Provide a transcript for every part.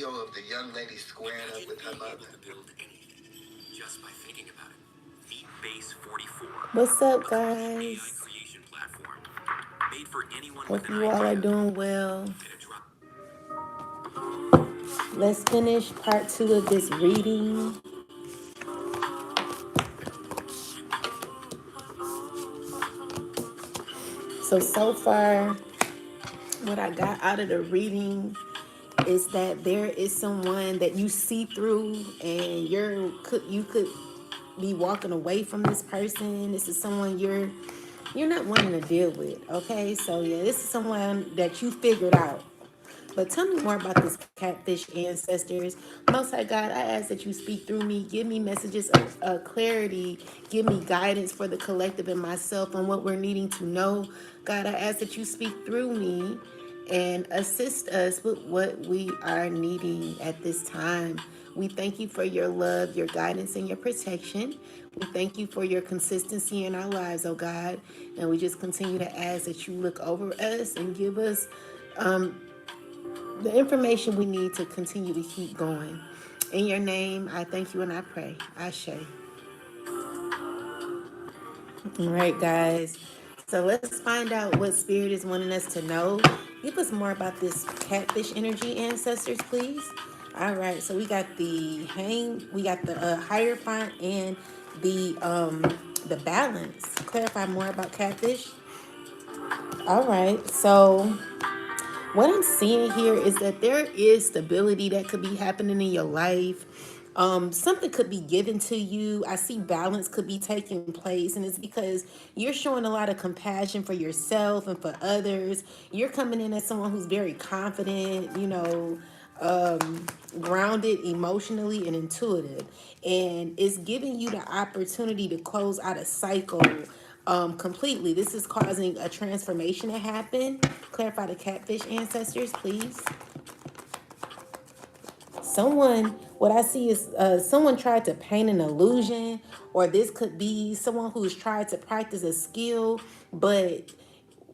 video of the young lady squaring up with her mother. Just by thinking about it. The Base 44. What's up, guys? Creation platform. Made for anyone with Hope an you all are idea. doing well. Let's finish part 2 of this reading. So far, what I got out of the reading is that there is someone that you see through, and you could be walking away from this person. This is someone you're not wanting to deal with. Okay, so yeah, this is someone that you figured out. But tell me more about this catfish ancestors. Most High God, I ask that you speak through me. Give me messages of clarity. Give me guidance for the collective and myself on what we're needing to know. God, I ask that you speak through me and assist us with what we are needing at this time. We thank you for your love, your guidance, and your protection. We thank you for your consistency in our lives, oh God. And we just continue to ask that you look over us and give us the information we need to continue to keep going. In your name, I thank you and I pray. Ashe. All right, guys. So let's find out what Spirit is wanting us to know. Give us more about this catfish energy, ancestors, please. All right. So we got we got the Hierophant and the balance. Clarify more about catfish. All right. So what I'm seeing here is that there is stability that could be happening in your life. Something could be given to you. I see balance could be taking place, and it's because you're showing a lot of compassion for yourself and for others. You're coming in as someone who's very confident, grounded emotionally and intuitive, and it's giving you the opportunity to close out a cycle completely. This is causing a transformation to happen. Clarify the catfish ancestors, please. What I see is someone tried to paint an illusion, or this could be someone who's tried to practice a skill, but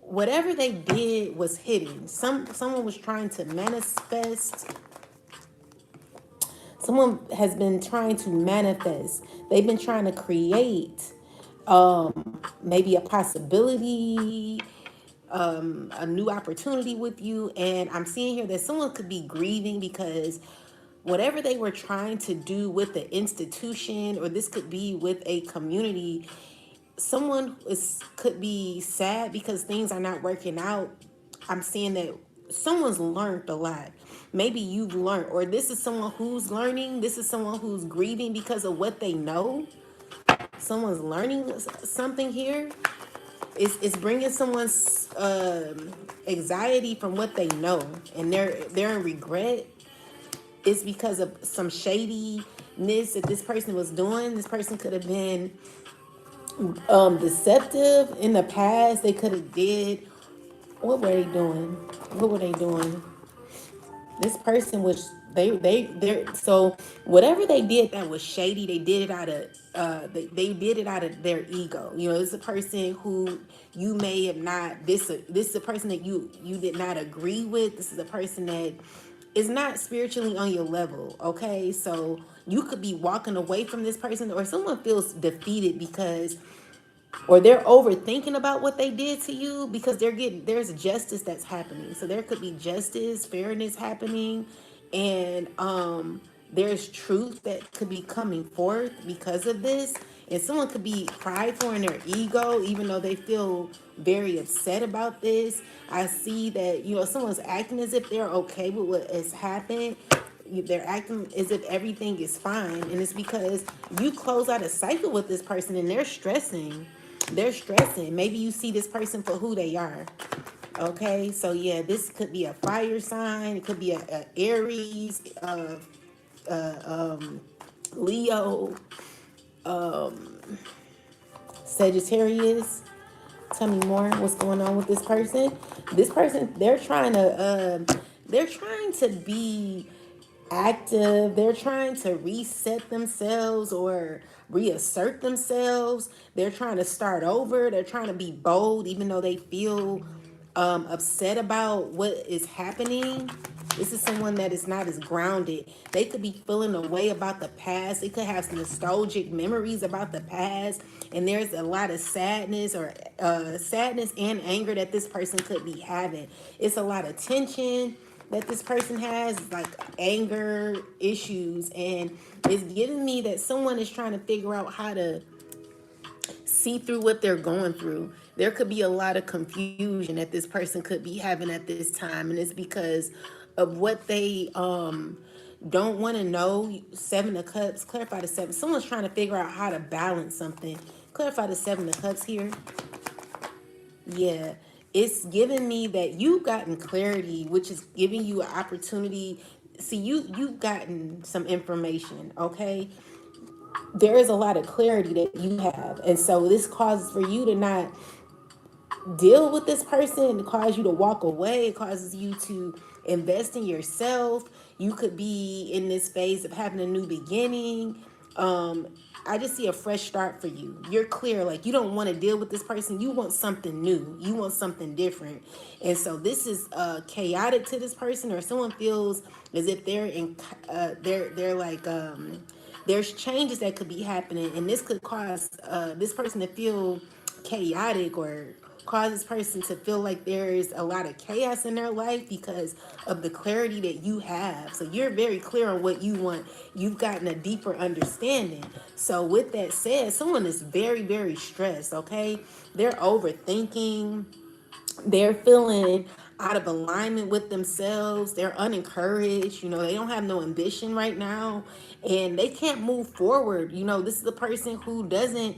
whatever they did was hidden. Someone was trying to manifest. Someone has been trying to manifest. They've been trying to create maybe a possibility, a new opportunity with you. And I'm seeing here that someone could be grieving because whatever they were trying to do with the institution, or this could be with a community, could be sad because things are not working out. I'm seeing that someone's learned a lot. Maybe you've learned, or this is someone who's learning. This is someone who's grieving because of what they know. Someone's learning something here. It's bringing someone's anxiety from what they know, and they're in regret. It's because of some shadiness that this person was doing. This person could have been deceptive in the past. They could have did. What were they doing? What were they doing? This person was they so whatever they did that was shady, they did it out of they did it out of their ego. It's a person who you may have not this is a person that you did not agree with. This is a person that is not spiritually on your level. Okay, so you could be walking away from this person, or someone feels defeated because, or they're overthinking about what they did to you because there's justice that's happening. So there could be justice, fairness happening, and there's truth that could be coming forth because of this. And someone could be prideful in their ego, even though they feel very upset about this. I see that someone's acting as if they're okay with what has happened. They're acting as if everything is fine, and it's because you close out a cycle with this person and they're stressing. Maybe you see this person for who they are. Okay, so yeah, this could be a fire sign. It could be a Aries, Leo, Sagittarius. Tell me more. What's going on with this person? This person, they're trying to be active. They're trying to reset themselves or reassert themselves. They're trying to start over. They're trying to be bold, even though they feel upset about what is happening. This is someone that is not as grounded. They could be feeling a way about the past. They could have nostalgic memories about the past, and there's a lot of sadness or sadness and anger that this person could be having. It's a lot of tension that this person has, like anger issues, and it's giving me that someone is trying to figure out how to see through what they're going through. There could be a lot of confusion that this person could be having at this time, and it's because of what they don't want to know. Seven of Cups, clarify the seven. Someone's trying to figure out how to balance something. Clarify the Seven of Cups here. Yeah, it's giving me that you've gotten clarity, which is giving you an opportunity. See, you've gotten some information, okay? There is a lot of clarity that you have, and so this causes for you to not deal with this person. It causes you to walk away. It causes you to invest in yourself. You could be in this phase of having a new beginning. I just see a fresh start for you. You're clear, like you don't want to deal with this person. You want something new. You want something different. And so this is chaotic to this person, or someone feels as if they're in they're like there's changes that could be happening, and this could cause this person to feel chaotic, or cause this person to feel like there's a lot of chaos in their life because of the clarity that you have. So you're very clear on what you want. You've gotten a deeper understanding. So with that said, someone is very, very stressed, okay? They're overthinking. They're feeling out of alignment with themselves. They're unencouraged. They don't have no ambition right now, and they can't move forward. This is the person who doesn't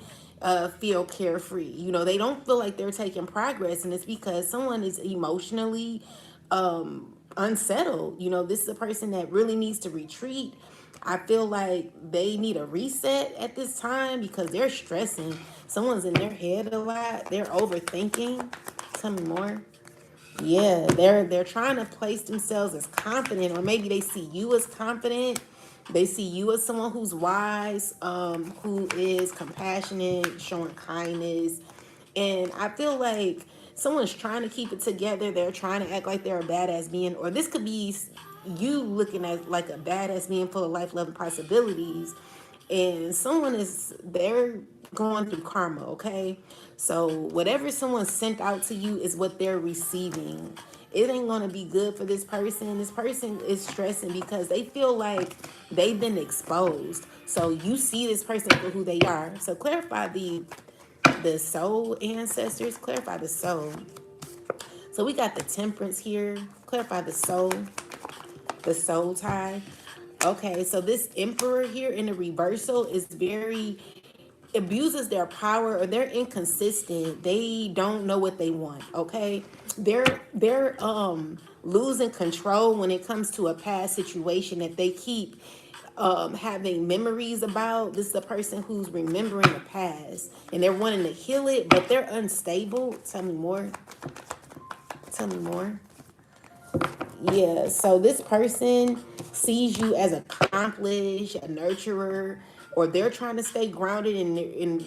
feel carefree. They don't feel like they're taking progress, and it's because someone is emotionally unsettled. This is a person that really needs to retreat. I feel like they need a reset at this time because they're stressing. Someone's in their head a lot. They're overthinking. Tell me more. Yeah, they're trying to place themselves as confident, or maybe they see you as confident. They see you as someone who's wise, who is compassionate, showing kindness. And I feel like someone's trying to keep it together. They're trying to act like they're a badass being, or this could be you looking at like a badass being full of life, love, and possibilities. And they're going through karma, okay? So whatever someone sent out to you is what they're receiving. It ain't gonna be good for this person. This person is stressing because they feel like they've been exposed. So you see this person for who they are. So clarify the soul ancestors. Clarify the soul. So we got the Temperance here. Clarify the soul tie. Okay, so this Emperor here in the reversal is very abuses their power, or they're inconsistent. They don't know what they want, okay? They're losing control when it comes to a past situation that they keep having memories about. This is a person who's remembering the past, and they're wanting to heal it, but they're unstable. Tell me more. Tell me more. Yeah, so this person sees you as accomplished, a nurturer, or they're trying to stay grounded in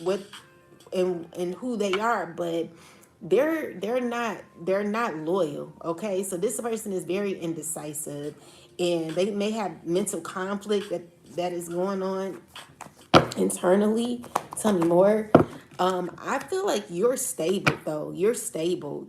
who they are, but they're not loyal. Okay, so this person is very indecisive, and they may have mental conflict that is going on internally. Tell me more. I feel like you're stable though. You're stable,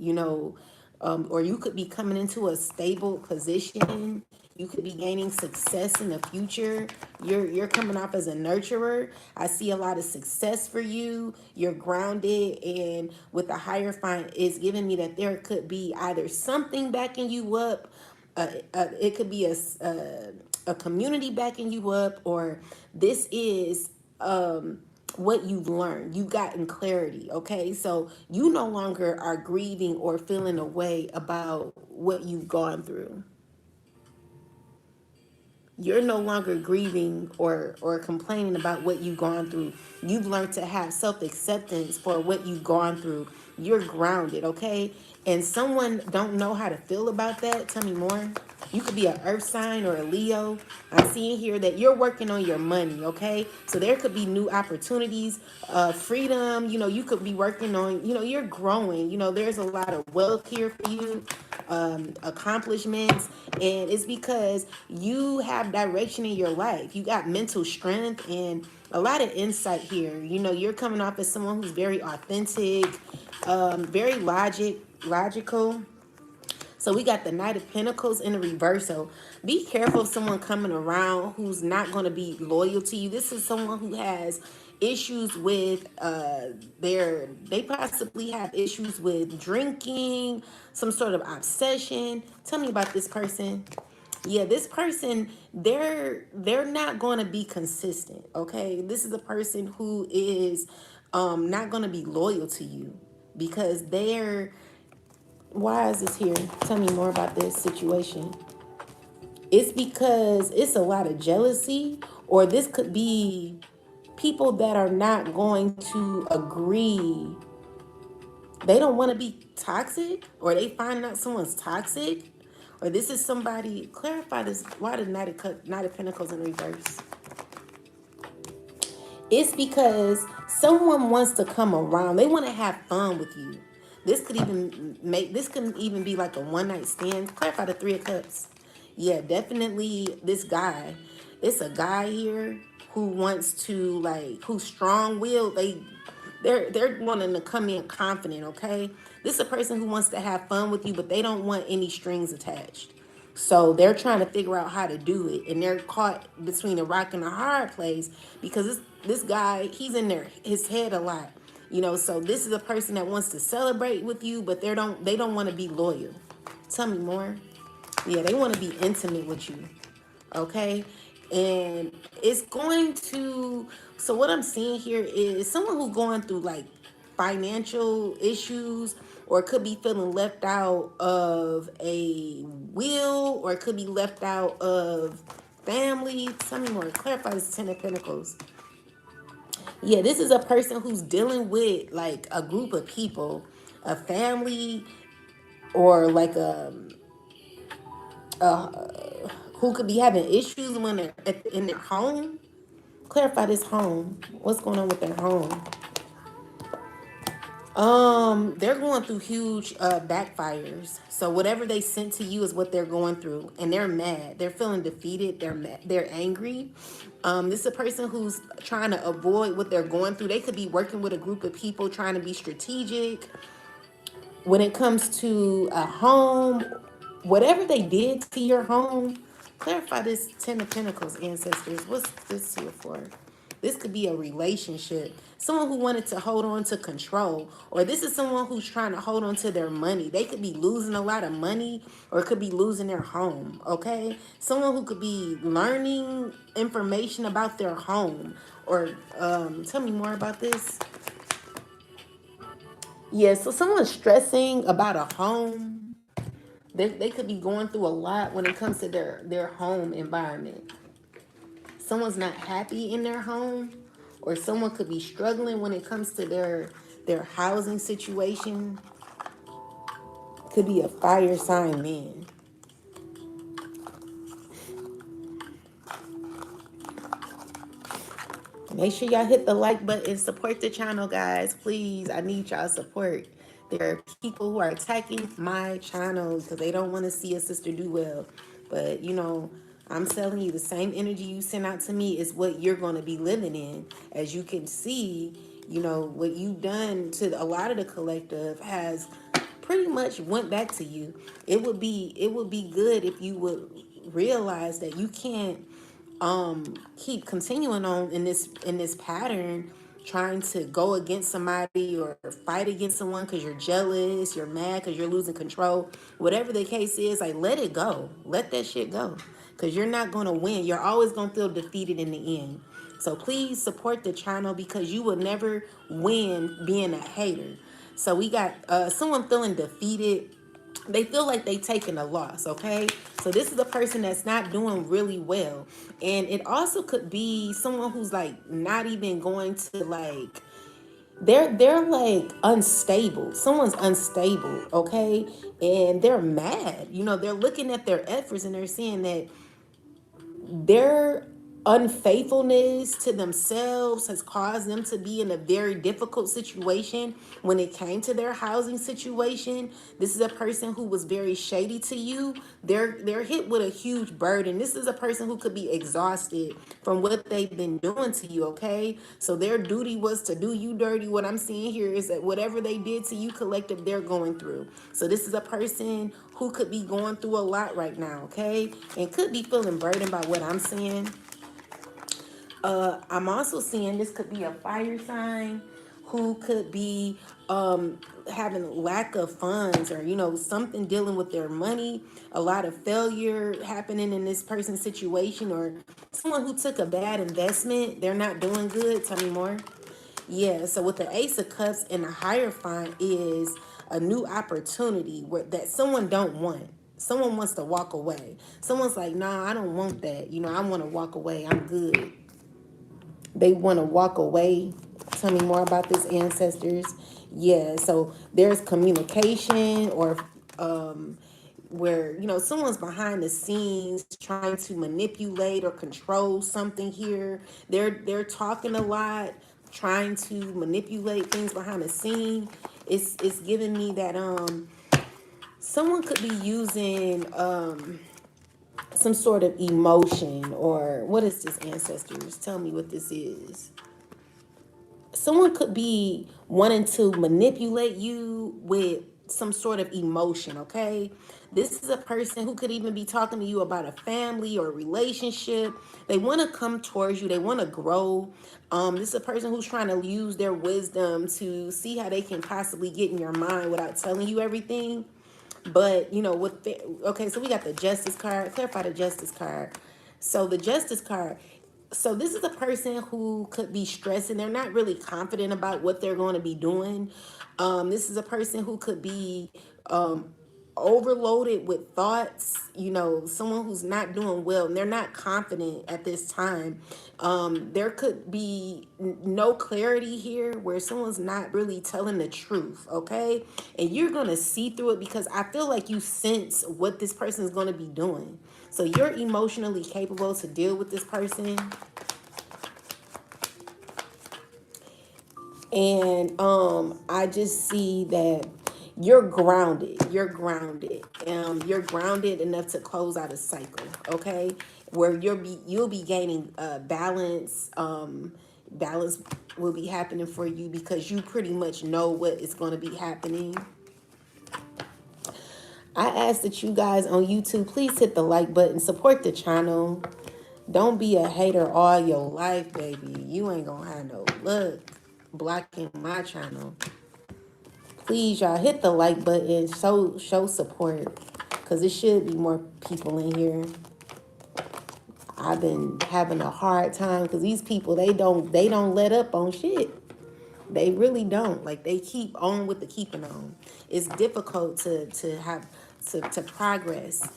or you could be coming into a stable position. You could be gaining success in the future. You're coming off as a nurturer. I see a lot of success for you. You're grounded, and with the higher fine, it's giving me that there could be either something backing you up. It could be a community backing you up, or this is what you've learned. You've gotten clarity, okay? So you no longer are grieving or feeling a way about what you've gone through. You're no longer grieving or complaining about what you've gone through. You've learned to have self-acceptance for what you've gone through. You're grounded, okay? And someone don't know how to feel about that. Tell me more. You could be an earth sign or a Leo. I'm seeing here that you're working on your money, okay? So there could be new opportunities, freedom. You could be working on, you're growing. There's a lot of wealth here for you. accomplishments, and it's because you have direction in your life. You got mental strength and a lot of insight here. You know, you're coming off as someone who's very authentic, very logical. So we got the Knight of Pentacles in the reverse. So be careful of someone coming around who's not going to be loyal to you. This is someone who has issues with they possibly have issues with drinking, some sort of obsession. Tell me about this person. Yeah, this person, they're not going to be consistent, okay? This is a person who is not going to be loyal to you because they're, why is this here? Tell me more about this situation. It's because it's a lot of jealousy, or this could be people that are not going to agree. They don't want to be toxic, or they find out someone's toxic, or this is somebody. Clarify this. Why the Knight of Pentacles in reverse? It's because someone wants to come around. They want to have fun with you. This could even be like a one night stand. Clarify the Three of Cups. Yeah, definitely this guy. It's a guy here who wants to, like, who's strong willed. They're wanting to come in confident, okay? This is a person who wants to have fun with you, but they don't want any strings attached. So they're trying to figure out how to do it, and they're caught between a rock and a hard place because this guy, he's in his head a lot, you know. So this is a person that wants to celebrate with you, but they don't want to be loyal. Tell me more. Yeah, they want to be intimate with you, okay? And it's going to, so what I'm seeing here is someone who's going through like financial issues, or it could be feeling left out of a will, or it could be left out of family. Tell me more. Clarify this Ten of Pentacles. Yeah, this is a person who's dealing with like a group of people, a family, or like who could be having issues when they're in their home. Clarify this home. What's going on with their home? They're going through huge backfires. So whatever they sent to you is what they're going through, and they're mad. They're feeling defeated. They're mad. They're angry. This is a person who's trying to avoid what they're going through. They could be working with a group of people trying to be strategic when it comes to a home. Whatever they did to your home, clarify this Ten of Pentacles, ancestors. What's this here for? This could be a relationship. Someone who wanted to hold on to control, or this is someone who's trying to hold on to their money. They could be losing a lot of money, or it could be losing their home, okay? Someone who could be learning information about their home, or tell me more about this. Yeah, so someone's stressing about a home. They could be going through a lot when it comes to their home environment. Someone's not happy in their home, or someone could be struggling when it comes to their housing situation. Could be a fire sign man. Make sure y'all hit the like button, support the channel, guys. Please, I need y'all support. There are people who are attacking my channel because they don't want to see a sister do well. But, you know, I'm telling you, the same energy you send out to me is what you're going to be living in. As you can see, you know, what you've done to a lot of the collective has pretty much went back to you. It would be good if you would realize that you can't keep continuing on in this pattern, trying to go against somebody or fight against someone because you're jealous, you're mad because you're losing control. Whatever the case is, like, let it go. Let that shit go, because you're not going to win. You're always going to feel defeated in the end. So please support the channel, because you will never win being a hater. So we got someone feeling defeated. They feel like they taking a loss, okay? So this is a person that's not doing really well. And it also could be someone who's like not even going to, like, they're like unstable. Someone's unstable, okay? And they're mad. You know, they're looking at their efforts and they're seeing that they're unfaithfulness to themselves has caused them to be in a very difficult situation when it came to their housing situation. This is a person who was very shady to you. They're hit with a huge burden. This is a person who could be exhausted from what they've been doing to you, okay? So their duty was to do you dirty. What I'm seeing here is that whatever they did to you collective, they're going through. So this is a person who could be going through a lot right now, okay? And could be feeling burdened by what I'm seeing. I'm also seeing this could be a fire sign who could be having lack of funds, or something dealing with their money, a lot of failure happening in this person's situation, or someone who took a bad investment. They're not doing good. Tell me more. Yeah, so with the Ace of Cups and the Hierophant is a new opportunity that someone don't want. Someone wants to walk away. Someone's like, nah, I don't want that. I want to walk away. I'm good. They want to walk away. Tell me more about this, ancestors. Yeah, so there's communication, or where someone's behind the scenes trying to manipulate or control something here. They're talking a lot, trying to manipulate things behind the scene. It's giving me that someone could be using some sort of emotion, or what is this, ancestors? Tell me what this is. Someone could be wanting to manipulate you with some sort of emotion, okay? This is a person who could even be talking to you about a family or a relationship. They want to come towards you. They want to grow. This is a person who's trying to use their wisdom to see how they can possibly get in your mind without telling you everything. But okay, so we got the Justice card. Clarify the Justice card. So the Justice card. So this is a person who could be stressing. They're not really confident about what they're going to be doing. This is a person who could be overloaded with thoughts. Someone who's not doing well, and they're not confident at this time. There could be no clarity here, where someone's not really telling the truth, okay? And you're gonna see through it, because I feel like you sense what this person is going to be doing. So you're emotionally capable to deal with this person. And I just see that you're grounded. You're grounded. You're grounded enough to close out a cycle, okay? Where you'll be gaining balance. Balance will be happening for you, because you pretty much know what is going to be happening. I ask that you guys on YouTube, please hit the like button, support the channel. Don't be a hater all your life, baby. You ain't gonna have no luck blocking my channel. Please, y'all, hit the like button, show support, because it should be more people in here. I've been having a hard time, because these people, they don't let up on shit. They really don't. Like, they keep on with the keeping on. It's difficult to have to progress,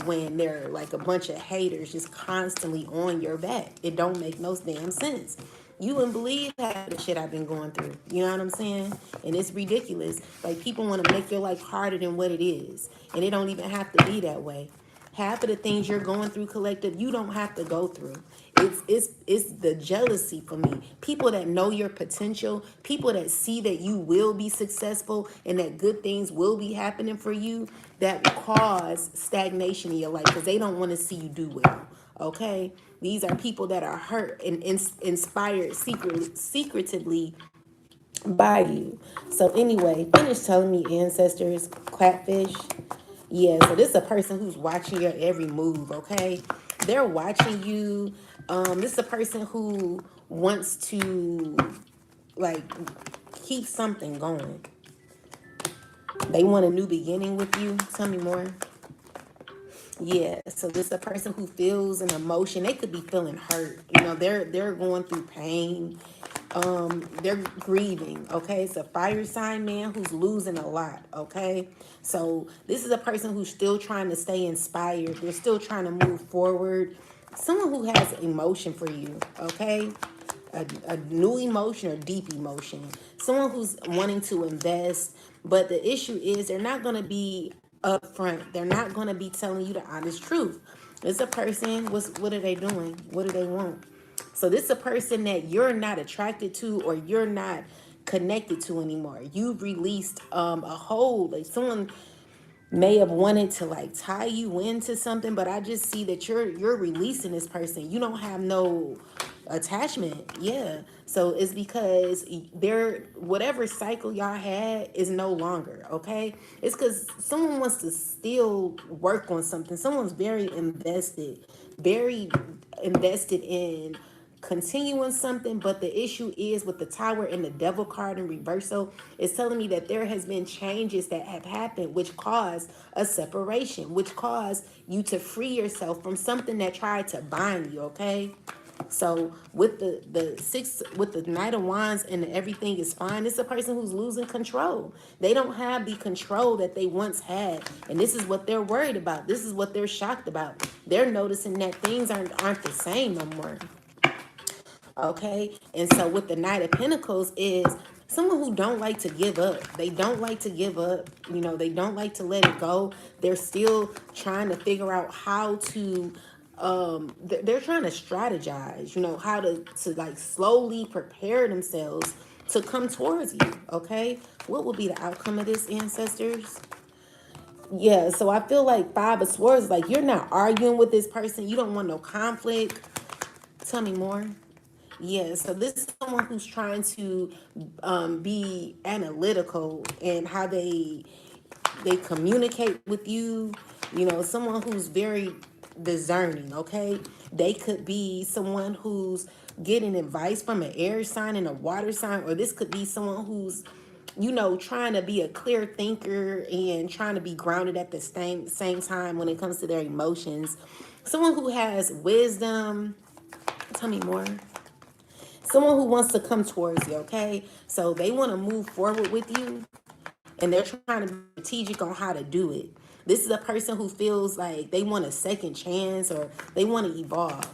when they're like a bunch of haters just constantly on your back. It don't make no damn sense. You wouldn't believe half the shit I've been going through. You know what I'm saying? And it's ridiculous. Like, people want to make your life harder than what it is. And it don't even have to be that way. Half of the things you're going through, collective, you don't have to go through. It's the jealousy for me. People that know your potential, people that see that you will be successful and that good things will be happening for you, that cause stagnation in your life, because they don't want to see you do well. Okay? These are people that are hurt and inspired secretively by you. So anyway, finish telling me, ancestors, clapfish. Yeah, so this is a person who's watching your every move, okay? They're watching you. This is a person who wants to, like, keep something going. They want a new beginning with you. Tell me more. Yeah, so this is a person who feels an emotion. They could be feeling hurt. They're going through pain. They're grieving. Okay, it's a fire sign man who's losing a lot. Okay, so this is a person who's still trying to stay inspired. They're still trying to move forward. Someone who has emotion for you. Okay, a new emotion or deep emotion. Someone who's wanting to invest, but the issue is they're not going to be upfront. They're not going to be telling you the honest truth. It's a person. What are they doing? What do they want? So this is a person that you're not attracted to or you're not connected to anymore. You've released a hold. Like someone may have wanted to like tie you into something, but I just see that you're releasing this person. You don't have no attachment. Yeah. So it's because they're whatever cycle y'all had is no longer, okay? It's because someone wants to still work on something. Someone's very invested in continuing something, but the issue is with the tower and the devil card in reversal, it's telling me that there has been changes that have happened which caused a separation, which caused you to free yourself from something that tried to bind you, okay? So with the six, with the Knight of Wands and everything is fine, it's a person who's losing control. They don't have the control that they once had, and this is what they're worried about. This is what they're shocked about. They're noticing that things aren't the same no more. Okay, and so with the Knight of Pentacles is someone who don't like to give up. They don't like to give up. You know, they don't like to let it go. They're still trying to figure out how to they're trying to strategize, you know, how to like slowly prepare themselves to come towards you. Okay, what will be the outcome of this, ancestors? Yeah, so I feel like Five of Swords, like you're not arguing with this person. You don't want no conflict. Tell me more. Yeah, so this is someone who's trying to be analytical in how they communicate with you. You know, someone who's very discerning. Okay, they could be someone who's getting advice from an air sign and a water sign, or this could be someone who's trying to be a clear thinker and trying to be grounded at the same time when it comes to their emotions. Someone who has wisdom. Tell me more. Someone who wants to come towards you, okay? So they want to move forward with you and they're trying to be strategic on how to do it. This is a person who feels like they want a second chance or they want to evolve.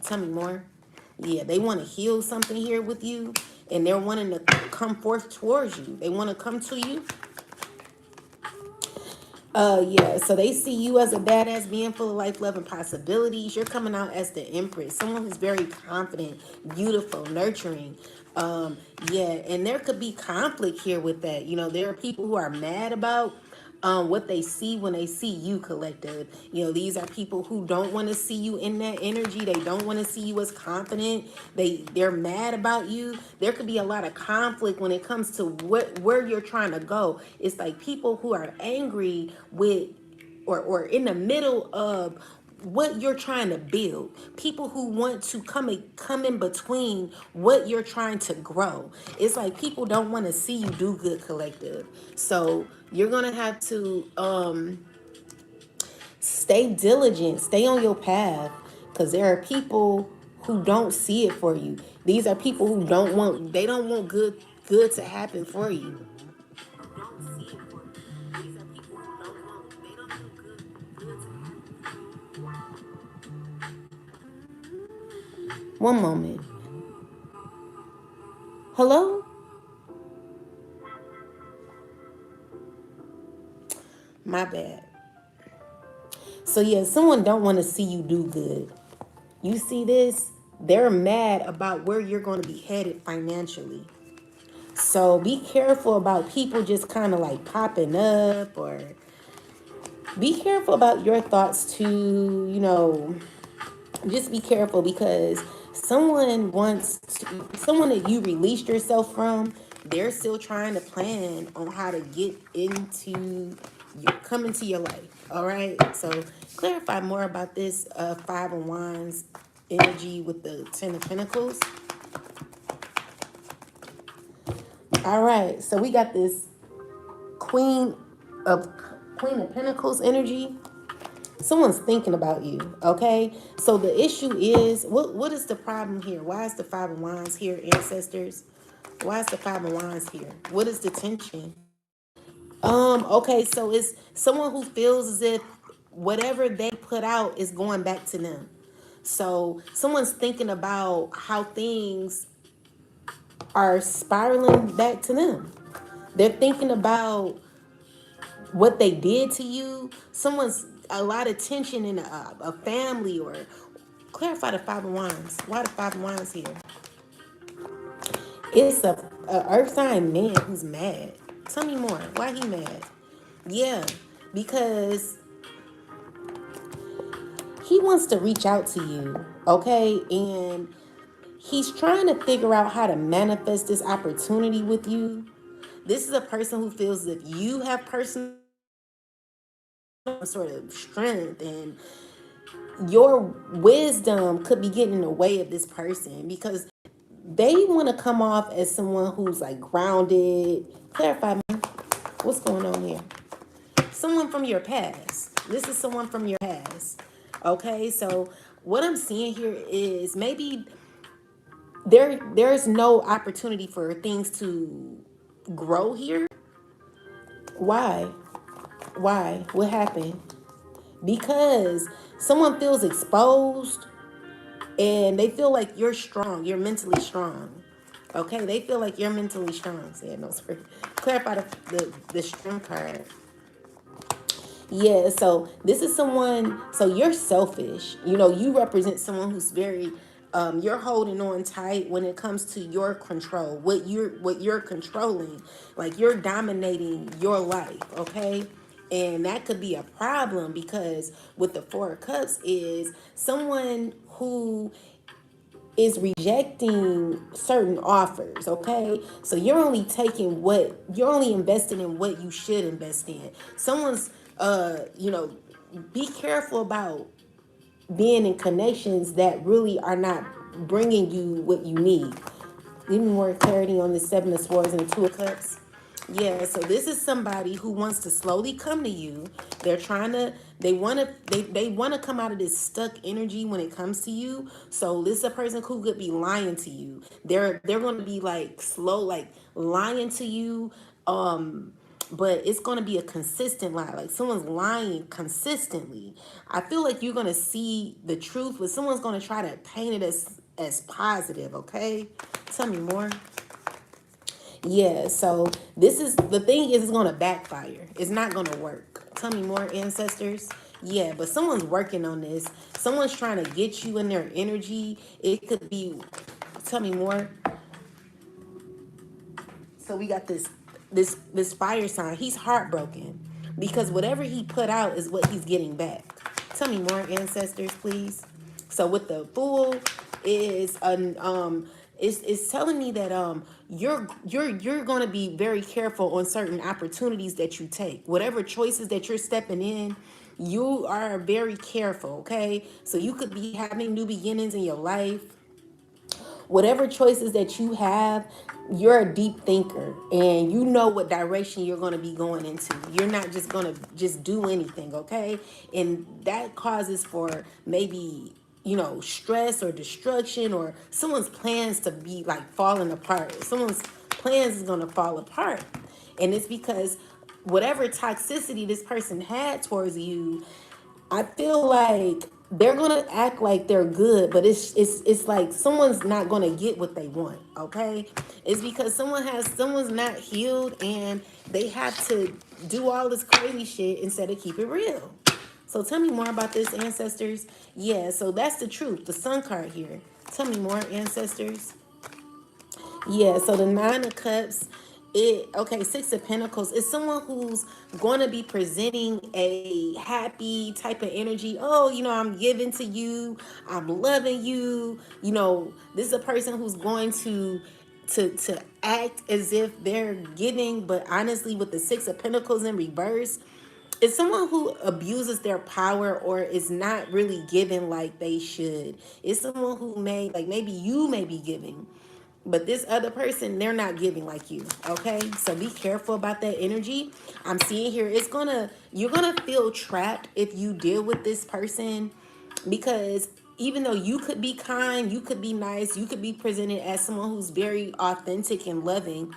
Tell me more. Yeah, they want to heal something here with you and they're wanting to come forth towards you. They want to come to you. Yeah, so they see you as a badass being full of life, love, and possibilities. You're coming out as the Empress, someone who's very confident, beautiful, nurturing. Yeah, and there could be conflict here with that. You know, there are people who are mad about what they see when they see you, collective. You know, these are people who don't want to see you in that energy. They don't want to see you as confident. They're mad about you. There could be a lot of conflict when it comes to where you're trying to go. It's like people who are angry with or in the middle of what you're trying to build, people who want to come in between what you're trying to grow. It's like people don't want to see you do good, collective. So you're gonna have to stay diligent, stay on your path, because there are people who don't see it for you. These are people who don't want good to happen for you. One moment. Hello? My bad. So yeah, someone don't want to see you do good. You see this? They're mad about where you're going to be headed financially. So be careful about people just kind of like popping up, or be careful about your thoughts too, just be careful because someone that you released yourself from, they're still trying to plan on how to get come into your life. All right, so clarify more about this Five of Wands energy with the Ten of Pentacles. All right, so we got this Queen of Pentacles energy. Someone's thinking about you, okay? So the issue is, what is the problem here? Why is the Five of Wands here, ancestors? Why is the Five of Wands here? What is the tension? Okay, so it's someone who feels as if whatever they put out is going back to them. So someone's thinking about how things are spiraling back to them. They're thinking about what they did to you. a lot of tension in a family, or clarify the Five of Wands. Why the Five of Wands here? It's a earth sign man who's mad. Tell me more. Why he mad? Yeah, because he wants to reach out to you, okay? And he's trying to figure out how to manifest this opportunity with you. This is a person who feels that you have personal sort of strength, and your wisdom could be getting in the way of this person because they want to come off as someone who's like grounded. Clarify me. What's going on here? Someone from your past. This is someone from your past. Okay, so what I'm seeing here is maybe there's no opportunity for things to grow here. Why? Why? What happened? Because someone feels exposed and they feel like you're strong, you're mentally strong. Okay, they feel like you're mentally strong. Say no, sorry. Clarify the strength card. Yeah, so this is someone, so you're selfish. You know, you represent someone who's very you're holding on tight when it comes to your control. What you're controlling. Like you're dominating your life, okay? And that could be a problem because with the Four of Cups is someone who is rejecting certain offers, okay? So you're only investing in what you should invest in. Someone's you know, be careful about being in connections that really are not bringing you what you need. Give me more clarity on the Seven of Swords and the Two of Cups. Yeah, so this is somebody who wants to slowly come to you. They're trying to, they want to come out of this stuck energy when it comes to you. So this is a person who could be lying to you. They're going to be like slow, like lying to you. But it's going to be a consistent lie. Like someone's lying consistently. I feel like you're going to see the truth, but someone's going to try to paint it as positive, okay? Tell me more. Yeah, so this is the thing is it's gonna backfire. It's not gonna work. Tell me more, ancestors. Yeah, but someone's working on this. Someone's trying to get you in their energy. It could be, tell me more. So we got this fire sign. He's heartbroken because whatever he put out is what he's getting back. Tell me more, ancestors, please. So with the Fool is an it's telling me that you're going to be very careful on certain opportunities that you take. Whatever choices that you're stepping in, you are very careful, okay? So you could be having new beginnings in your life. Whatever choices that you have, you're a deep thinker and you know what direction you're going to be going into. You're not just going to just do anything, okay? And that causes for maybe, you know, stress or destruction, or someone's plans to be like falling apart. Someone's plans is going to fall apart. And it's because whatever toxicity this person had towards you, I feel like they're gonna act like they're good, but it's like someone's not gonna get what they want. Okay, it's because someone's not healed and they have to do all this crazy shit instead of keep it real. So tell me more about this, ancestors. Yeah, so that's the truth. The Sun card here. Tell me more, ancestors. Yeah, so the Nine of Cups, Six of Pentacles is someone who's going to be presenting a happy type of energy. Oh, you know, I'm giving to you, I'm loving you. You know, this is a person who's going to act as if they're giving, but honestly, with the Six of Pentacles in reverse, it's someone who abuses their power or is not really giving like they should. It's someone who like maybe you may be giving, but this other person, they're not giving like you, okay? So be careful about that energy. I'm seeing here, you're gonna feel trapped if you deal with this person, because even though you could be kind, you could be nice, you could be presented as someone who's very authentic and loving,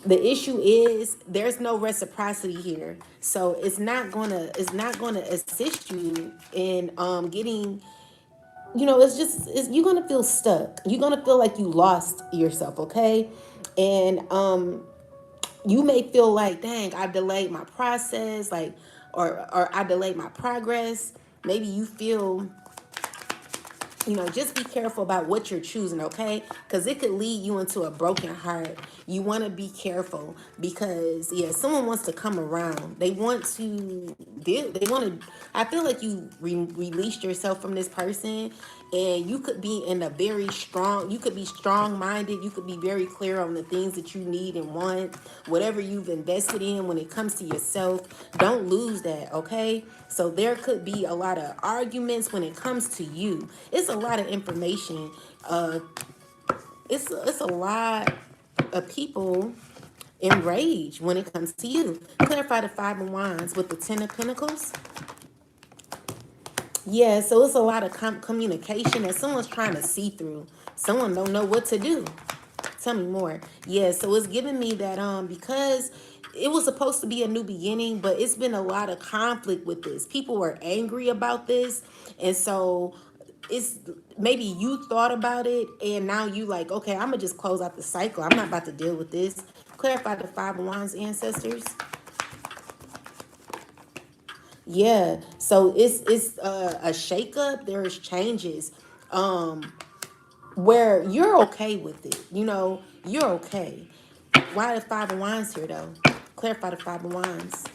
the issue is there's no reciprocity here. So it's not gonna assist you in getting, you know, you're gonna feel stuck. You're gonna feel like you lost yourself, okay? And you may feel like, dang, I've delayed my process. Like, or I delayed my progress. Maybe you feel, just be careful about what you're choosing, okay? Because it could lead you into a broken heart. You want to be careful because, yeah, someone wants to come around. They want to deal. They want to. I feel like you released yourself from this person, and you could be in a very strong. You could be strong-minded. You could be very clear on the things that you need and want. Whatever you've invested in when it comes to yourself, don't lose that, okay? So there could be a lot of arguments when it comes to you. It's a lot of information. It's a lot of people enraged when it comes to you. Clarify the Five of Wands with the Ten of Pentacles. Yeah, so it's a lot of communication that someone's trying to see through. Someone don't know what to do. Tell me more. Yeah, so it's giving me that because it was supposed to be a new beginning, but it's been a lot of conflict with this. People were angry about this, and so it's maybe you thought about it and now you like, okay, I'm gonna just close out the cycle. I'm not about to deal with this. Clarify the Five of Wands, ancestors. Yeah, so it's a shakeup. There's changes. Where you're okay with it. You're okay. Why the Five of Wands here though? Clarify the Five of Wands.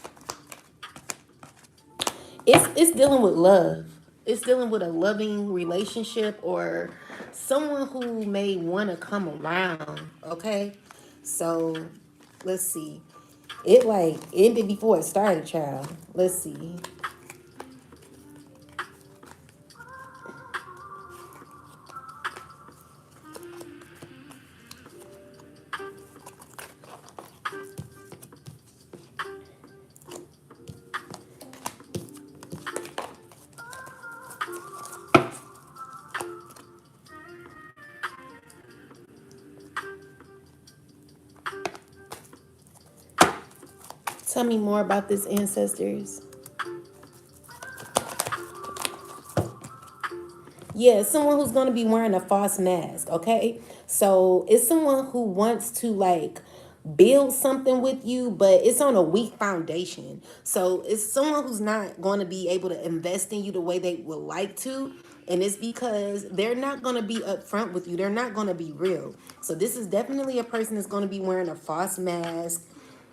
It's dealing with love. It's dealing with a loving relationship or someone who may want to come around. Okay, so let's see. It like ended before it started, child. Let's see. Tell me more about this, ancestors. Yeah, someone who's going to be wearing a false mask, okay? So it's someone who wants to like build something with you, but it's on a weak foundation. So it's someone who's not going to be able to invest in you the way they would like to. And it's because they're not going to be upfront with you. They're not going to be real. So this is definitely a person that's going to be wearing a false mask.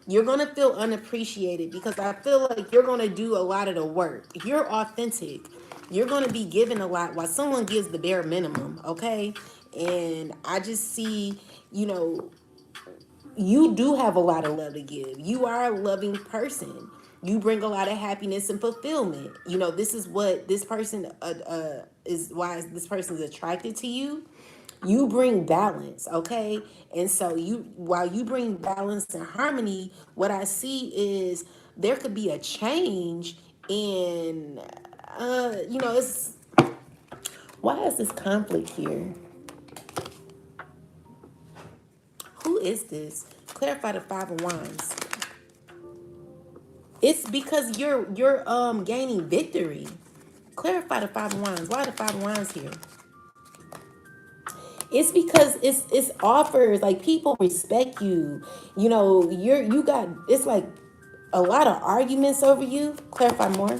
You're going to feel unappreciated because I feel like you're going to do a lot of the work. You're authentic. You're going to be given a lot while someone gives the bare minimum, okay? And I just see, you do have a lot of love to give. You are a loving person. You bring a lot of happiness and fulfillment. This is what this person is why this person is attracted to you. You bring balance, okay? And so while you bring balance and harmony, what I see is there could be a change in it's why is this conflict here? Who is this? Clarify the Five of Wands. It's because you're gaining victory. Clarify the Five of Wands. Why the Five of Wands here? It's because it's offers like people respect you. You got it's like a lot of arguments over you. Clarify more.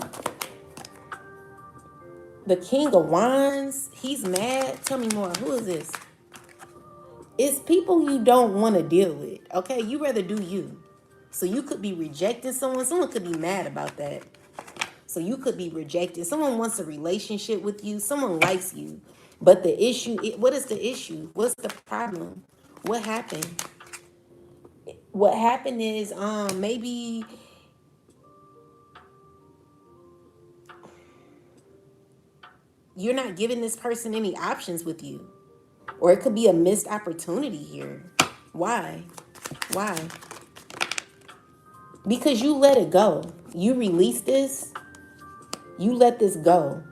The King of Wands, he's mad. Tell me more. Who is this? It's people you don't want to deal with. Okay, you rather do you. So you could be rejecting someone. Someone could be mad about that. So you could be rejected. Someone wants a relationship with you. Someone likes you. But the issue, what is the issue? What's the problem? What happened? What happened is maybe you're not giving this person any options with you. Or it could be a missed opportunity here. Why? Why? Because you let it go. You release this. You let this go.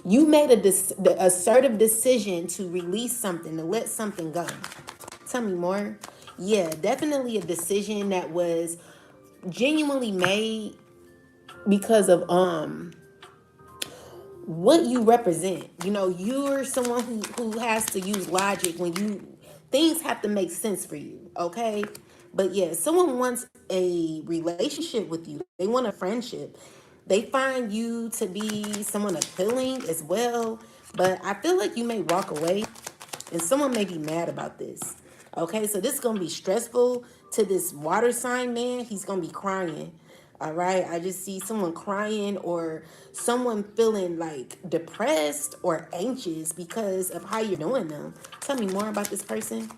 You made the assertive decision to release something, to let something go. Tell me more. Yeah, definitely a decision that was genuinely made because of what you represent. You're someone who has to use logic when things have to make sense for you, okay? But yeah, someone wants a relationship with you. They want a friendship. They find you to be someone appealing as well. But I feel like you may walk away and someone may be mad about this. Okay, so this is gonna be stressful to this water sign man. He's gonna be crying. All right, I just see someone crying or someone feeling like depressed or anxious because of how you're doing them. Tell me more about this person.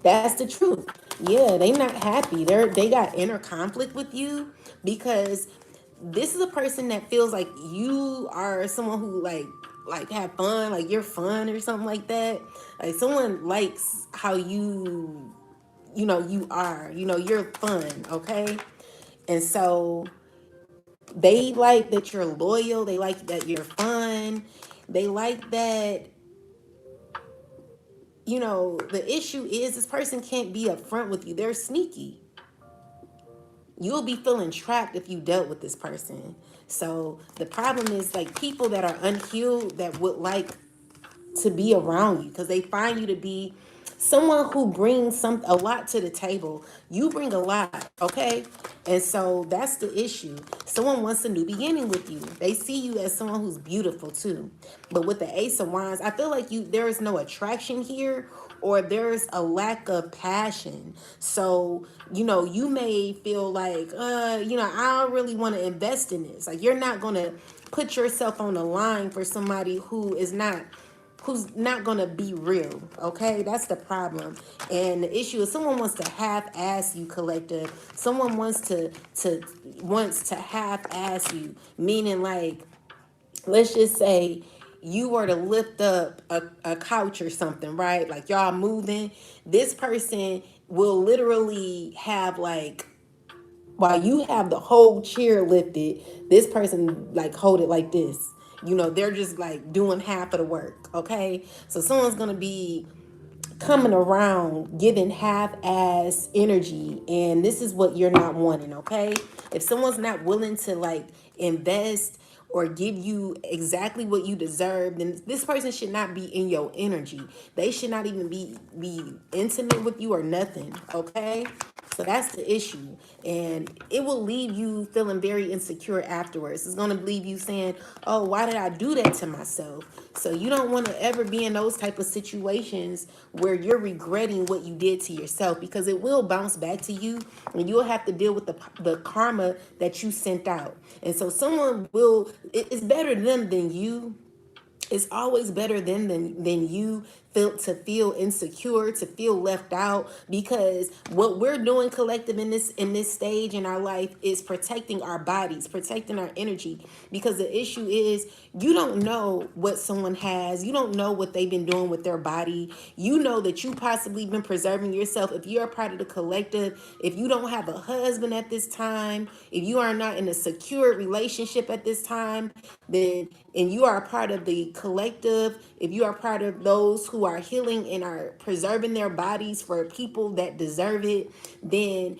That's the truth. Yeah, they not happy. They got inner conflict with you because this is a person that feels like you are someone who like have fun, like you're fun or something like that. Like someone likes how you are. You're fun, okay? And so they like that you're loyal, they like that you're fun. They like that the issue is this person can't be upfront with you. They're sneaky. You'll be feeling trapped if you dealt with this person. So the problem is like people that are unhealed that would like to be around you because they find you to be someone who brings a lot to the table. You bring a lot, okay? And so that's the issue. Someone wants a new beginning with you. They see you as someone who's beautiful too. But with the Ace of Wands, I feel like there is no attraction here or there's a lack of passion. So, you may feel like, I don't really want to invest in this. Like you're not going to put yourself on the line for somebody who's not gonna be real. Okay, that's the problem. And the issue is someone wants to half-ass you, collective. Someone wants to half-ass you, meaning like, let's just say you were to lift up a couch or something, right? Like y'all moving, this person will literally have like, while you have the whole chair lifted, this person like hold it like this. They're just like doing half of the work. Okay, so someone's gonna be coming around giving half-ass energy, and this is what you're not wanting. Okay, if someone's not willing to like invest or give you exactly what you deserve, then this person should not be in your energy. They should not even be intimate with you or nothing. Okay, so that's the issue. And it will leave you feeling very insecure afterwards. It's going to leave you saying, oh, why did I do that to myself? So you don't want to ever be in those type of situations where you're regretting what you did to yourself, because it will bounce back to you and you'll have to deal with the karma that you sent out. And so someone it's better them than you. It's always better than you feel insecure, to feel left out, because what we're doing collective in this stage in our life is protecting our bodies, protecting our energy, because the issue is you don't know what someone has. You don't know what they've been doing with their body. You know that you possibly been preserving yourself. If you're a part of the collective, if you don't have a husband at this time, if you are not in a secure relationship at this time, then and you are a part of the collective, if you are part of those who are healing and are preserving their bodies for people that deserve it, then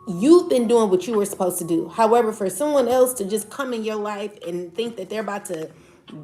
you've been doing what you were supposed to do. However, for someone else to just come in your life and think that they're about to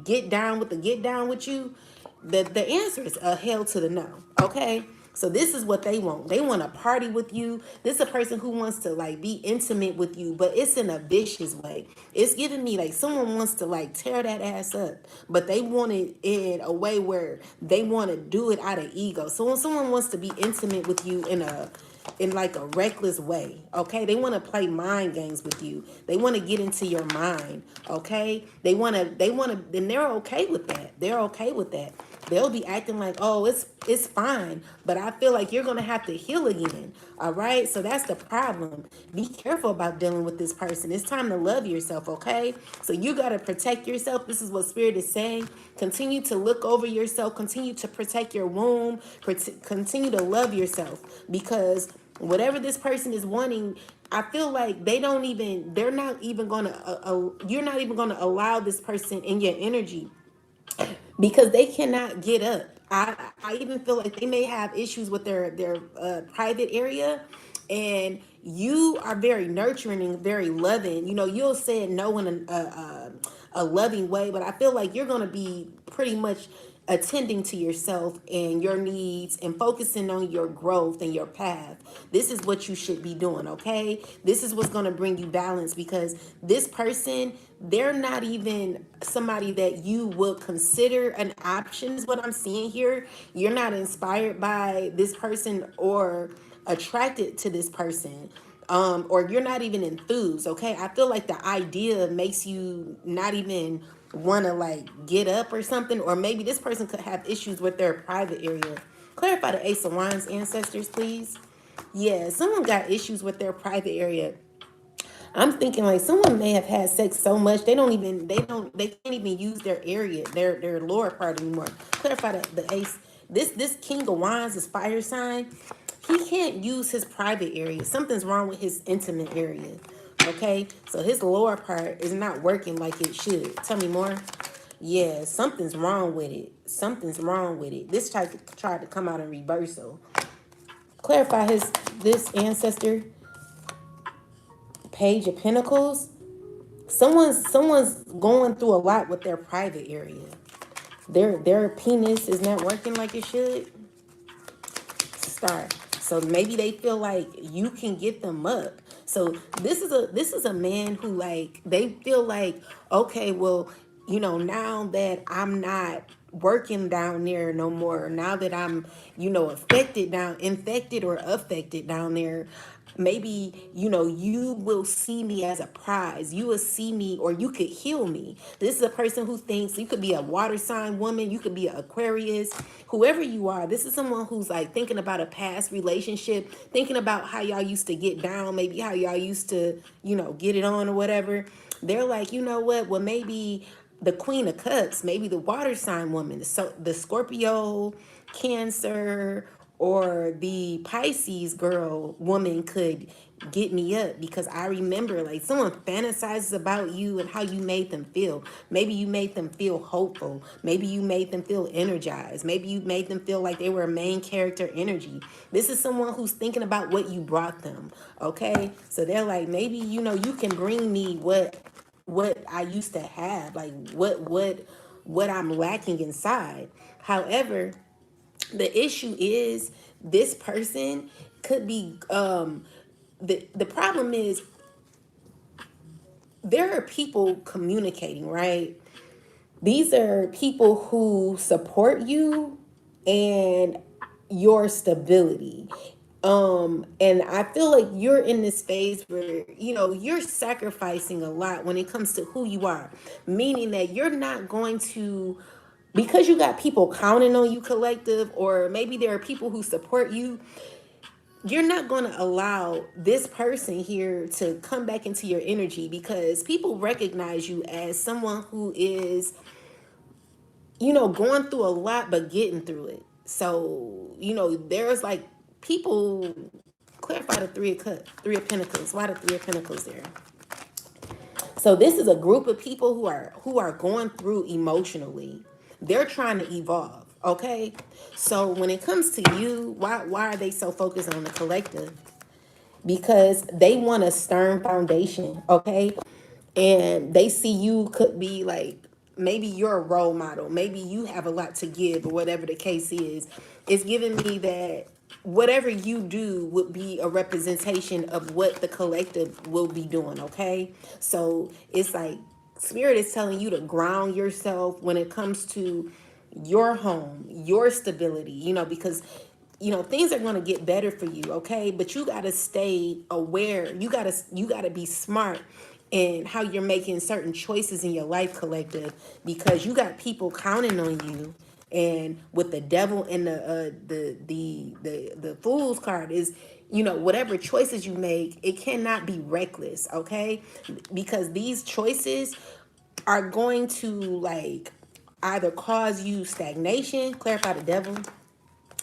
get down with you, the answer is a hell to the no. Okay? So this is what they want. They want to party with you. This is a person who wants to like be intimate with you, but it's in a vicious way. It's giving me like someone wants to like tear that ass up, but they want it in a way where they want to do it out of ego. So when someone wants to be intimate with you in like a reckless way, okay, they want to play mind games with you. They want to get into your mind, okay? They want to and they're okay with that. They're okay with that. They'll be acting like, oh, it's fine, but I feel like you're gonna have to heal again. All right, so that's the problem. Be careful about dealing with this person. It's time to love yourself, okay? So you gotta protect yourself. This is what Spirit is saying. Continue to look over yourself. Continue to protect your womb. Continue to love yourself, because whatever this person is wanting, I feel like they're not even gonna you're not even gonna allow this person in your energy, because they cannot get up. I even feel like they may have issues with their private area, and you are very nurturing and very loving. You'll say no in a loving way, but I feel like you're gonna be pretty much attending to yourself and your needs and focusing on your growth and your path. This is what you should be doing, okay? This is what's going to bring you balance, because this person, they're not even somebody that you would consider an option, is what I'm seeing here. You're not inspired by this person or attracted to this person, or you're not even enthused. Okay, I feel like the idea makes you not even want to like get up or something, or maybe this person could have issues with their private area. Clarify the Ace of Wands, ancestors, please. Yeah, someone got issues with their private area. I'm thinking like someone may have had sex so much they can't even use their area, their lower part anymore. Clarify the ace. This King of Wands is fire sign. He can't use his private area. Something's wrong with his intimate area. Okay, so his lower part is not working like it should. Tell me more. Yeah, something's wrong with it. Something's wrong with it. This tried to come out in reversal. Clarify this ancestor. Page of Pentacles. Someone's going through a lot with their private area. Their penis is not working like it should. Star. So maybe they feel like you can get them up. So this is a man who, like, they feel like, okay, well, now that I'm not working down there no more, now that I'm, infected or affected down there, maybe you will see me as a prize. You will see me, or you could heal me. This is a person who thinks, you could be a water sign woman, you could be an Aquarius, whoever you are. This is someone who's like thinking about a past relationship, thinking about how y'all used to get down, maybe how y'all used to get it on or whatever. They're like, you know what, well, maybe the Queen of Cups, maybe the water sign woman, so the Scorpio, Cancer, or the Pisces woman could get me up, because I remember like someone fantasizes about you and how you made them feel. Maybe you made them feel hopeful. Maybe you made them feel energized. Maybe you made them feel like they were a main character energy. This is someone who's thinking about what you brought them. Okay, so they're like, maybe you can bring me what I used to have, like what I'm lacking inside. However, the issue is this person could be the problem is there are people communicating, right? These are people who support you and your stability. And I feel like you're in this phase where, you're sacrificing a lot when it comes to who you are, meaning that you're not going to, because you got people counting on you, collective, or maybe there are people who support you, you're not going to allow this person here to come back into your energy, because people recognize you as someone who is, going through a lot but getting through it. So, there's like people. Clarify the Three of Pentacles. Why the Three of Pentacles there? So this is a group of people who are going through emotionally. They're trying to evolve. Okay, so when it comes to you, why are they so focused on the collective? Because they want a stern foundation. Okay, and they see you could be like, maybe you're a role model, maybe you have a lot to give, or whatever the case is. It's giving me that whatever you do would be a representation of what the collective will be doing. Okay, so it's like spirit is telling you to ground yourself when it comes to your home, your stability, because things are going to get better for you. Okay, but you got to stay aware. You got to be smart in how you're making certain choices in your life, collective, because you got people counting on you. And with the devil and the fool's card is, whatever choices you make, it cannot be reckless. Okay, because these choices are going to like either cause you stagnation. Clarify the devil.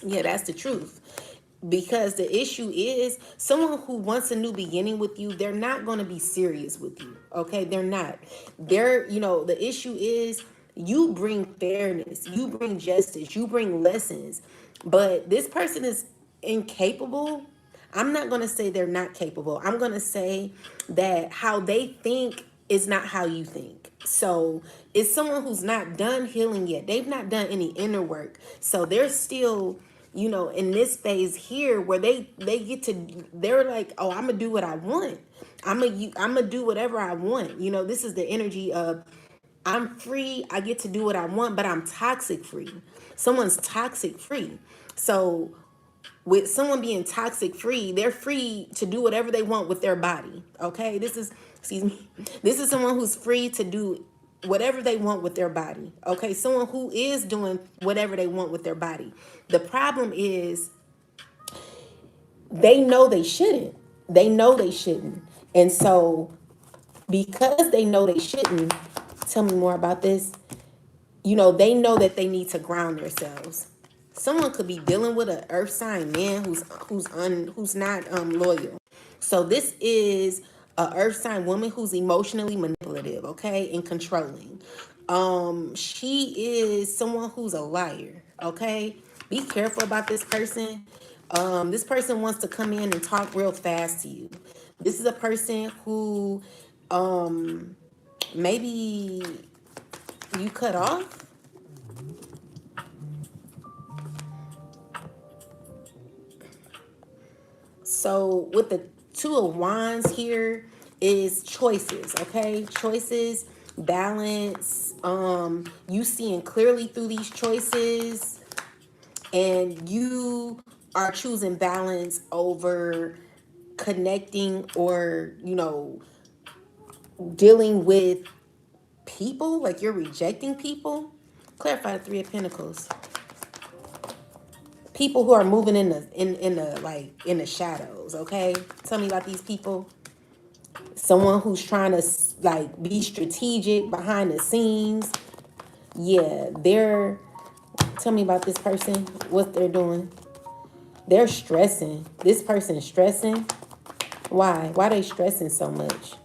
Yeah, that's the truth. Because the issue is someone who wants a new beginning with you, they're not going to be serious with you. Okay, they're not. The issue is you bring fairness, you bring justice, you bring lessons. But this person is incapable. I'm not going to say they're not capable. I'm going to say that how they think is not how you think. So it's someone who's not done healing yet. They've not done any inner work. So they're still, in this phase here where they get to, they're like, oh, I'm gonna do what I want. I'm gonna do whatever I want. This is the energy of I'm free. I get to do what I want, but I'm toxic free. Someone's toxic free. So with someone being toxic free, they're free to do whatever they want with their body. Okay, excuse me, this is someone who's free to do whatever they want with their body. Okay, someone who is doing whatever they want with their body. The problem is they know they shouldn't. They know they shouldn't. And so because they know they shouldn't, tell me more about this. They know that they need to ground themselves. Someone could be dealing with an earth sign man who's not loyal. So this is a earth sign woman who's emotionally manipulative, okay, and controlling. She is someone who's a liar, okay? Be careful about this person. This person wants to come in and talk real fast to you. This is a person who maybe you cut off. So with the Two of Wands here is choices, okay? Choices, balance, you seeing clearly through these choices, and you are choosing balance over connecting or, dealing with people, like you're rejecting people. Clarify the Three of Pentacles. People who are moving in the shadows, okay? Tell me about these people. Someone who's trying to like be strategic behind the scenes. Yeah, tell me about this person, what they're doing. They're stressing. This person's stressing. Why they stressing so much?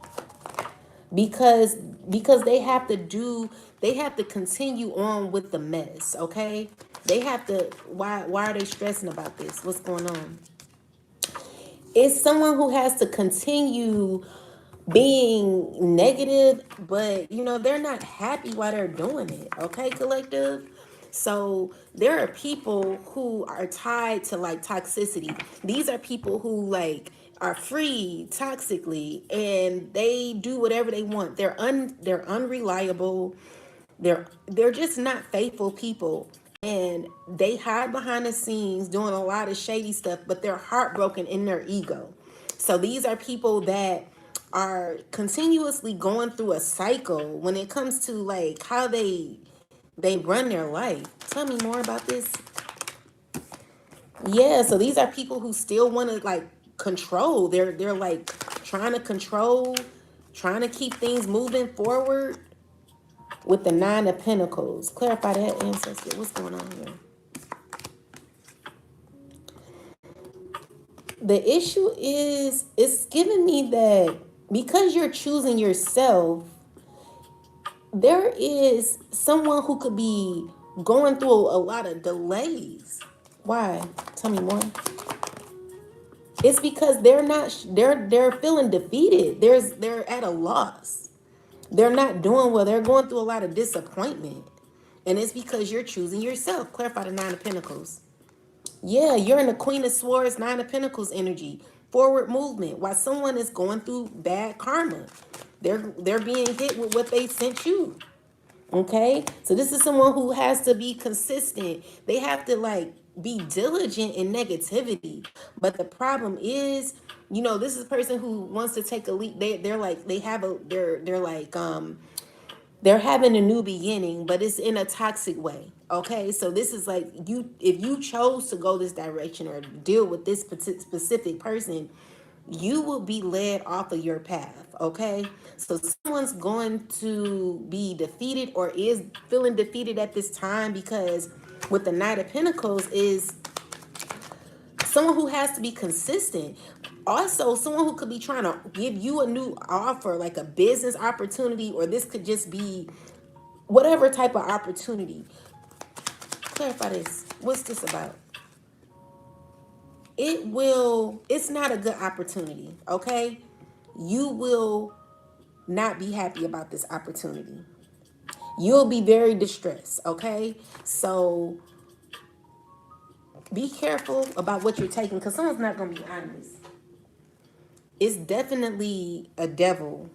Because they have to continue on with the mess, okay? They have to, why are they stressing about this? What's going on? It's someone who has to continue being negative, but they're not happy while they're doing it, okay, collective? So there are people who are tied to like toxicity. These are people who like are free toxically and they do whatever they want. They're unreliable. They're just not faithful people, and they hide behind the scenes doing a lot of shady stuff, but they're heartbroken in their ego. So these are people that are continuously going through a cycle when it comes to like how they run their life. Tell me more about this. Yeah, so these are people who still want to like control. They're like trying to control, trying to keep things moving forward with the Nine of Pentacles. Clarify that, ancestor. What's going on here? The issue is, it's giving me that because you're choosing yourself, there is someone who could be going through a lot of delays. Why? Tell me more. It's because they're feeling defeated. They're at a loss. They're not doing well. They're going through a lot of disappointment. And it's because you're choosing yourself. Clarify the Nine of Pentacles. Yeah, you're in the Queen of Swords, Nine of Pentacles energy. Forward movement. While someone is going through bad karma. They're being hit with what they sent you. Okay? So this is someone who has to be consistent. They have to like be diligent in negativity. But the problem is, this is a person who wants to take a leap. They're like they're having a new beginning, but it's in a toxic way. Okay, so this is like if you chose to go this direction or deal with this specific person, you will be led off of your path. Okay, so someone's going to be defeated or is feeling defeated at this time because with the Knight of Pentacles is someone who has to be consistent. Also, someone who could be trying to give you a new offer, like a business opportunity, or this could just be whatever type of opportunity. Clarify this. What's this about? It's not a good opportunity, okay? You will not be happy about this opportunity. You'll be very distressed, okay? So be careful about what you're taking because someone's not going to be honest. It's definitely a devil,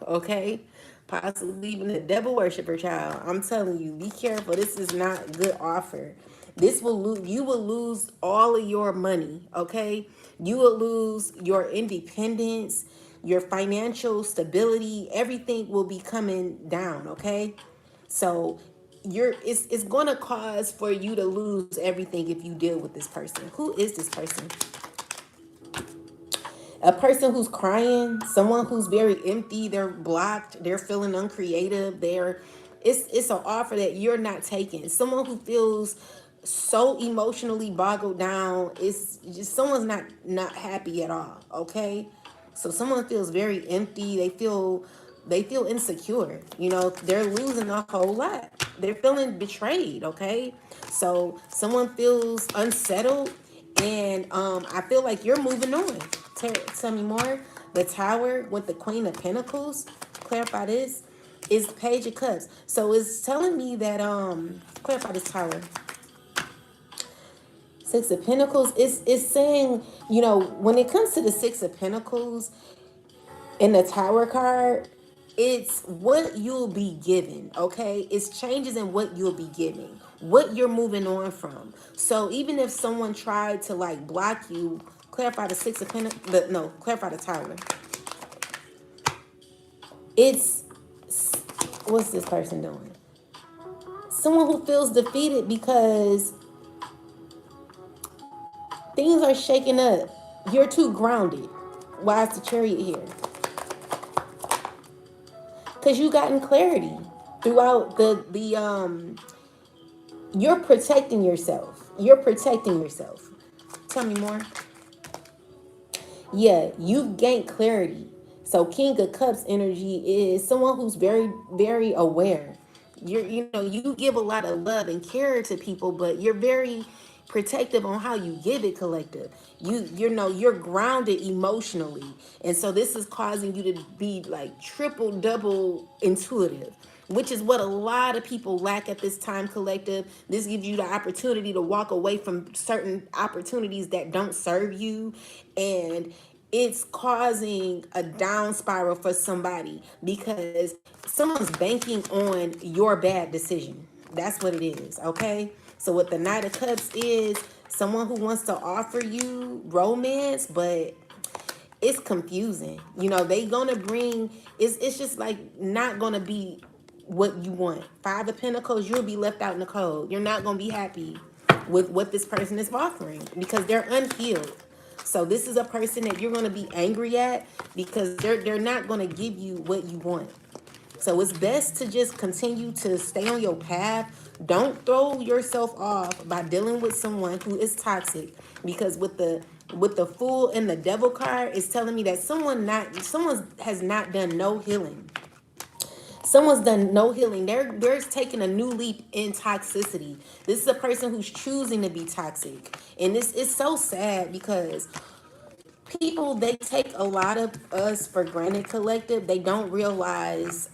okay? Possibly even a devil worshiper child. I'm telling you, be careful. This is not a good offer. This will lose. You will lose all of your money, okay? You will lose your independence, your financial stability. Everything will be coming down, okay? So it's going to cause for you to lose everything if you deal with this person. Who is this person? A person who's crying, someone who's very empty, they're blocked, they're feeling uncreative, it's an offer that you're not taking. Someone who feels so emotionally boggled down, it's just someone's not happy at all, okay? So someone feels very empty, they feel insecure. They're losing a whole lot. They're feeling betrayed, okay? So someone feels unsettled and I feel like you're moving on. Tell me more. The Tower with the Queen of Pentacles. Clarify this. Is Page of Cups. So it's telling me that clarify this Tower. Six of Pentacles. It's saying, when it comes to the Six of Pentacles in the Tower card, it's what you'll be given, okay? It's changes in what you'll be giving, what you're moving on from. So even if someone tried to like block you, clarify the Six of Pentacles, no, clarify the Tower. It's, what's this person doing? Someone who feels defeated because things are shaking up. You're too grounded. Why is the Chariot here? Because you gotten clarity throughout the you're protecting yourself. You're protecting yourself. Tell me more. Yeah, you've gained clarity. So King of Cups energy is someone who's very, very aware. You give a lot of love and care to people, but you're very protective on how you give it, collective. You're grounded emotionally. And so this is causing you to be like triple double intuitive, which is what a lot of people lack at this time, collective. This gives you the opportunity to walk away from certain opportunities that don't serve you, and it's causing a down spiral for somebody because someone's banking on your bad decision. That's what it is, okay? So what the Knight of Cups is, someone who wants to offer you romance, but it's confusing. They gonna bring, it's just like not gonna be what you want. Five of Pentacles, you'll be left out in the cold. You're not gonna be happy with what this person is offering because they're unhealed. So this is a person that you're gonna be angry at because they're not gonna give you what you want. So it's best to just continue to stay on your path. Don't throw yourself off by dealing with someone who is toxic, because with the Fool and the Devil card, it's telling me that someone has not done no healing. Someone's done no healing. They're taking a new leap in toxicity. This is a person who's choosing to be toxic. And this is so sad because people, they take a lot of us for granted, collective. They don't realize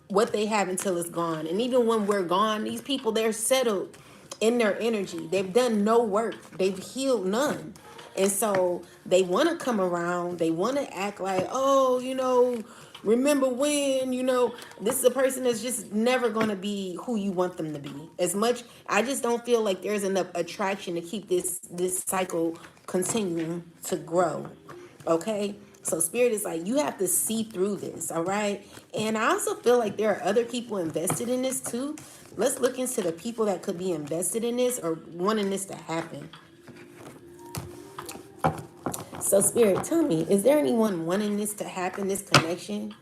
what they have until it's gone. And even when we're gone, these people, they're settled in their energy. They've done no work. They've healed none. And so they want to come around. They want to act like, oh, remember when, this is a person that's just never going to be who you want them to be. As much, I just don't feel like there's enough attraction to keep this cycle continuing to grow. Okay? So Spirit is like, you have to see through this, all right? And I also feel like there are other people invested in this too. Let's look into the people that could be invested in this or wanting this to happen. So Spirit, tell me, is there anyone wanting this to happen, this connection?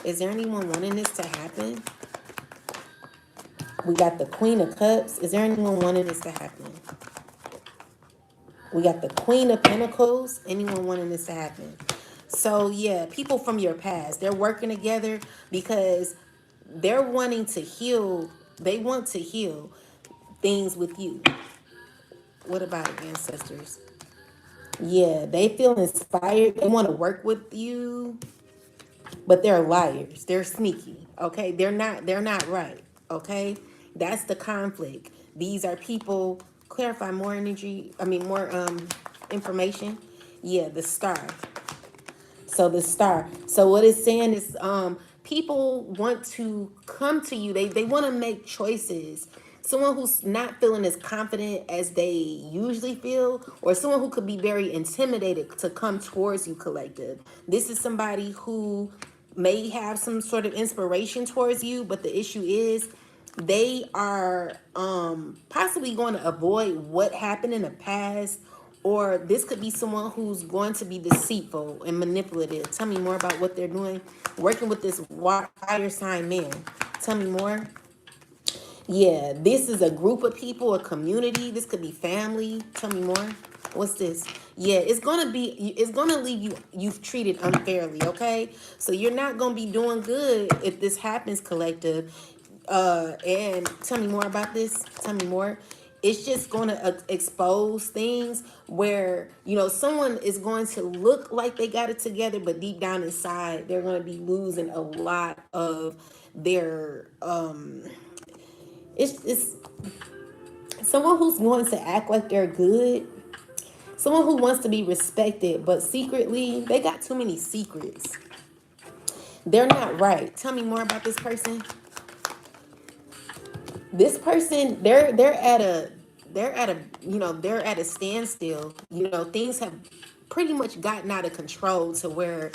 Is there anyone wanting this to happen? We got the Queen of Cups. Is there anyone wanting this to happen? We got the Queen of Pentacles. Anyone wanting this to happen? So yeah, people from your past, they're working together because they're wanting to heal. They want to heal things with you. What about it, ancestors? Yeah, they feel inspired. They want to work with you. but they're liars. They're sneaky. Okay, they're not right. Okay, that's the conflict. These are people. Clarify more energy. I mean more information. Yeah, the star. So the star. So what it's saying is people want to come to you. They want to make choices. Someone who's not feeling as confident as they usually feel, or someone who could be very intimidated to come towards you, collective. This is somebody who may have some sort of inspiration towards you, but the issue is they are possibly going to avoid what happened in the past, or this could be someone who's going to be deceitful and manipulative. Tell me more about what they're doing working with this fire sign man. Tell me more. Yeah, this is a group of people, a community. This could be family. Tell me more. What's this? Yeah, it's gonna leave you've treated unfairly, okay? So you're not gonna be doing good if this happens, collective. And tell me more about this. Tell me more. It's just going to expose things where, someone is going to look like they got it together, but deep down inside, they're going to be losing a lot of their, it's someone who's going to act like they're good, someone who wants to be respected, but secretly, they got too many secrets. They're not right. Tell me more about this person. This person, they're at a standstill. Things have pretty much gotten out of control to where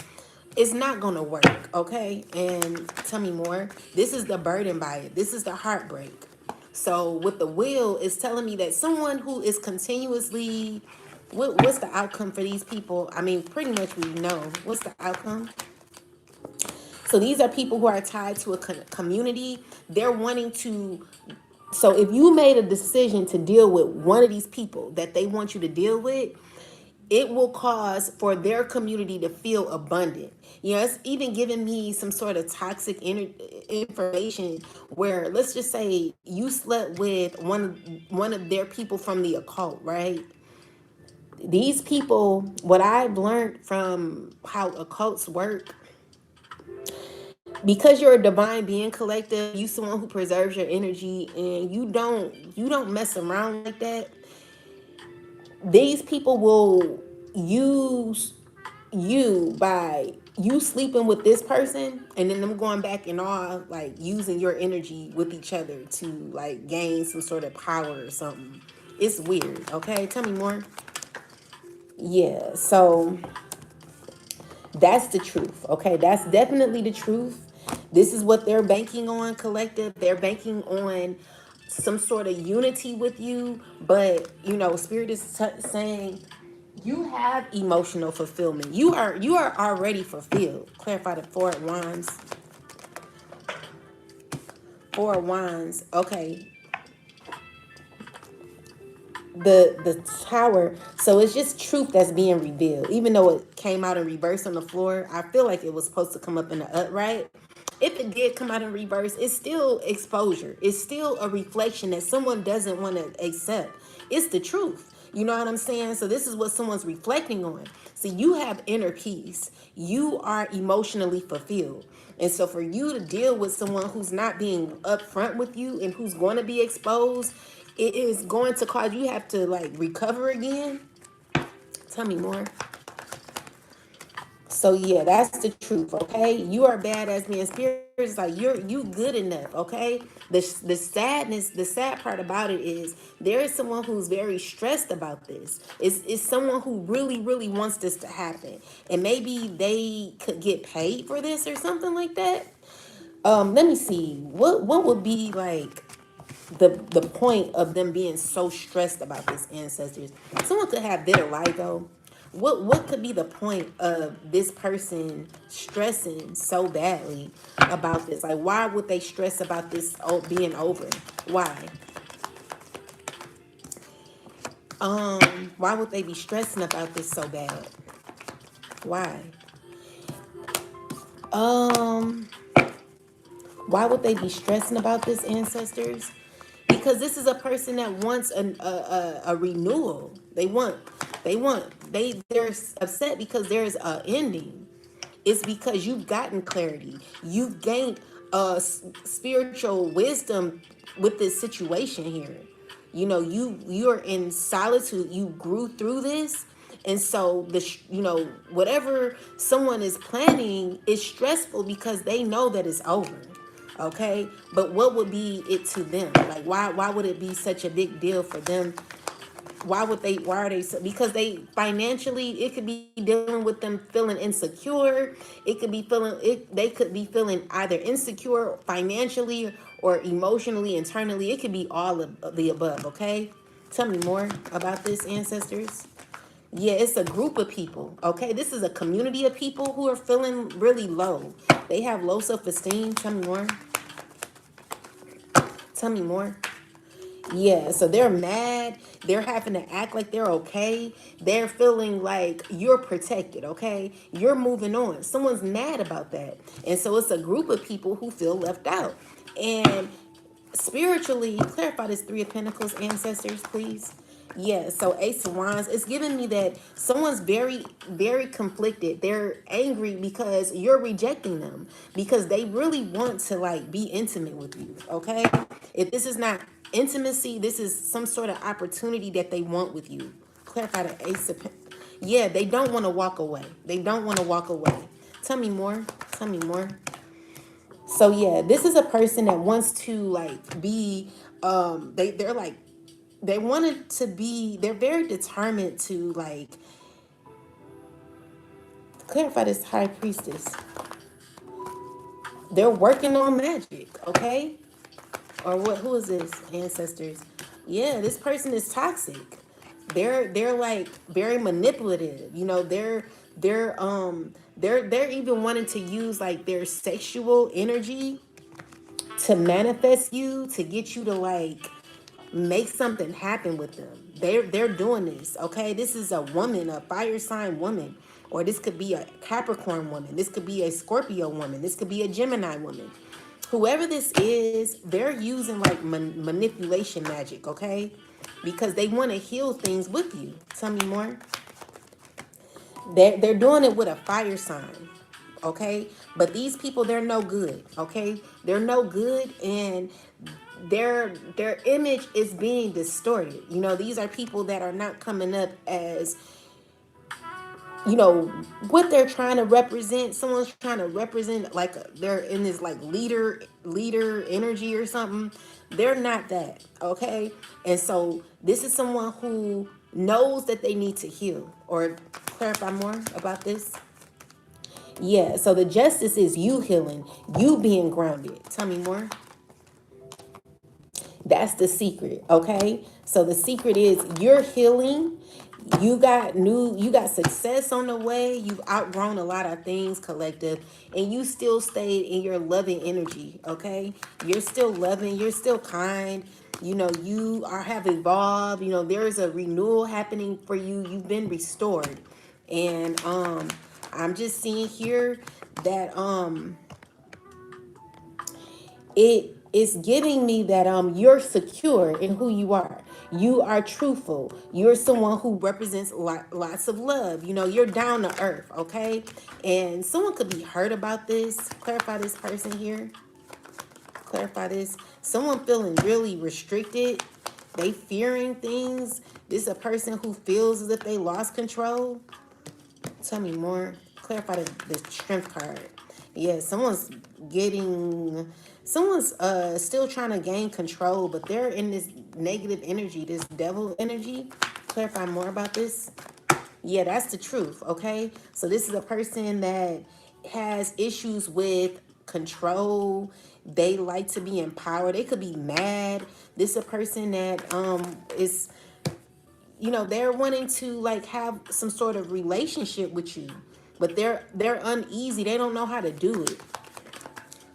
it's not gonna work. Okay, and tell me more. This is the burden by it. This is the heartbreak. So with the wheel, it's telling me that someone who is continuously, what's the outcome for these people? I mean, pretty much we know what's the outcome. So these are people who are tied to a community. They're wanting to. So if you made a decision to deal with one of these people that they want you to deal with, it will cause for their community to feel abundant. It's even giving me some sort of toxic information where, let's just say you slept with one of their people from the occult, right? These people, what I've learned from how occults work, because you're a divine being, collective, you someone who preserves your energy, and you don't mess around like that. These people will use you by you sleeping with this person, and then them going back and all like using your energy with each other to like gain some sort of power or something. It's weird. Okay, tell me more. Yeah, so that's the truth. Okay, that's definitely the truth. This is what they're banking on, collective. They're banking on some sort of unity with you, but Spirit is saying you have emotional fulfillment. You are already fulfilled. Clarify the Four of Wands. Four of Wands. Okay, the Tower. So it's just truth that's being revealed, even though it came out in reverse on the floor. I feel like it was supposed to come up in the upright. If it did come out in reverse, it's still exposure. It's still a reflection that someone doesn't want to accept. It's the truth. You know what I'm saying? So this is what someone's reflecting on. So you have inner peace. You are emotionally fulfilled. And so for you to deal with someone who's not being upfront with you and who's going to be exposed, it is going to cause you have to like recover again. Tell me more. So yeah, that's the truth. Okay, you are badass being spirit. Is like you good enough. Okay, the sad part about it is there is someone who's very stressed about this. It's someone who really wants this to happen, and maybe they could get paid for this or something like that. Let me see. What would be like the point of them being so stressed about this, ancestors? Someone could have vitiligo. What could be the point of this person stressing so badly about this? Like, why would they stress about this being over? Why? Why would they be stressing about this so bad? Why? Um, why would they be stressing about this, ancestors? Because this is a person that wants a renewal. They're upset because there's a ending. it's because you've gotten clarity. You've gained spiritual wisdom with this situation here. You know, you're in solitude. You grew through this, and so whatever someone is planning is stressful because they know that it's over. Okay, but what would be it to them? Like, why would it be such a big deal for them? Why are they so, because they financially, it could be dealing with them feeling insecure. It could be feeling it They could be feeling either insecure financially or emotionally, internally. It could be all of the above. Okay, tell me more about this, ancestors. Yeah, it's a group of people. Okay, this is a community of people who are feeling really low. They have low self-esteem. Tell me more. Yeah, so they're mad. They're having to act like they're okay. They're feeling like you're protected, okay? You're moving on. Someone's mad about that. And so it's a group of people who feel left out. And spiritually, clarify this Three of Pentacles, ancestors, please. Yeah, so Ace of Wands, it's giving me that someone's very, very conflicted. They're angry because you're rejecting them, because they really want to like be intimate with you, okay? If this is not intimacy, this is some sort of opportunity that they want with you. Clarify the Ace of Yeah, they don't want to walk away. They don't want to walk away. Tell me more. Tell me more. So yeah, this is a person that wants to like be they're like they wanted to be they're very determined to like clarify this high priestess. They're working on magic, okay? Or what, who is this, ancestors? Yeah, this person is toxic. They're like very manipulative. You know, they're even wanting to use like their sexual energy to manifest you, to get you to like make something happen with them. They're doing this, okay? This is a woman, a fire sign woman, or this could be a Capricorn woman. This could be a Scorpio woman. This could be a Gemini woman. Whoever this is, they're using like manipulation magic, okay? Because they want to heal things with you. Tell me more. They're doing it with a fire sign, okay? But these people, they're no good, okay? They're no good, and their image is being distorted. You know, these are people that are not coming up as, you know, what they're trying to represent. Someone's trying to represent like they're in this like leader energy or something. They're not that, okay? And so this is someone who knows that they need to heal. Or clarify more about this. Yeah, so the justice is you healing, you being grounded. Tell me more. That's the secret, okay? So the secret is you're healing. You got success on the way. You've outgrown a lot of things, collective, and you still stayed in your loving energy, okay? You're still loving, you're still kind. You know, have evolved. You know, there's a renewal happening for you. You've been restored. And I'm just seeing here that it is giving me that you're secure in who you are. You are truthful. You're someone who represents lots of love. You know, you're down to earth, okay? And someone could be hurt about this. Clarify this person here. Clarify this. Someone feeling really restricted. They fearing things. This is a person who feels as if they lost control. Tell me more. Clarify the strength card. Yeah, someone's still trying to gain control, but they're in this negative energy, this devil energy. Clarify more about this. Yeah, that's the truth, okay? So this is a person that has issues with control. They like to be empowered. They could be mad. This is a person that is, you know, they're wanting to like have some sort of relationship with you, but they're uneasy. They don't know how to do it.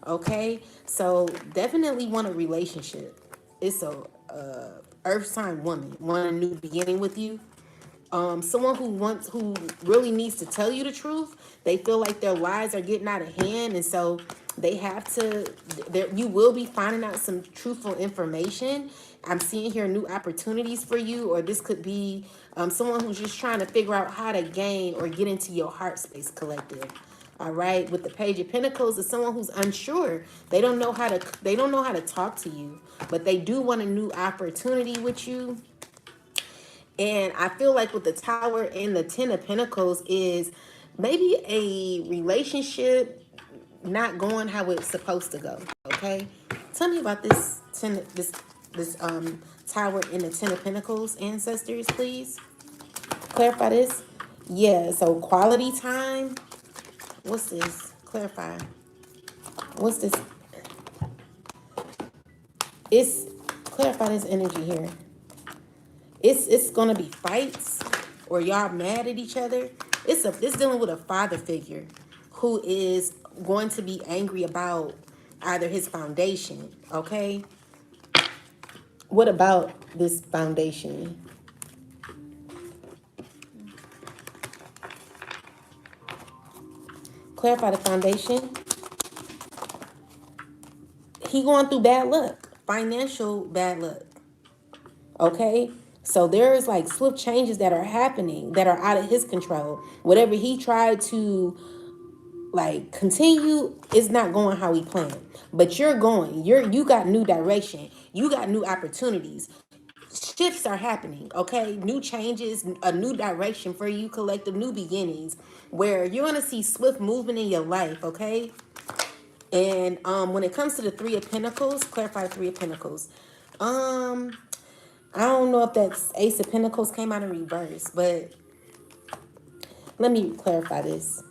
Okay, so definitely want a relationship. It's a earth sign woman want a new beginning with you. Someone who really needs to tell you the truth. They feel like their lies are getting out of hand, and so they have to. You will be finding out some truthful information. I'm seeing here new opportunities for you, or this could be someone who's just trying to figure out how to gain or get into your heart space, collective. All right, with the Page of Pentacles is someone who's unsure. They don't know how to talk to you, but they do want a new opportunity with you. And I feel like with the Tower and the Ten of Pentacles is maybe a relationship not going how it's supposed to go. Okay, tell me about this Tower and the Ten of Pentacles, ancestors, please. Clarify this. Yeah, so quality time. What's this? Clarify. What's this? It's clarify this energy here. It's gonna be fights or y'all mad at each other. It's dealing with a father figure who is going to be angry about either his foundation. Okay. What about this foundation? Clarify the foundation. He going through bad luck, financial bad luck. Okay, so there's like swift changes that are happening that are out of his control. Whatever he tried to like continue is not going how he planned. But you're going. You got new direction. You got new opportunities. Shifts are happening, okay? New changes, a new direction for you, collective new beginnings, where you're gonna see swift movement in your life, okay? And when it comes to the Three of Pentacles, clarify the Three of Pentacles. I don't know if that's Ace of Pentacles came out in reverse, but let me clarify this.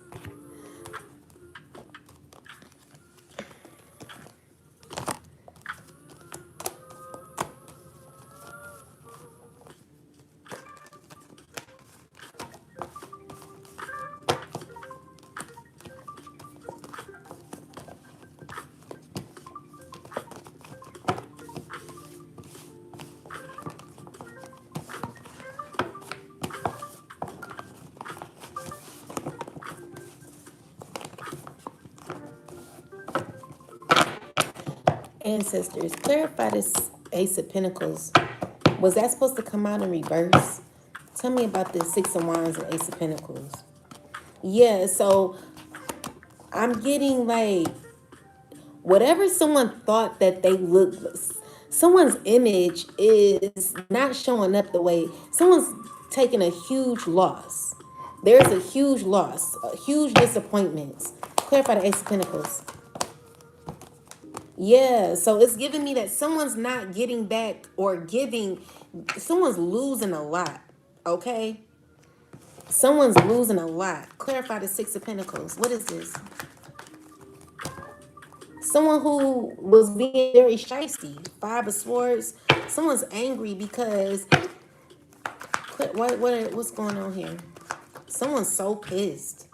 Ancestors, clarify this Ace of Pentacles. Was that supposed to come out in reverse? Tell me about this Six of Wands and Ace of Pentacles. Yeah, so I'm getting like whatever someone thought that they looked, someone's image is not showing up the way, someone's taking a huge loss. There's a huge loss, a huge disappointment. Clarify the Ace of Pentacles. Yeah, so it's giving me that someone's not getting back or giving, someone's losing a lot, okay? Someone's losing a lot. Clarify the Six of Pentacles. What is this? Someone who was being very shysty. Five of Swords. Someone's angry because what's going on here? Someone's so pissed.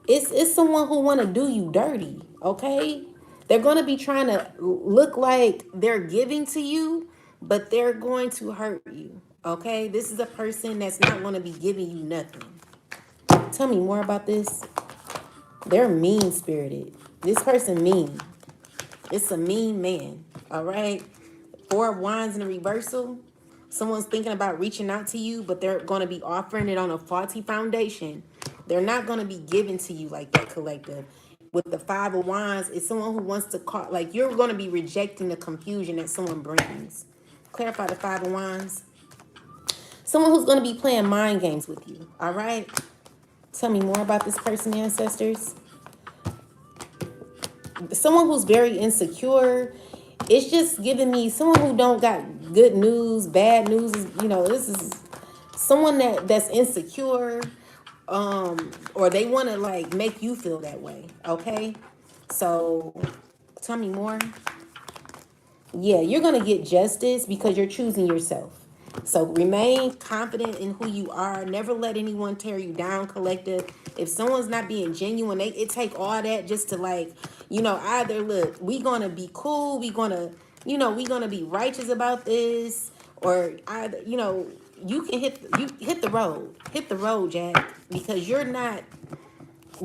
It's someone who want to do you dirty, okay? They're going to be trying to look like they're giving to you, but they're going to hurt you, okay? This is a person that's not going to be giving you nothing. Tell me more about this. They're mean-spirited. This person mean. It's a mean man, all right? Four of Wands in the reversal. Someone's thinking about reaching out to you, but they're going to be offering it on a faulty foundation. They're not going to be giving to you like that, collective. With the Five of Wands, it's someone who wants to call, like you're going to be rejecting the confusion that someone brings. Clarify the Five of Wands. Someone who's going to be playing mind games with you, all right? Tell me more about this person, ancestors. Someone who's very insecure. It's just giving me someone who don't got good news, bad news. This is someone that's insecure, or they want to like make you feel that way. Okay, so tell me more. Yeah, you're gonna get justice because you're choosing yourself. So remain confident in who you are. Never let anyone tear you down, collective. If someone's not being genuine, it take all that just to like, either look, we gonna be cool, we gonna be righteous about this, or either, you can hit the road, Jack, because you're not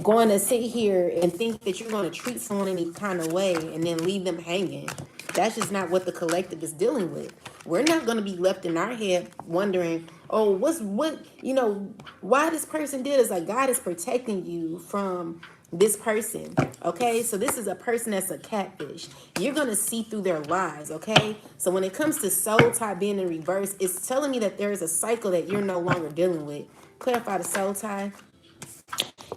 going to sit here and think that you're going to treat someone any kind of way and then leave them hanging. That's just not what the collective is dealing with. We're not going to be left in our head wondering, oh, why this person did. It's like God is protecting you from this person. Okay, so this is a person that's a catfish. You're going to see through their lies. Okay, so when it comes to soul tie being in reverse, it's telling me that there is a cycle that you're no longer dealing with. Clarify the soul tie.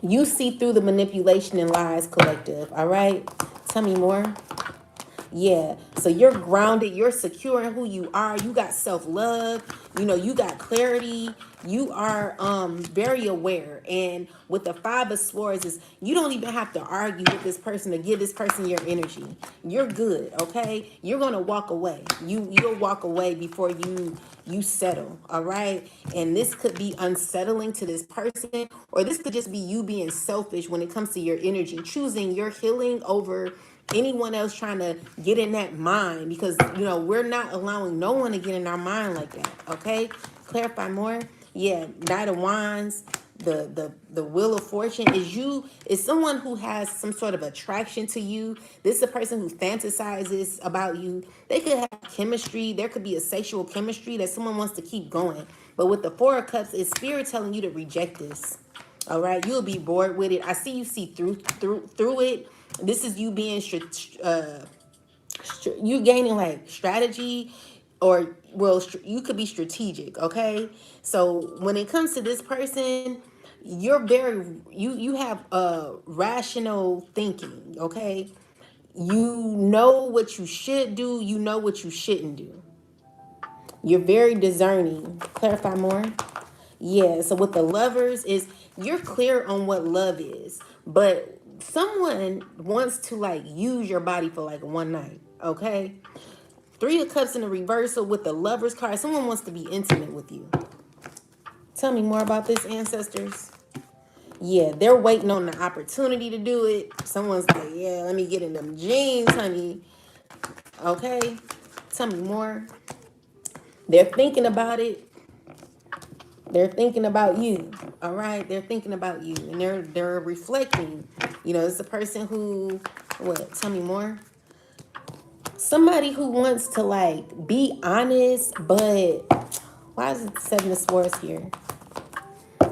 You see through the manipulation and lies, collective. All right, tell me more. Yeah. So you're grounded, you're secure in who you are. You got self-love, you got clarity. You are very aware. And with the Five of Swords is you don't even have to argue with this person to give this person your energy. You're good, okay? You're gonna walk away. You'll walk away before you settle, all right? And this could be unsettling to this person, or this could just be you being selfish when it comes to your energy, choosing your healing over anyone else trying to get in that mind, because we're not allowing no one to get in our mind like that. Okay, clarify more. Yeah, Knight of Wands, the Wheel of Fortune is someone who has some sort of attraction to you. This is a person who fantasizes about you. They could have chemistry. There could be a sexual chemistry that someone wants to keep going. But with the Four of Cups, it's Spirit telling you to reject this. All right, you'll be bored with it. I see you see through it. This is you being you gaining like strategy, or you could be strategic. Okay, so when it comes to this person, you're very you have rational thinking. Okay, you know what you should do, you know what you shouldn't do. You're very discerning. Clarify more. Yeah, so with the Lovers is you're clear on what love is, but someone wants to like use your body for like one night, okay? Three of Cups in the reversal with the Lovers card. Someone wants to be intimate with you. Tell me more about this, ancestors. Yeah, they're waiting on the opportunity to do it. Someone's like, yeah, let me get in them jeans, honey. Okay, tell me more. They're thinking about it. They're thinking about you. All right, they're thinking about you, and they're reflecting. It's a person who, what? Tell me more. Somebody who wants to like be honest, but why is it Seven of Swords here?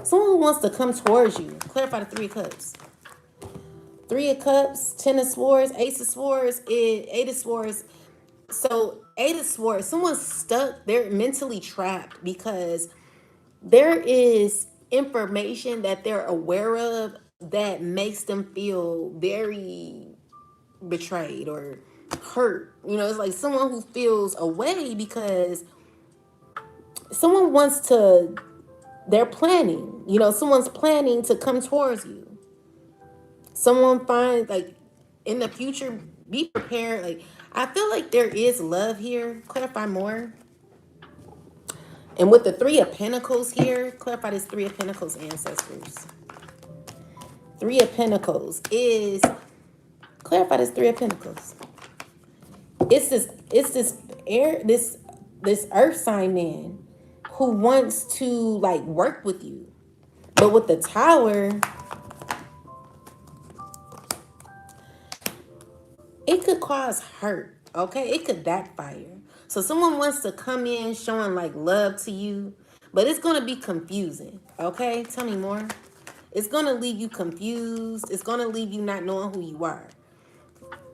Someone who wants to come towards you. Clarify the Three of Cups. Three of Cups, Ten of Swords, Ace of Swords, Eight of Swords. So Eight of Swords, someone's stuck. They're mentally trapped because there is information that they're aware of that makes them feel very betrayed or hurt. It's like someone who feels away because someone wants to, they're planning, someone's planning to come towards you. Someone finds like in the future, be prepared. Like, I feel like there is love here. Clarify more. And with the Three of Pentacles here, clarify this Three of Pentacles, ancestors. Three of Pentacles is, clarify this Three of Pentacles. It's this this earth sign man who wants to like work with you. But with the Tower, it could cause hurt, okay? It could backfire. So someone wants to come in showing like love to you, but it's going to be confusing, okay? Tell me more. It's going to leave you confused. It's going to leave you not knowing who you are.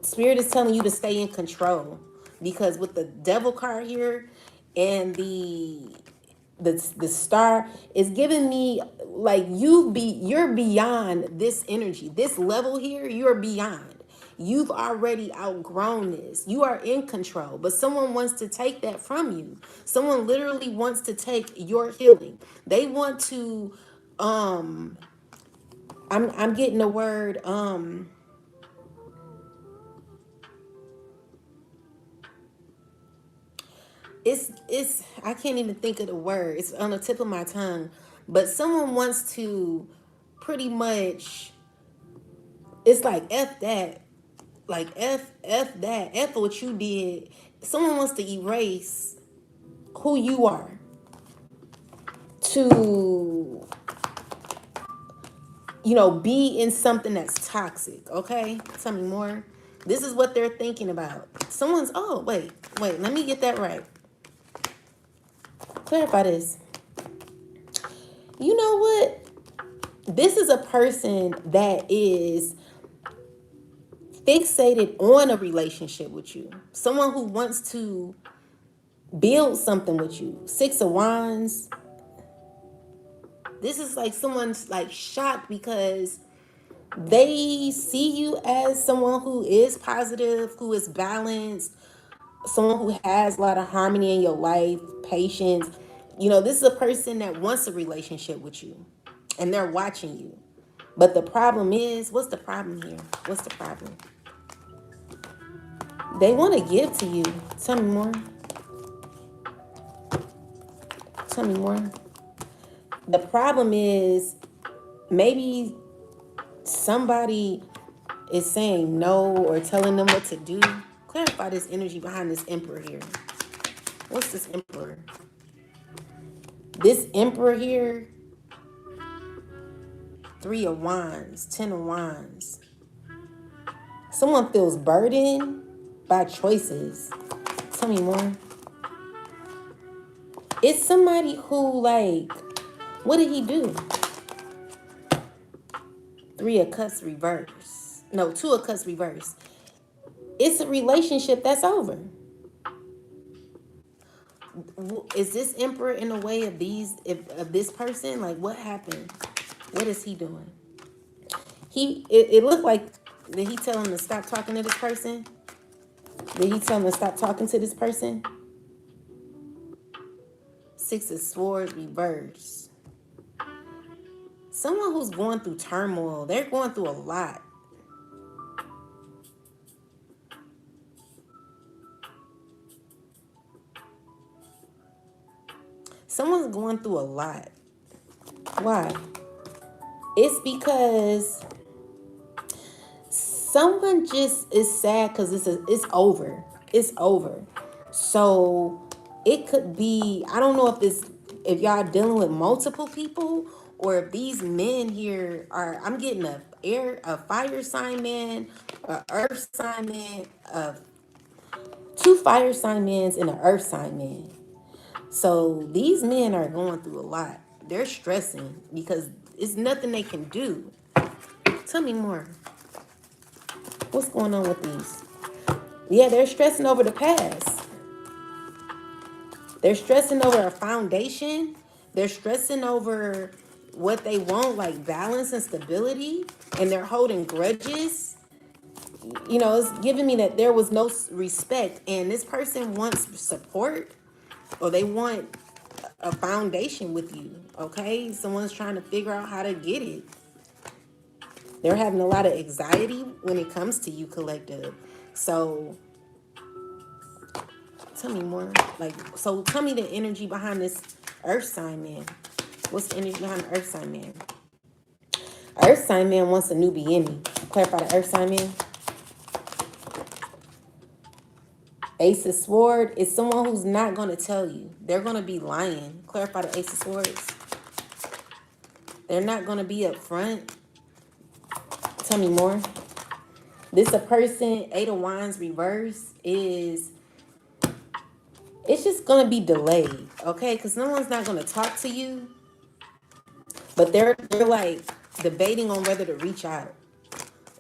Spirit is telling you to stay in control, because with the Devil card here and the Star is giving me like you're beyond this energy, this level here. You're beyond. You've already outgrown this. You are in control, but someone wants to take that from you. Someone literally wants to take your healing. They want to I'm getting the word it's I can't even think of the word. It's on the tip of my tongue. But someone wants to pretty much, it's like F that. Like F that. F what you did. Someone wants to erase who you are to, be in something that's toxic. Okay? Tell me more. This is what they're thinking about. Someone's, oh, wait, let me get that right. Clarify this. You know what? This is a person that is fixated on a relationship with you. Someone who wants to build something with you. Six of Wands. This is like someone's like shocked because they see you as someone who is positive, who is balanced, someone who has a lot of harmony in your life, patience. You know, this is a person that wants a relationship with you and they're watching you. But the problem is, what's the problem here? What's the problem? They want to give to you. Tell me more. Tell me more. The problem is maybe somebody is saying no or telling them what to do. Clarify this energy behind this emperor here. What's this emperor? This emperor here, 3 of Wands, 10 of Wands. Someone feels burdened by choices. Tell me more. It's somebody who, like, what did he do? 3 of Cups reverse. No, 2 of Cups reverse. It's a relationship that's over. Is this emperor in the way of this person? Like, what happened? What is he doing? It looked like, did he tell him to stop talking to this person? Did he tell him to stop talking to this person? 6 of Swords reverse. Someone who's going through turmoil. They're going through a lot. Someone's going through a lot. Why? It's because someone just is sad because it's over. It's over. So it could be, I don't know if y'all dealing with multiple people or if these men here are, I'm getting a fire sign man, a earth sign man, 2 fire sign men and an earth sign man. So these men are going through a lot. They're stressing because it's nothing they can do. Tell me more. What's going on with these? Yeah, they're stressing over the past. They're stressing over a foundation. They're stressing over what they want, like balance and stability. And they're holding grudges. You know, it's giving me that there was no respect. And this person wants support or they want a foundation with you, okay? Someone's trying to figure out how to get it. They're having a lot of anxiety when it comes to you, collective. So tell me more. So tell me the energy behind this earth sign man. What's the energy behind the earth sign man? Earth sign man wants a new beginning. Clarify the earth sign man. Ace of Swords is someone who's not going to tell you. They're going to be lying. Clarify the Ace of Swords. They're not going to be upfront. Tell me more. This a person, 8 of Wands reverse is, it's just going to be delayed, okay? Because no one's not going to talk to you. But they're like debating on whether to reach out.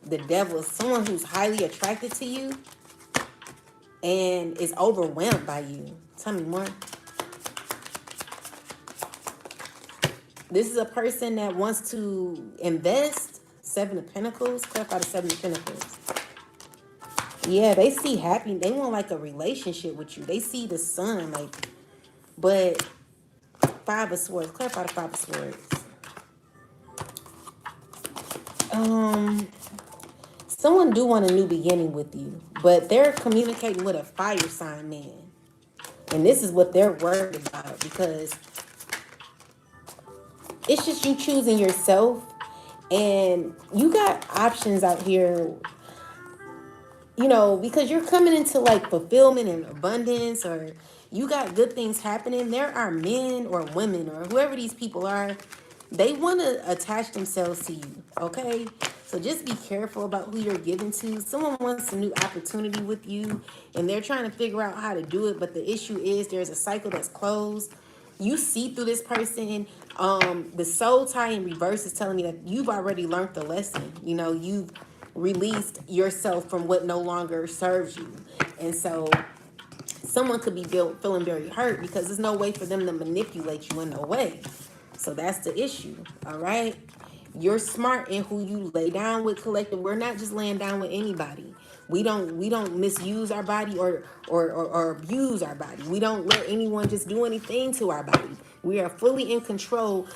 The Devil is someone who's highly attracted to you and is overwhelmed by you. Tell me more. This is a person that wants to invest. 7 of Pentacles. Clarify the 7 of Pentacles. Yeah, they see happy. They want like a relationship with you. They see the sun, like, but 5 of Swords. Clarify the 5 of Swords. Someone do want a new beginning with you, but they're communicating with a fire sign man. And this is what they're worried about because it's just you choosing yourself. And you got options out here, you know, because you're coming into like fulfillment and abundance, or you got good things happening. There are men or women or whoever these people are, they want to attach themselves to you, okay? So just be careful about who you're giving to. Someone wants a new opportunity with you, and they're trying to figure out how to do it, but the issue is there's a cycle that's closed. You see through this person. The soul tie in reverse is telling me that you've already learned the lesson. You know, you've released yourself from what no longer serves you. And so someone could be feeling very hurt because there's no way for them to manipulate you in no way. So that's the issue. All right. You're smart in who you lay down with, collective. We're not just laying down with anybody. We don't misuse our body or abuse our body. We don't let anyone just do anything to our body. We are fully in control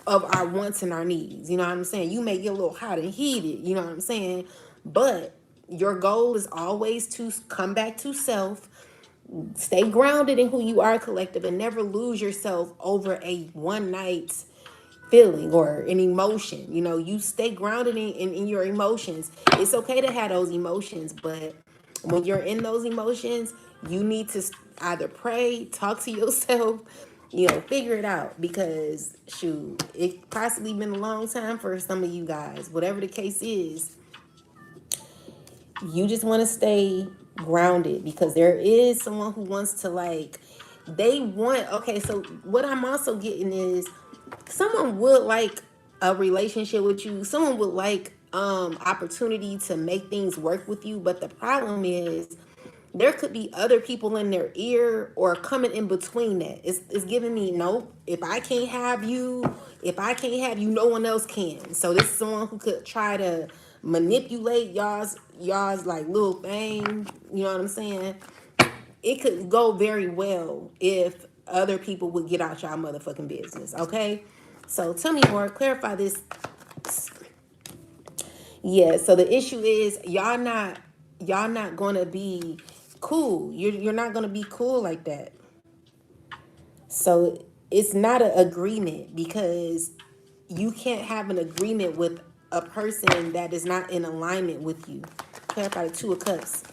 of our wants and our needs. You know what I'm saying? You may get a little hot and heated, you know what I'm saying? But your goal is always to come back to self. Stay grounded in who you are, collective, and never lose yourself over a one night feeling or an emotion. You know, you stay grounded in your emotions. It's okay to have those emotions, but when you're in those emotions, you need to either pray, talk to yourself, you know, figure it out, because shoot, it possibly been a long time for some of you guys. Whatever the case is, you just want to stay grounded, because there is someone who wants to, like, they want, okay, so what I'm also getting is someone would like a relationship with you. Someone would like opportunity to make things work with you, but the problem is there could be other people in their ear or coming in between that. It's giving me, nope, if I can't have you, no one else can. So this is someone who could try to manipulate y'all's like little thing. You know what I'm saying? It could go very well if other people would get out y'all motherfucking business. Okay, so tell me more, clarify this. Yeah, so the issue is y'all not gonna be cool. You're not gonna be cool like that. So it's not an agreement, because you can't have an agreement with a person that is not in alignment with you. Clarify the Two of Cups.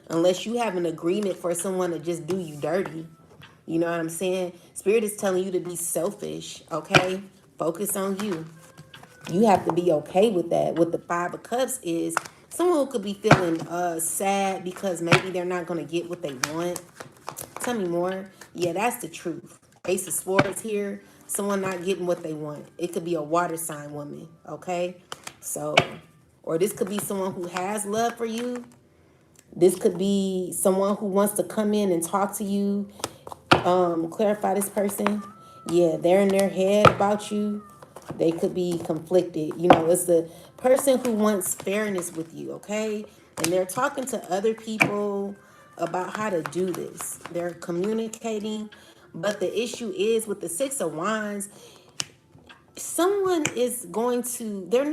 Unless you have an agreement for someone to just do you dirty. You know what I'm saying? Spirit is telling you to be selfish, okay? Focus on you. You have to be okay with that. What the Five of Cups is, someone who could be feeling sad because maybe they're not going to get what they want. Tell me more. Yeah, that's the truth. Ace of Swords here. Someone not getting what they want. It could be a water sign woman, okay? So, or this could be someone who has love for you. This could be someone who wants to come in and talk to you. Clarify this person. Yeah, they're in their head about you. They could be conflicted. You know, it's the person who wants fairness with you, okay? And they're talking to other people about how to do this. They're communicating. But the issue is with the Six of Wands, someone is going to, they're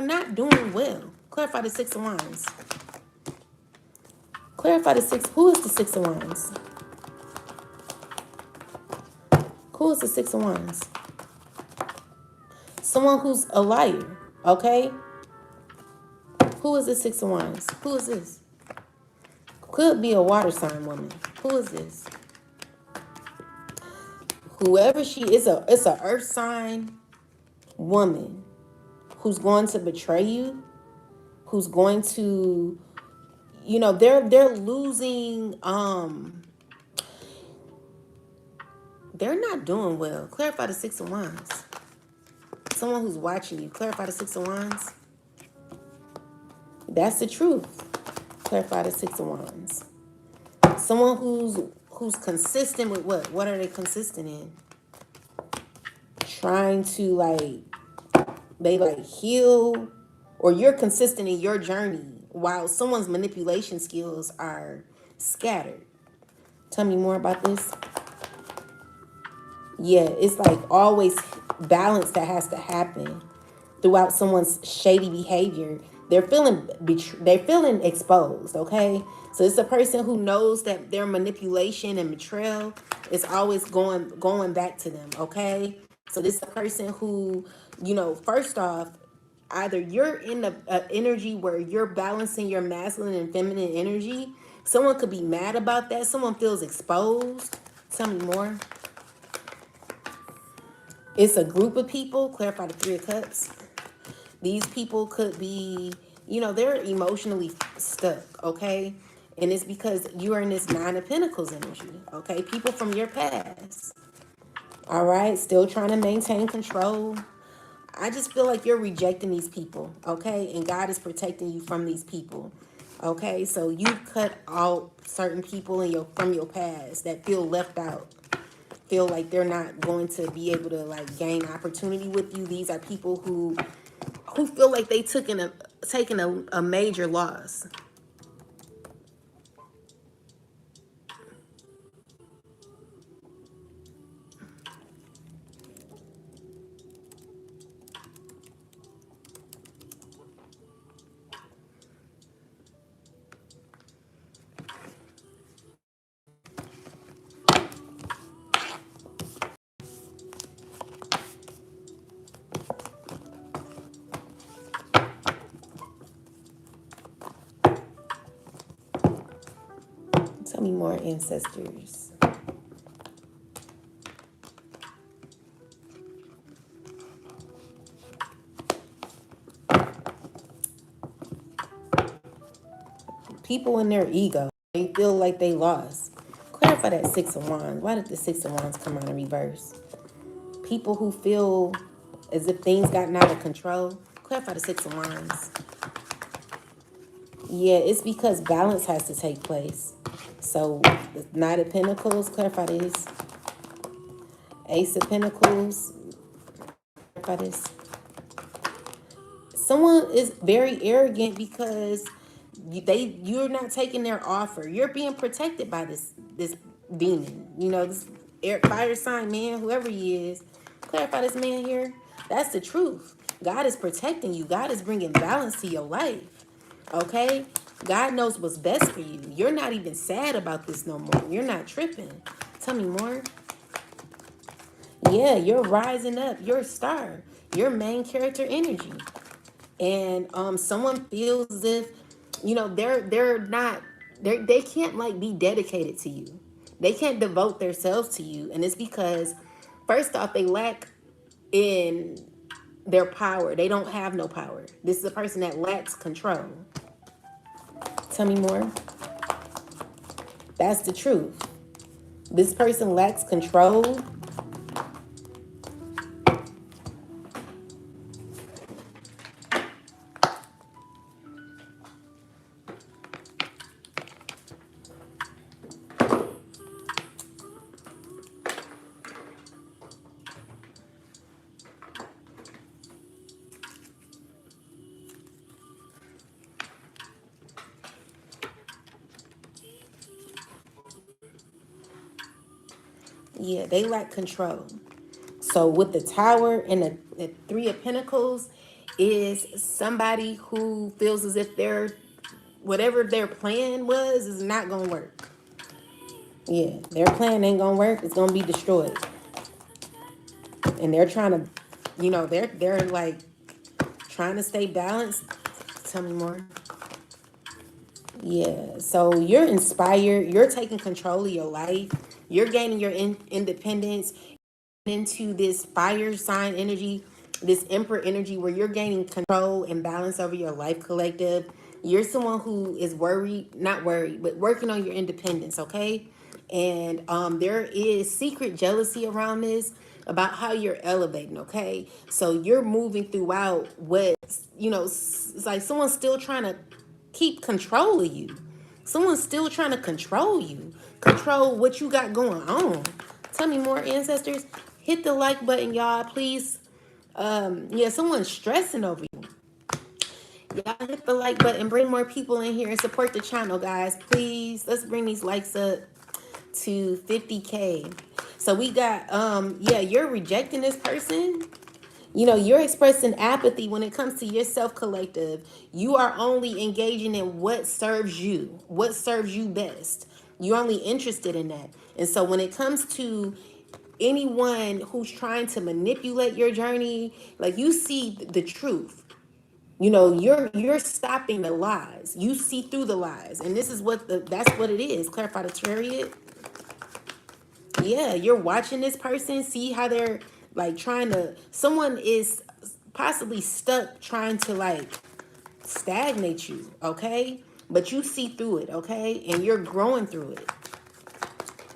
not doing well. Clarify the Six of Wands. Clarify the six. Who is the Six of Wands? Who is the Six of Wands? Someone who's a liar, okay? Who is the Six of Wands? Who is this? Could be a water sign woman. Who is this? Whoever she is, it's a earth sign woman who's going to betray you, who's going to, you know, they're losing, they're not doing well. Clarify the Six of Wands. Someone who's watching you. Clarify the Six of Wands. That's the truth. Clarify the Six of Wands. Someone who's consistent with what? What are they consistent in? Trying to heal, or you're consistent in your journey while someone's manipulation skills are scattered. Tell me more about this. Yeah, it's like always balance that has to happen throughout someone's shady behavior. They're feeling exposed, okay? So it's a person who knows that their manipulation and betrayal is always going back to them, okay? So this is a person who, you know, first off, either you're in a energy where you're balancing your masculine and feminine energy. Someone could be mad about that. Someone feels exposed. Tell me more. It's a group of people. Clarify the Three of Cups. These people could be, you know, they're emotionally stuck, okay? And it's because you are in this Nine of Pentacles energy, okay? People from your past. All right, still trying to maintain control. I just feel like you're rejecting these people, okay? And God is protecting you from these people. Okay? So you cut out certain people in your from your past that feel left out. Feel like they're not going to be able to like gain opportunity with you. These are people who feel like they taken a major loss. Tell me more, ancestors. People in their ego, they feel like they lost. Clarify that Six of Wands. Why did the Six of Wands come out in reverse? People who feel as if things gotten out of control. Clarify the Six of Wands. Yeah, it's because balance has to take place. So the Knight of Pentacles, clarify this. Ace of Pentacles, clarify this. Someone is very arrogant because you're not taking their offer. You're being protected by this demon. You know, this fire sign man, whoever he is. Clarify this man here. That's the truth. God is protecting you. God is bringing balance to your life. Okay? God knows what's best for you. You're not even sad about this no more. You're not tripping. Tell me more. Yeah, you're rising up. You're a star. You're main character energy. And someone feels as if, you know, they can't like be dedicated to you. They can't devote themselves to you. And it's because first off, they lack in their power. They don't have no power. This is a person that lacks control. Tell me more. That's the truth. This person lacks control. Yeah, they lack control. So with the Tower and the Three of Pentacles is somebody who feels as if whatever their plan was is not gonna work. Yeah, their plan ain't gonna work. It's gonna be destroyed. And they're trying to, you know, they're like trying to stay balanced. Tell me more. Yeah, so you're inspired. You're taking control of your life. You're gaining your independence into this fire sign energy, this emperor energy where you're gaining control and balance over your life collective. You're someone who is not worried, but working on your independence, okay? And there is secret jealousy around this about how you're elevating, okay? So you're moving throughout what, you know, it's like someone's still trying to keep control of you. Someone's still trying to control you, control what you got going on. Tell me more, ancestors. Hit the like button, y'all, please. Yeah, someone's stressing over you. Y'all hit the like button. Bring more people in here and support the channel, guys. Please, let's bring these likes up to 50K. So we got, yeah, you're rejecting this person. You know, you're expressing apathy when it comes to your self collective. You are only engaging in what serves you best. You're only interested in that. And so when it comes to anyone who's trying to manipulate your journey, like you see the truth. You know, you're stopping the lies. You see through the lies. And this is that's what it is. Clarify the chariot. Yeah, you're watching this person, see how they're like someone is possibly stuck trying to like stagnate you, okay? But you see through it, okay? And you're growing through it,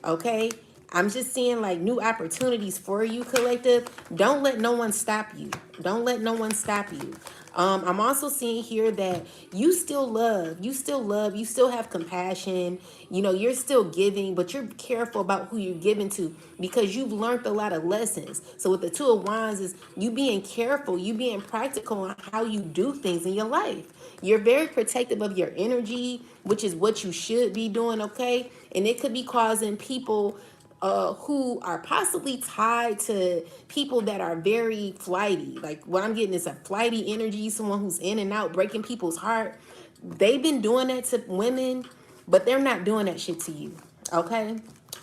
okay? I'm just seeing like new opportunities for you, collective. Don't let no one stop you. Don't let no one stop you. I'm also seeing here that you still love, you still have compassion. You know, you're still giving, but you're careful about who you're giving to because you've learned a lot of lessons. So with the Two of Wands is you being careful, you being practical on how you do things in your life. You're very protective of your energy, which is what you should be doing, okay? And it could be causing people who are possibly tied to people that are very flighty. Like what I'm getting is a flighty energy, someone who's in and out, breaking people's heart. They've been doing that to women, but they're not doing that shit to you, okay?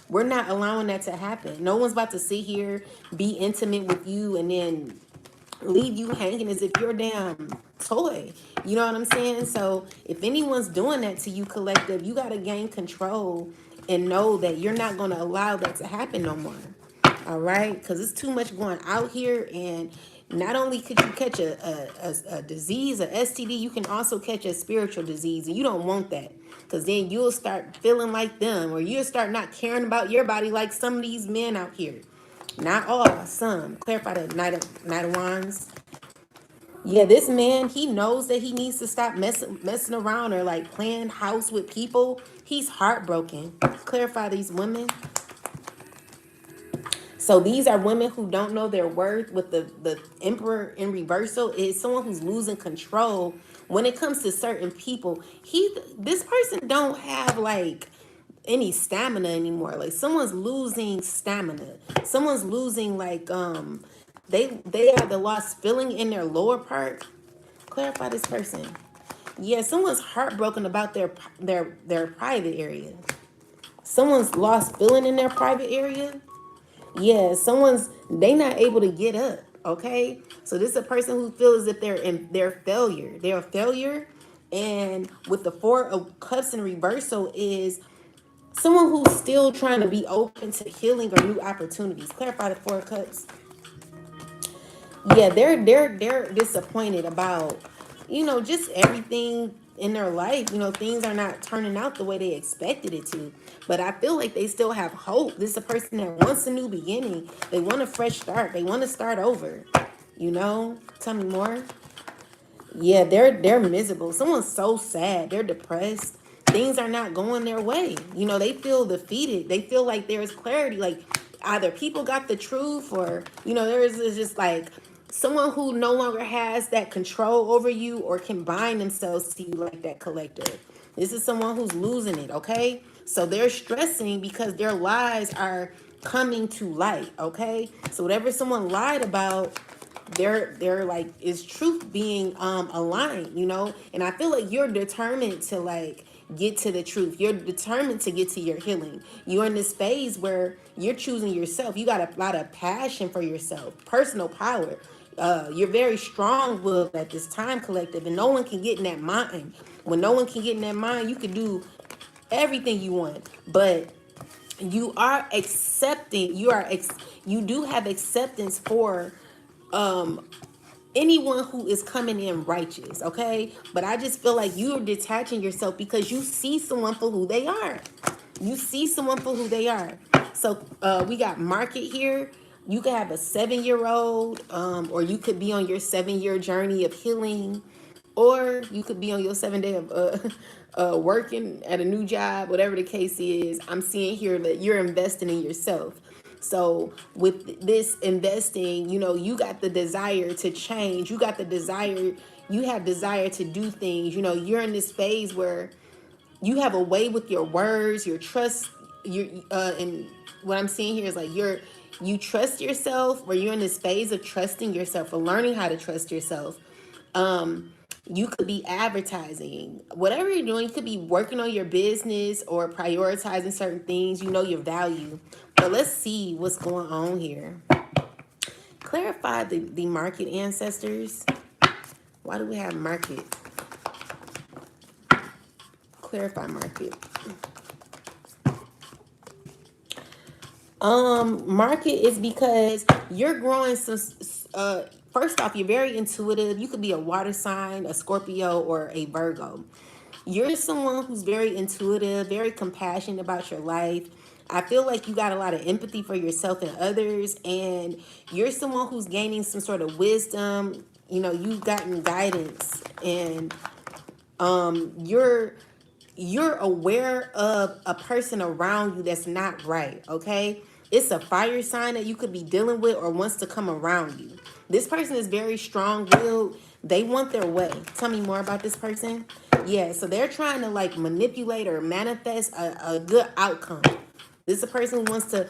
We're not allowing that to happen. No one's about to sit here, be intimate with you, and then leave you hanging as if you're a damn toy. You know what I'm saying? So if anyone's doing that to you, collective, you got to gain control and know that you're not going to allow that to happen no more. All right? Because it's too much going out here. And not only could you catch a disease, a STD, you can also catch a spiritual disease. And you don't want that. Because then you'll start feeling like them, or you'll start not caring about your body like some of these men out here. Not all, some. Clarify the Knight of Wands. Yeah, this man, he knows that he needs to stop messing around or like playing house with people. He's heartbroken. Clarify these women. So these are women who don't know their worth. With the Emperor in reversal is someone who's losing control when it comes to certain people. This person don't have like any stamina anymore. Like someone's losing stamina. Someone's losing like they have the lost feeling in their lower part. Clarify this person. Yeah, someone's heartbroken about their private area. Someone's lost feeling in their private area. Yeah, they not able to get up. Okay, so this is a person who feels that they're in their failure. They're a failure, and with the Four of Cups in reversal is someone who's still trying to be open to healing or new opportunities. Clarify the Four of Cups. Yeah, they're disappointed about, just everything in their life. Things are not turning out the way they expected it to. But I feel like they still have hope. This is a person that wants a new beginning. They want a fresh start. They want to start over. Tell me more. Yeah, they're miserable. Someone's so sad. They're depressed. Things are not going their way. They feel defeated. They feel like there is clarity. Like either people got the truth, or there is just like someone who no longer has that control over you or can bind themselves to you like that, collector. This is someone who's losing it, okay? So they're stressing because their lies are coming to light, okay? So whatever someone lied about, they're like, is truth being aligned, and I feel like you're determined to like get to the truth. You're determined to get to your healing. You're in this phase where you're choosing yourself. You got a lot of passion for yourself, personal power. You're very strong willed at this time, collective, and no one can get in that mind. When no one can get in that mind, you can do everything you want, but you are accepting. You do have acceptance for anyone who is coming in righteous, okay? But I just feel like you're detaching yourself because you see someone for who they are. You see someone for who they are. So we got market here. You could have a 7-year-old, or you could be on your 7-year journey of healing, or you could be on your 7 day of working at a new job, whatever the case is. I'm seeing here that you're investing in yourself. So with this investing, you got the desire to change. You got the desire. You have desire to do things. You're in this phase where you have a way with your words, your trust. And what I'm seeing here is like you trust yourself, where you're in this phase of trusting yourself or learning how to trust yourself. You could be advertising, whatever you're doing. You could be working on your business or prioritizing certain things. Your value. But let's see what's going on here. Clarify the market, ancestors. Why do we have market? Clarify market. Market is because you're growing some. First off, you're very intuitive. You could be a water sign, a Scorpio, or a Virgo. You're someone who's very intuitive, very compassionate about your life. I feel like you got a lot of empathy for yourself and others, and you're someone who's gaining some sort of wisdom. You know, you've gotten guidance, and you're aware of a person around you that's not right, okay? It's a fire sign that you could be dealing with or wants to come around you. This person is very strong-willed. They want their way. Tell me more about this person. Yeah, so they're trying to like manipulate or manifest a good outcome. This is a person who wants to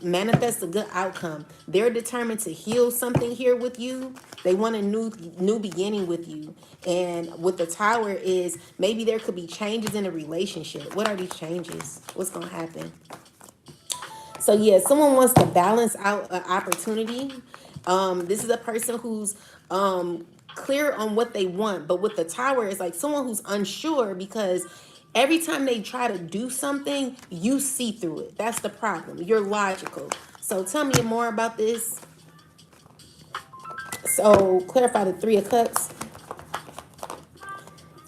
manifest a good outcome. They're determined to heal something here with you. They want a new beginning with you. And with the tower is maybe there could be changes in a relationship. What are these changes? What's going to happen? So yeah, someone wants to balance out an opportunity. This is a person who's clear on what they want, but with the tower, it's like someone who's unsure because every time they try to do something, you see through it. That's the problem. You're logical. So tell me more about this. So clarify the Three of Cups.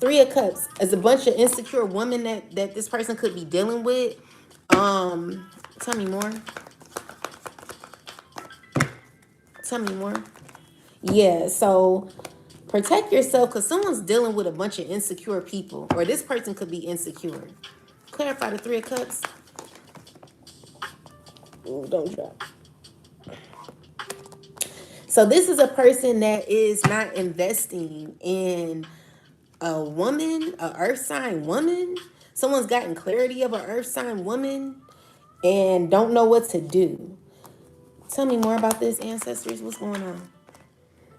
Three of Cups is a bunch of insecure women that this person could be dealing with. Tell me more. Tell me more. Yeah, so protect yourself because someone's dealing with a bunch of insecure people, or this person could be insecure. Clarify the Three of Cups. Ooh, don't drop. So this is a person that is not investing in a woman, a earth sign woman. Someone's gotten clarity of an earth sign woman and don't know what to do. Tell me more about this, ancestors. What's going on?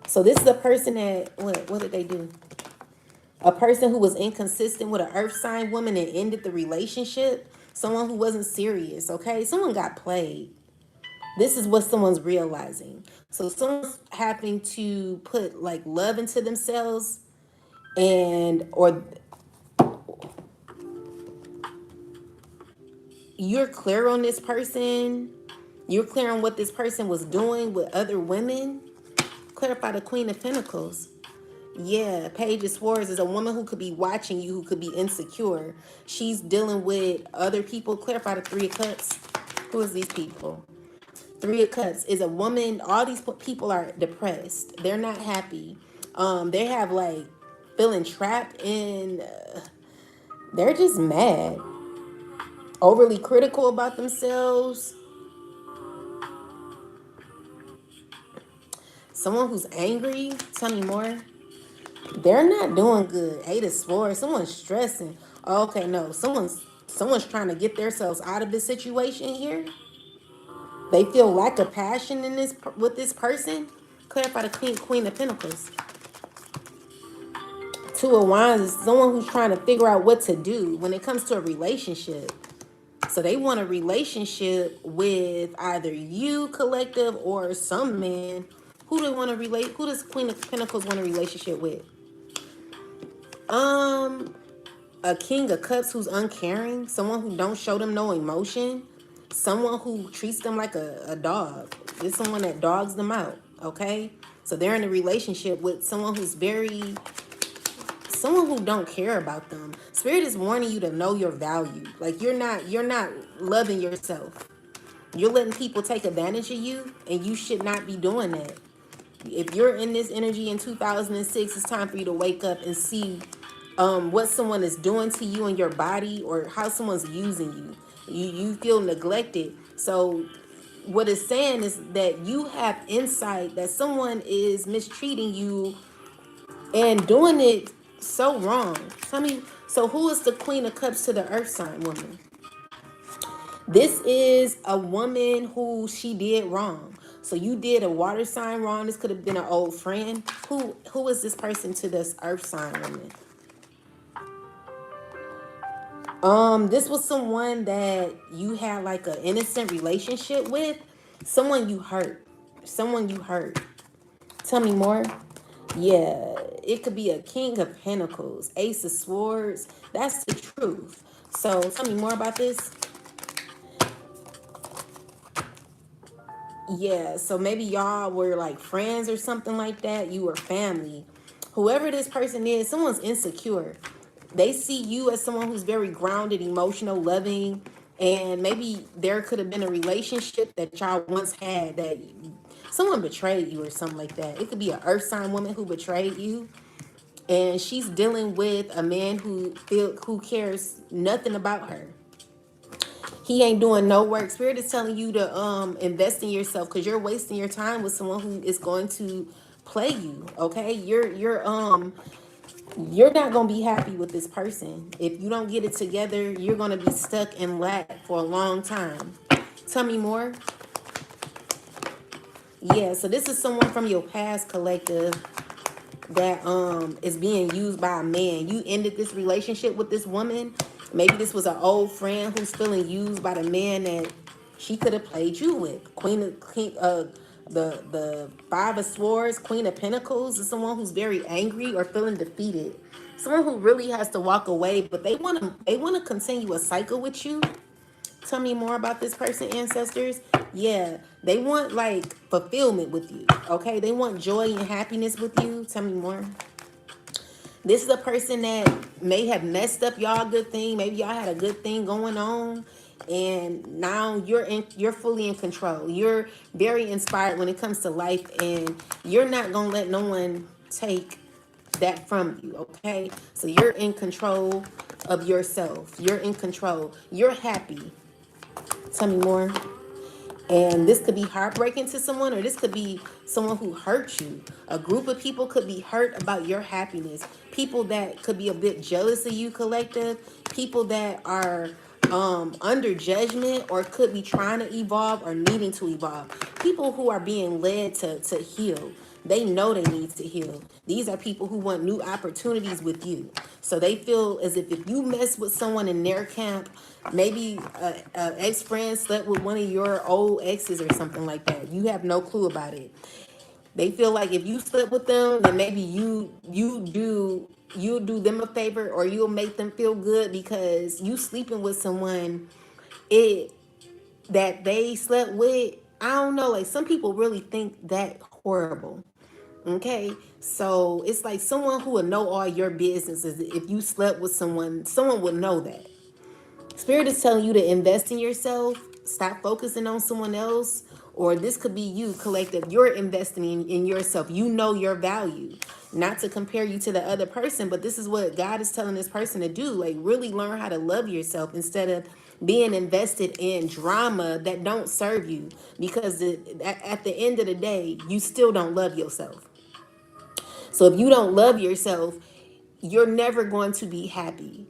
So this is a person that, what did they do? A person who was inconsistent with an earth sign woman and ended the relationship. Someone who wasn't serious, okay? Someone got played. This is what someone's realizing. So someone's having to put like love into themselves and or you're clear on this person. You're clear on what this person was doing with other women. Clarify the Queen of Pentacles. Yeah, Page of Swords is a woman who could be watching you, who could be insecure. She's dealing with other people. Clarify the Three of Cups. Who is these people? Three of Cups is a woman. All these people are depressed. They're not happy. They have like feeling trapped in. They're just mad. Overly critical about themselves. Someone who's angry. Tell me more. They're not doing good. Eight of Swords. Someone's stressing. Okay, no. Someone's trying to get themselves out of this situation here. They feel lack of passion in this with this person. Clarify the Queen of Pentacles. Two of Wands is someone who's trying to figure out what to do when it comes to a relationship. So they want a relationship with either you, collective, or some man. Who do they want to relate? Who does Queen of Pentacles want a relationship with? A King of Cups who's uncaring. Someone who don't show them no emotion. Someone who treats them like a dog. It's someone that dogs them out. Okay? So they're in a relationship with someone who's someone who don't care about them. Spirit is warning you to know your value. Like you're not loving yourself. You're letting people take advantage of you, and you should not be doing that. If you're in this energy in 2006, it's time for you to wake up and see what someone is doing to you and your body, or how someone's using you. You feel neglected. So what it's saying is that you have insight that someone is mistreating you and doing it so wrong. Tell me, so who is the Queen of Cups to the Earth sign woman? This is a woman who she did wrong. So you did a water sign wrong. This could have been an old friend. Who is this person to this Earth sign woman? This was someone that you had like an innocent relationship with. Someone you hurt. Someone you hurt. Tell me more. Yeah, it could be a King of Pentacles, Ace of Swords. That's the truth. So tell me more about this. Yeah, so maybe y'all were like friends or something like that. You were family. Whoever this person is, someone's insecure. They see you as someone who's very grounded, emotional, loving, And maybe there could have been a relationship that y'all once had that someone betrayed you or something like that. It could be an earth sign woman who betrayed you, and she's dealing with a man who cares nothing about her. He ain't doing no work. Spirit is telling you to invest in yourself, because you're wasting your time with someone who is going to play you. Okay, you're not gonna be happy with this person. If you don't get it together, you're gonna be stuck in lack for a long time. Tell me more. Yeah, so this is someone from your past, collective, that is being used by a man. You ended this relationship with this woman. Maybe this was an old friend who's feeling used by the man that she could have played you with. The Five of Swords, Queen of Pentacles, is someone who's very angry or feeling defeated. Someone who really has to walk away, but they wanna continue a cycle with you. Tell me more about this person, ancestors. Yeah, they want like fulfillment with you. Okay, they want joy and happiness with you. Tell me more. This is a person that may have messed up y'all good thing. Maybe y'all had a good thing going on, and now you're fully in control. You're very inspired when it comes to life, and you're not gonna let no one take that from you. Okay, so you're in control of yourself. You're in control. You're happy. Tell me more. And this could be heartbreaking to someone, or this could be someone who hurt you. A group of people could be hurt about your happiness. People that could be a bit jealous of you, collective. People that are under judgment, or could be trying to evolve or needing to evolve. People who are being led to heal. They know they need to heal. These are people who want new opportunities with you. So they feel as if you mess with someone in their camp, maybe a ex-friend slept with one of your old exes or something like that. You have no clue about it. They feel like if you slept with them, then maybe you do them a favor, or you'll make them feel good because you sleeping with someone it that they slept with. I don't know, like some people really think that horrible. Okay, so it's like someone who would know all your businesses. If you slept with someone would know that. Spirit is telling you to invest in yourself. Stop focusing on someone else. Or this could be you, collective. You're investing in yourself. You know your value. Not to compare you to the other person, but this is what God is telling this person to do. Like, really learn how to love yourself instead of being invested in drama that don't serve you. Because at the end of the day, you still don't love yourself. So if you don't love yourself, you're never going to be happy.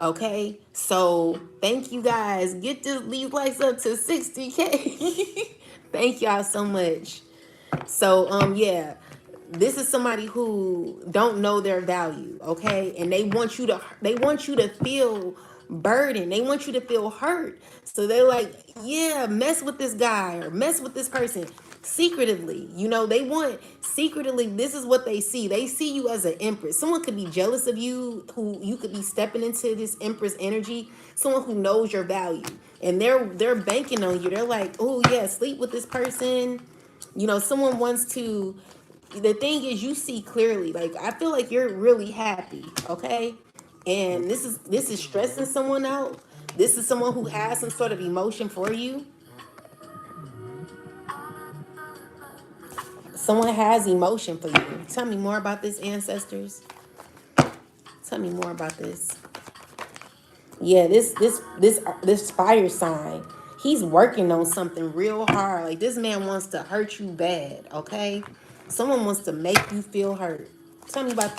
Okay, so thank you guys. Get these likes up to 60K. Thank y'all so much. So yeah, this is somebody who don't know their value. Okay, and they want you to feel burdened. They want you to feel hurt. So they're like, yeah, mess with this guy or mess with this person secretively. They want secretively. This is what they see. They see you as an empress. Someone could be jealous of you, who you could be stepping into this empress energy. Someone who knows your value, and they're banking on you. They're like, oh yeah, sleep with this person. Someone wants to. The thing is, you see clearly. Like, I feel like you're really happy. Okay, and this is stressing someone out. This is someone who has some sort of emotion for you. Someone has emotion for you. Tell me more about this, ancestors. Tell me more about this. Yeah, this fire sign. He's working on something real hard. Like, this man wants to hurt you bad. Okay, someone wants to make you feel hurt. Tell me about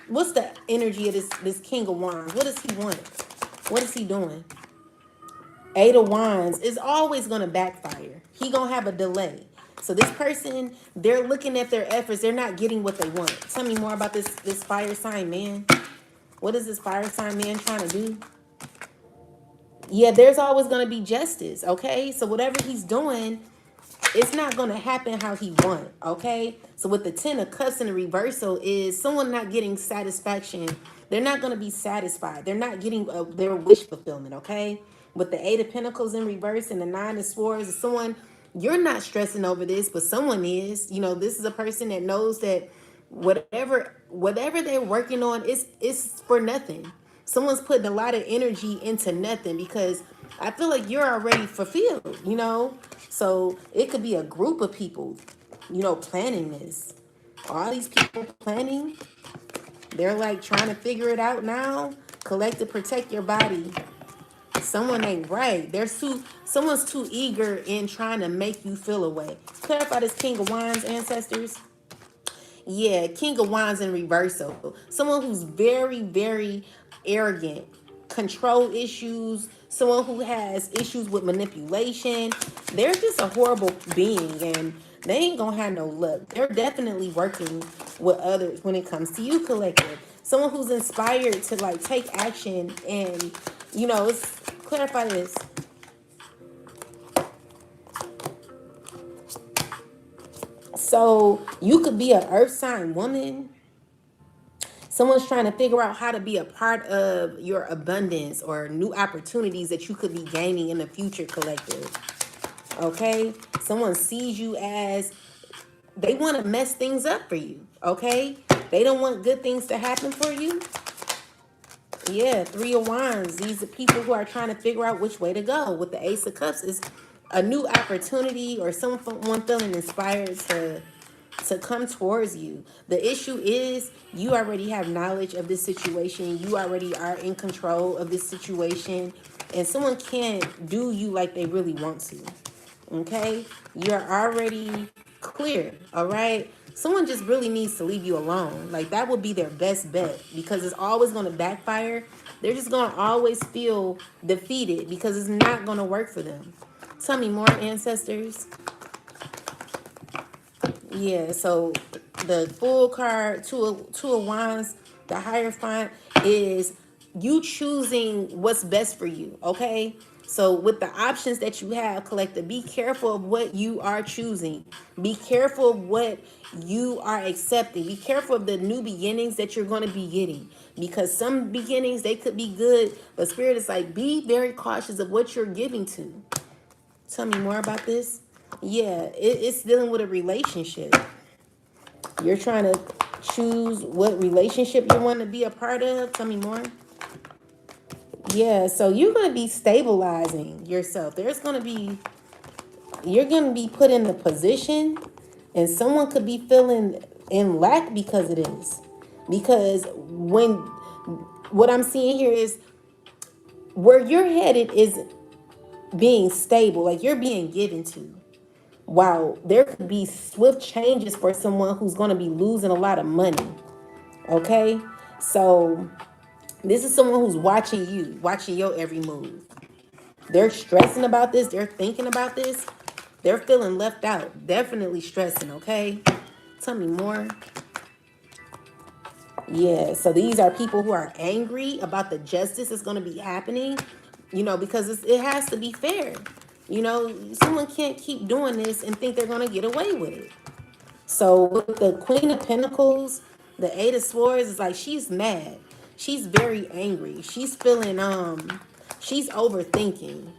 what's the energy of this King of Wands. What does he want? What is he doing? Eight of Wands is always going to backfire. He going to have a delay. So this person, they're looking at their efforts. They're not getting what they want. Tell me more about this fire sign man. What is this fire sign man trying to do? Yeah, there's always going to be justice, okay? So whatever he's doing, it's not going to happen how he want, okay? So with the 10 of Cups in the reversal is someone not getting satisfaction. They're not going to be satisfied. They're not getting their wish fulfillment, okay? With the 8 of Pentacles in reverse and the 9 of Swords, is someone, you're not stressing over this, but someone is. This is a person that knows that whatever they're working on is for nothing. Someone's putting a lot of energy into nothing because I feel like you're already fulfilled, you know? So it could be a group of people, you know, planning this. All these people planning, they're like trying to figure it out now. Collect to protect your body. Someone ain't right. Someone's too eager in trying to make you feel away. Clarify this King of Wands, ancestors. Yeah, King of Wands in reversal. Someone who's very, very arrogant, control issues, someone who has issues with manipulation. They're just a horrible being and they ain't gonna have no luck. They're definitely working with others when it comes to you, collective. Someone who's inspired to like take action and, you know, it's clarify this. So you could be an earth sign woman. Someone's trying to figure out how to be a part of your abundance or new opportunities that you could be gaining in the future, collective. Okay? Someone sees you as they want to mess things up for you. Okay? They don't want good things to happen for you. Yeah, Three of Wands. These are people who are trying to figure out which way to go. With the Ace of Cups is a new opportunity or someone feeling inspired to come towards you. The issue is you already have knowledge of this situation. You already are in control of this situation. And someone can't do you like they really want to. Okay? You're already clear. All right? Someone just really needs to leave you alone. Like that would be their best bet because it's always going to backfire. They're just going to always feel defeated because it's not going to work for them. Tell me more, ancestors. Yeah, so the full card, two of wands, the Hierophant is you choosing what's best for you, okay? So with the options that you have, collective, be careful of what you are choosing. Be careful of what you are accepting. Be careful of the new beginnings that you're going to be getting. Because some beginnings, they could be good, but Spirit is like, be very cautious of what you're giving to. Tell me more about this. Yeah, it's dealing with a relationship. You're trying to choose what relationship you want to be a part of. Tell me more. Yeah, so you're going to be stabilizing yourself. You're going to be put in a position and someone could be feeling in lack because of this. Because what I'm seeing here is where you're headed is being stable, like you're being given to. Wow, there could be swift changes for someone who's going to be losing a lot of money. Okay, so this is someone who's watching you, watching your every move. They're stressing about this, they're thinking about this, they're feeling left out, definitely stressing. Okay, tell me more. Yeah, so these are people who are angry about the justice that's going to be happening, you know, because it has to be fair. You know, someone can't keep doing this and think they're going to get away with it. So with the Queen of Pentacles, the Eight of Swords is like she's mad. She's very angry. She's feeling she's overthinking.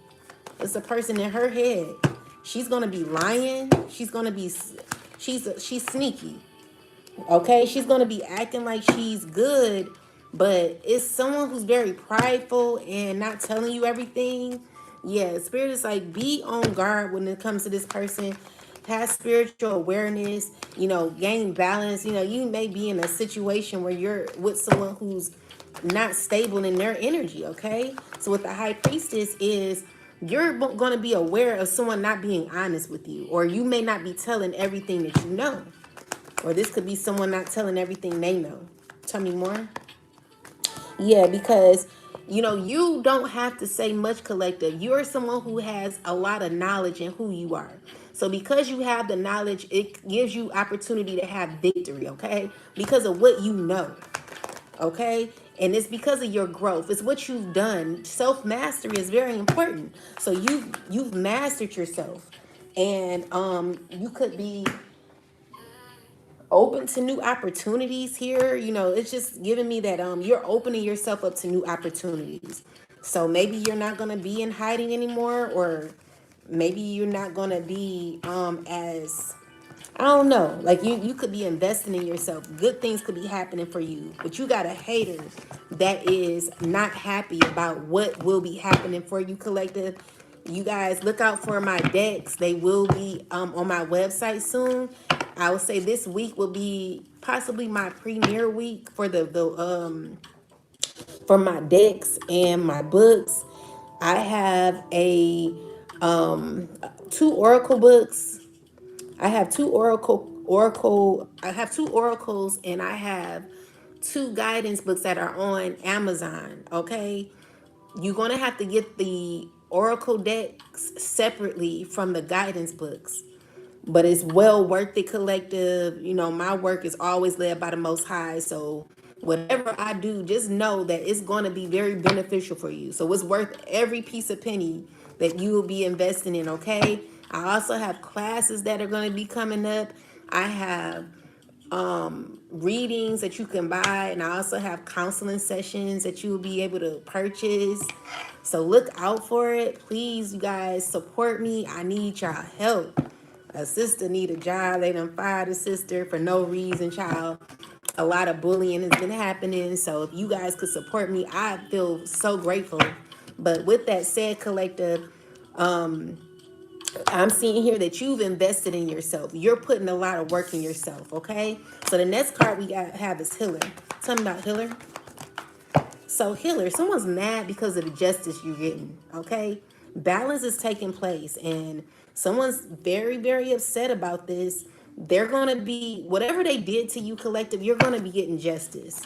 It's a person in her head. She's gonna be lying. She's sneaky. Okay, she's gonna be acting like she's good, but it's someone who's very prideful and not telling you everything. Yeah, Spirit is like be on guard when it comes to this person. Have spiritual awareness, you know, gain balance. You know, you may be in a situation where you're with someone who's not stable in their energy, okay? So what the High Priestess is, you're going to be aware of someone not being honest with you, or you may not be telling everything that you know. Or this could be someone not telling everything they know. Tell me more. Yeah, because, you know, you don't have to say much, collective. You're someone who has a lot of knowledge in who you are. So because you have the knowledge, it gives you opportunity to have victory, okay? Because of what you know, okay? And it's because of your growth. It's what you've done. Self-mastery is very important. So you've mastered yourself. And you could be open to new opportunities here. You know, it's just giving me that you're opening yourself up to new opportunities. So maybe you're not going to be in hiding anymore, or maybe you're not going to be as, I don't know, like you could be investing in yourself. Good things could be happening for you, but you got a hater that is not happy about what will be happening for you, collective. You guys look out for my decks. They will be on my website soon. I would say this week will be possibly my premiere week for the for my decks and my books. I have a two oracle books. I have two oracles, and I have two guidance books that are on Amazon. Okay, you're gonna have to get the oracle decks separately from the guidance books, but it's well worth it, collective. You know, my work is always led by the Most High, so whatever I do, just know that it's going to be very beneficial for you. So it's worth every piece of penny that you will be investing in. Okay, I also have classes that are going to be coming up. I have readings that you can buy, and I also have counseling sessions that you will be able to purchase. So look out for it. Please, you guys, support me. I need y'all help. A sister need a job. They done fired a sister for no reason, child. A lot of bullying has been happening. So if you guys could support me, I feel so grateful. But with that said, collective, I'm seeing here that you've invested in yourself. You're putting a lot of work in yourself, okay? So the next card we got have is Healer. Tell me about Healer. So Healer, someone's mad because of the justice you're getting, okay? Balance is taking place, and someone's very, very upset about this. They're going to be, whatever they did to you, collective, you're going to be getting justice,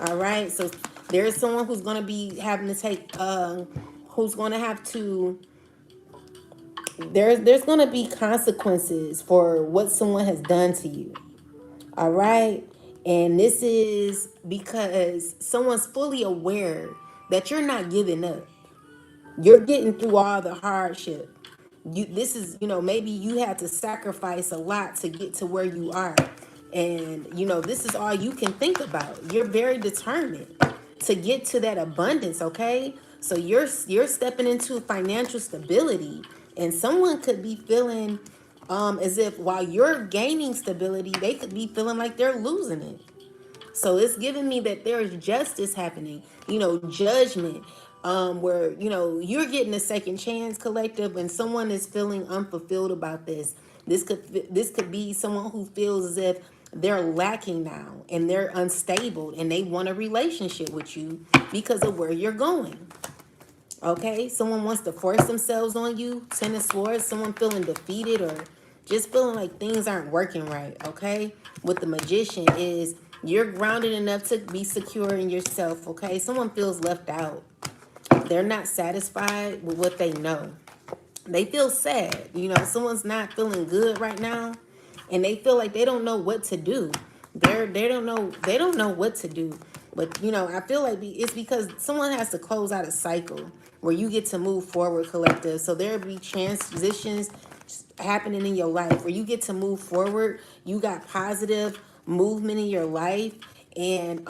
all right? So there's someone who's going to be having to take, who's going to have to, there's going to be consequences for what someone has done to you, all right? And this is because someone's fully aware that you're not giving up. You're getting through all the hardship. This is, maybe you had to sacrifice a lot to get to where you are. And, this is all you can think about. You're very determined to get to that abundance, okay? So you're stepping into financial stability, and someone could be feeling as if while you're gaining stability, they could be feeling like they're losing it. So it's giving me that there's justice happening, judgment, where, you're getting a second chance, collective, and someone is feeling unfulfilled about this. This could be someone who feels as if they're lacking now and they're unstable and they want a relationship with you because of where you're going. Okay, someone wants to force themselves on you, Ten of Swords, someone feeling defeated or just feeling like things aren't working right. Okay, with the Magician is you're grounded enough to be secure in yourself. Okay, someone feels left out. They're not satisfied with what they know. They feel sad. Someone's not feeling good right now, and they feel like they don't know what to do. They don't know what to do. But I feel like it's because someone has to close out a cycle where you get to move forward, collective. So there'll be transitions happening in your life where you get to move forward. You got positive movement in your life, and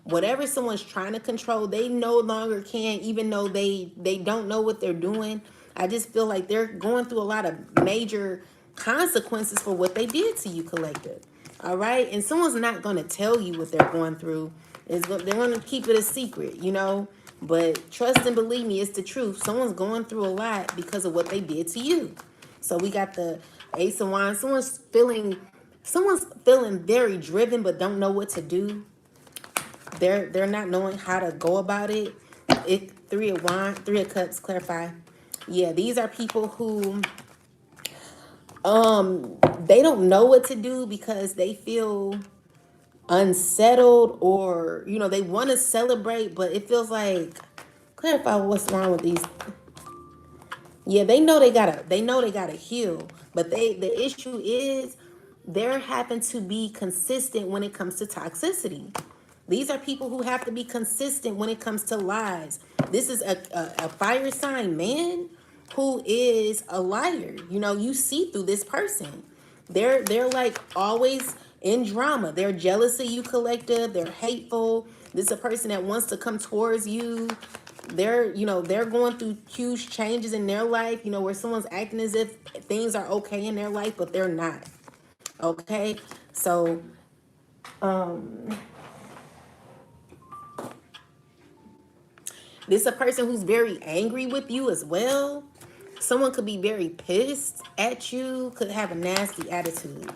whatever someone's trying to control, they no longer can, even though they don't know what they're doing. I just feel like they're going through a lot of major consequences for what they did to you, collective. All right, and someone's not going to tell you what they're going through. They're going to keep it a secret. But trust and believe me, it's the truth. Someone's going through a lot because of what they did to you. So we got the Ace of Wands. Someone's feeling very driven but don't know what to do. They're not knowing how to go about it. Three of Wands, Three of Cups, clarify. Yeah, these are people who they don't know what to do because they feel unsettled, or they want to celebrate, but it feels like, clarify what's wrong with these. Yeah, they know they gotta heal, but the issue is they're having to be consistent when it comes to toxicity. These are people who have to be consistent when it comes to lies. This is a fire sign man who is a liar. You see through this person. They're like always in drama. They're jealous of you, collective. They're hateful. This is a person that wants to come towards you. They're going through huge changes in their life, where someone's acting as if things are okay in their life, but they're not. Okay? So, This is a person who's very angry with you as well. Someone could be very pissed at you, could have a nasty attitude.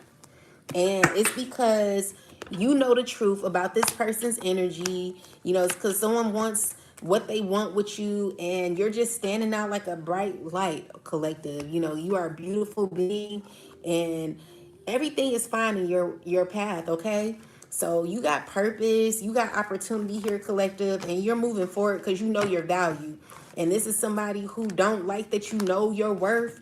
And it's because you know the truth about this person's energy. It's because someone wants what they want with you, and you're just standing out like a bright light, collective. You are a beautiful being, and everything is fine in your path, okay? So you got purpose, you got opportunity here, collective, and you're moving forward because you know your value. And this is somebody who don't like that you know your worth.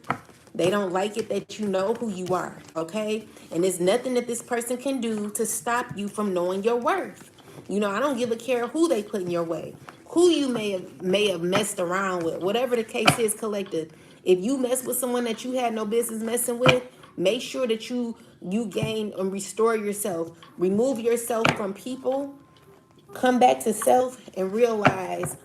They don't like it that you know who you are, okay? And there's nothing that this person can do to stop you from knowing your worth. I don't give a care who they put in your way, who you may have messed around with, whatever the case is, collective. If you mess with someone that you had no business messing with, make sure that you gain and restore yourself. Remove yourself from people, come back to self, and realize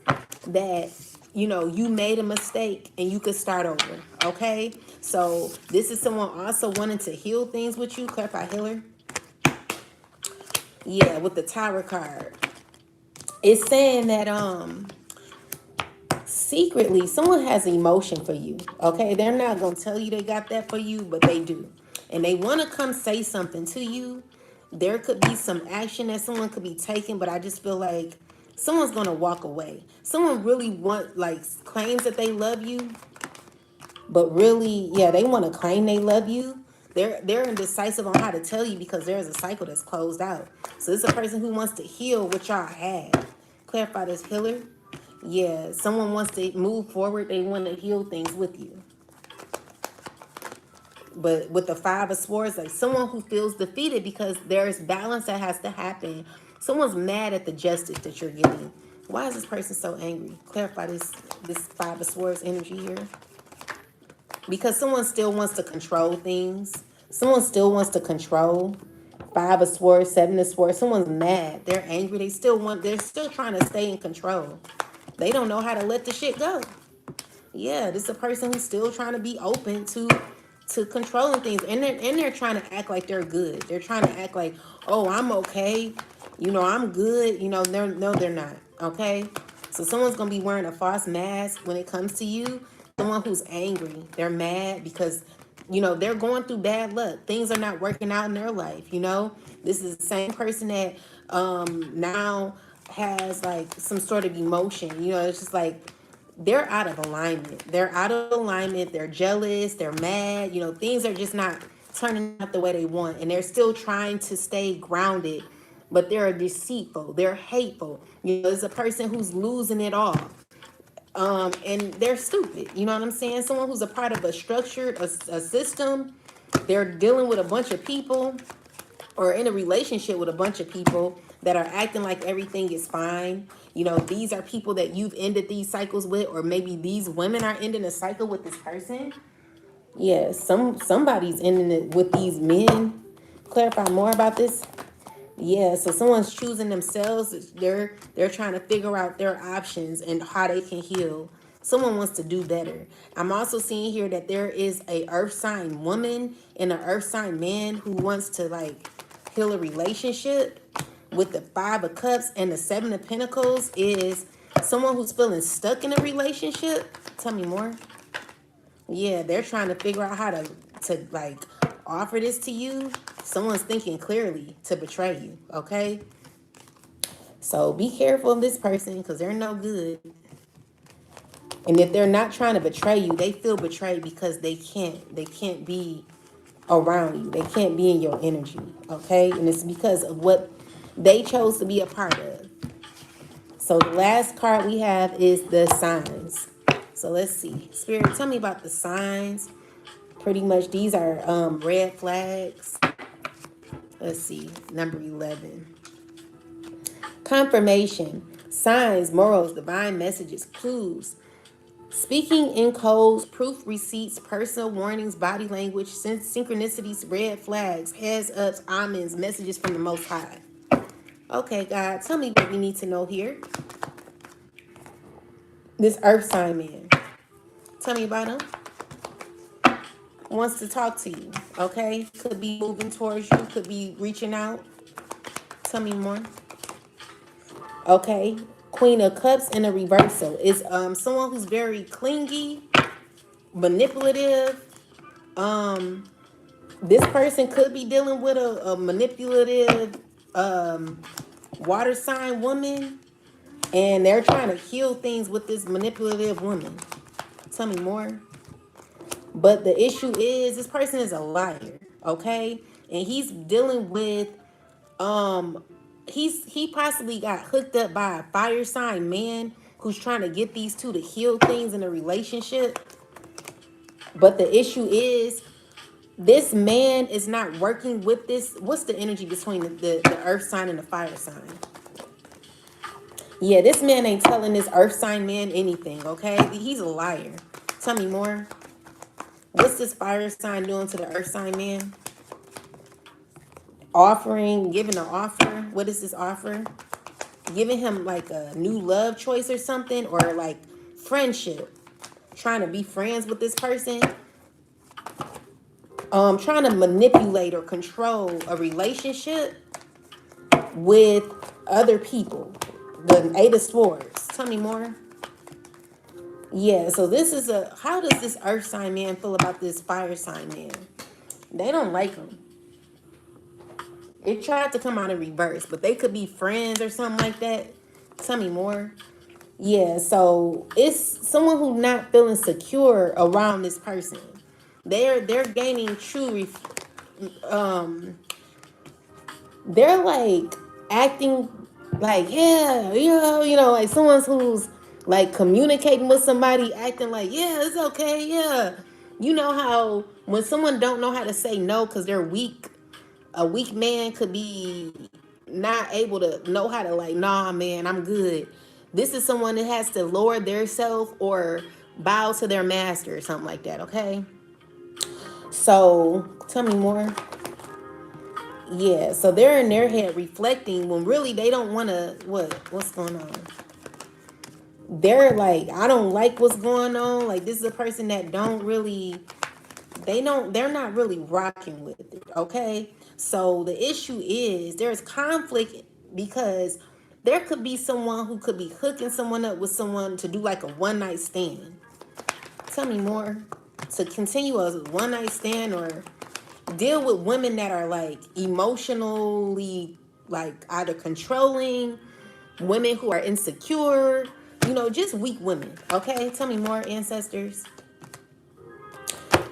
that you made a mistake and you could start over, okay? So this is someone also wanting to heal things with you. Clarify healer. Yeah, with the Tower card, it's saying that secretly someone has emotion for you, okay? They're not gonna tell you they got that for you, but they do, and they want to come say something to you. There could be some action that someone could be taking, but I just feel like someone's gonna walk away. Someone really claims that they love you, but really, yeah, they want to claim they love you. They're indecisive on how to tell you because there's a cycle that's closed out. So this is a person who wants to heal what y'all had. Clarify this, healer. Yeah, someone wants to move forward. They want to heal things with you. But with the Five of Swords, like someone who feels defeated because there's balance that has to happen. Someone's mad at the justice that you're getting. Why is this person so angry? Clarify this Five of Swords energy here. Because someone still wants to control things. Someone still wants to control. Five of Swords, Seven of Swords. Someone's mad. They're angry. They're still trying to stay in control. They don't know how to let the shit go. Yeah, this is a person who's still trying to be open to controlling things. And they're trying to act like they're good. They're trying to act like, oh, I'm okay. I'm good. They're not. Okay? So someone's going to be wearing a false mask when it comes to you. Someone who's angry. They're mad because, they're going through bad luck. Things are not working out in their life, This is the same person that now has like some sort of emotion. It's just like they're out of alignment. They're out of alignment. They're jealous. They're mad. Things are just not turning out the way they want. And they're still trying to stay grounded, but they're deceitful. They're hateful. There's a person who's losing it all. And they're stupid. You know what I'm saying? Someone who's a part of a structured, a system. They're dealing with a bunch of people or in a relationship with a bunch of people that are acting like everything is fine. These are people that you've ended these cycles with, or maybe these women are ending a cycle with this person. Yeah, somebody's ending it with these men. Clarify more about this. Yeah, so someone's choosing themselves. They're trying to figure out their options and how they can heal. Someone wants to do better. I'm also seeing here that there is a earth sign woman and an earth sign man who wants to heal a relationship. With the Five of Cups and the Seven of Pentacles is someone who's feeling stuck in a relationship. Tell me more. Yeah, they're trying to figure out how to offer this to you. Someone's thinking clearly to betray you, okay? So be careful of this person because they're no good. And if they're not trying to betray you, they feel betrayed because they can't be around you. They can't be in your energy, okay? And it's because of what they chose to be a part of. So the last card we have is the signs. So let's see. Spirit, tell me about the signs. Pretty much these are red flags. Let's see. Number 11. Confirmation. Signs, morals, divine messages, clues. Speaking in codes, proof receipts, personal warnings, body language, synchronicities, red flags, heads ups, omens, messages from the Most High. Okay, God, tell me what we need to know here. This earth sign man. Tell me about him. Wants to talk to you, okay? Could be moving towards you, could be reaching out. Tell me more. Okay. Queen of Cups in a reversal is someone who's very clingy, manipulative. Um, this person could be dealing with a manipulative water sign woman, and they're trying to heal things with this manipulative woman. Tell me more. But the issue is this person is a liar, okay? And he's dealing with um he possibly got hooked up by a fire sign man who's trying to get these two to heal things in a relationship. But the issue is this man is not working with this. What's the energy between the earth sign and the fire sign? Yeah, this man ain't telling this earth sign man anything, okay? He's a liar. Tell me more. What's this fire sign doing to the earth sign man? Offering, giving an offer. What is this offer? Giving him like a new love choice or something, or like friendship. Trying to be friends with this person. Trying to manipulate or control a relationship with other people. The Eight of Swords. Tell me more. Yeah, so this is how does this earth sign man feel about this fire sign man? They don't like him. It tried to come out in reverse, but they could be friends or something like that. Tell me more. Yeah, so it's someone who's not feeling secure around this person. They're gaining true they're like acting like, yeah, like someone who's like communicating with somebody, acting like, yeah, it's okay, yeah. You know how when someone don't know how to say no because they're weak, a weak man could be not able to know how to like, nah, man, I'm good. This is someone that has to lower their self or bow to their master or something like that, okay? So tell me more. Yeah, so they're in their head reflecting when really they don't want to. What's going on? They're like, I don't like what's going on. Like, this is a person that don't really, they're not really rocking with it, okay? So the issue is there's conflict because there could be someone who could be hooking someone up with someone to do like a one night stand. Tell me more. To continue a one night stand or deal with women that are like emotionally like either controlling, women who are insecure, just weak women. Okay, tell me more, ancestors.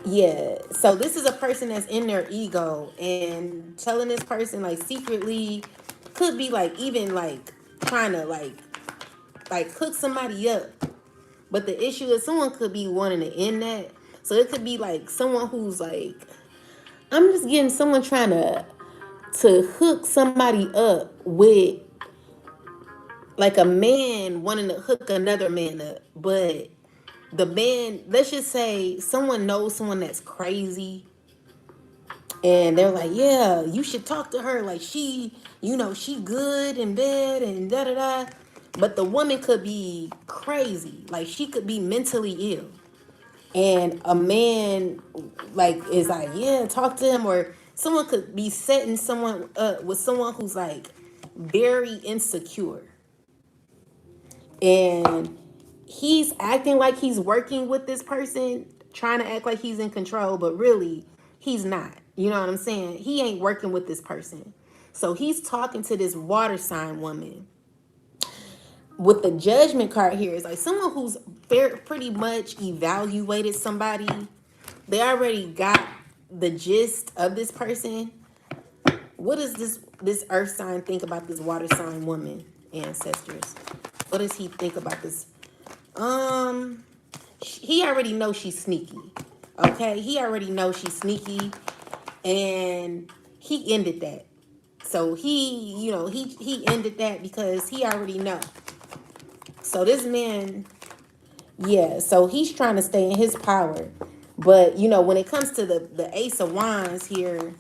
Yeah, so this is a person that's in their ego and telling this person like secretly, could be like even like trying to like hook somebody up. But the issue is someone could be wanting to end that. So it could be like someone who's like, I'm just getting someone trying to hook somebody up with like a man wanting to hook another man up. But the man, let's just say someone knows someone that's crazy and they're like, yeah, you should talk to her. Like she good in bed and da da da. But the woman could be crazy. Like she could be mentally ill. And a man like is like, yeah, talk to him. Or someone could be setting someone up with someone who's like very insecure, and he's acting like he's working with this person, trying to act like he's in control, but really he's not. You know what I'm saying? He ain't working with this person. So he's talking to this water sign woman. With the judgment card here is like someone who's pretty much evaluated somebody. They already got the gist of this person. What does this earth sign think about this water sign woman, ancestors? What does he think about this? He already knows she's sneaky. Okay, he already knows she's sneaky, and he ended that. So he ended that because he already know. So this man, yeah, so he's trying to stay in his power. But, when it comes to the Ace of Wands here,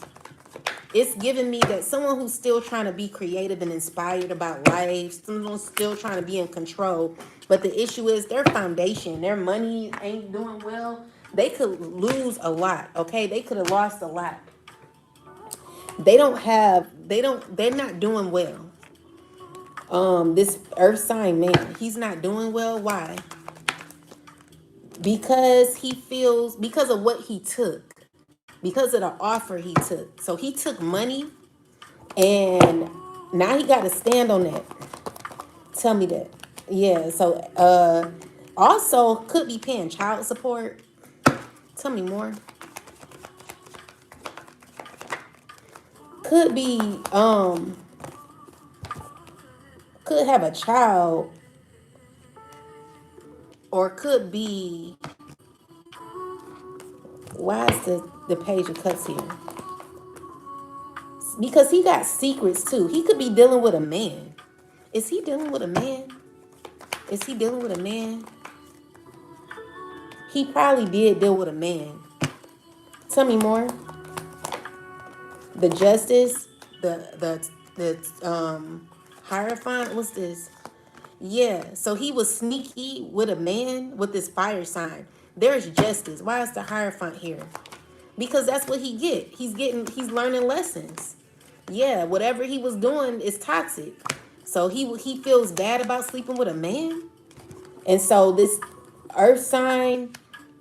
it's giving me that someone who's still trying to be creative and inspired about life, someone still trying to be in control. But the issue is their foundation, their money ain't doing well. They could lose a lot, okay? They could have lost a lot. They're not doing well. This earth sign man, he's not doing well. Why? Because he feels, because of what he took, because of the offer he took. So he took money, and now he got to stand on that. Tell me that. Yeah. So also could be paying child support. Tell me more. Could be could have a child, or could be, why is the page of cups here? Because he got secrets too. He could be dealing with a man. Is he dealing with a man? Is he dealing with a man? He probably did deal with a man. Tell me more. The justice, the hierophant. What's this? Yeah. So he was sneaky with a man with this fire sign. There's justice. Why is the hierophant here? Because that's what he get. He's learning lessons. Yeah, whatever he was doing is toxic. So he feels bad about sleeping with a man. And so this earth sign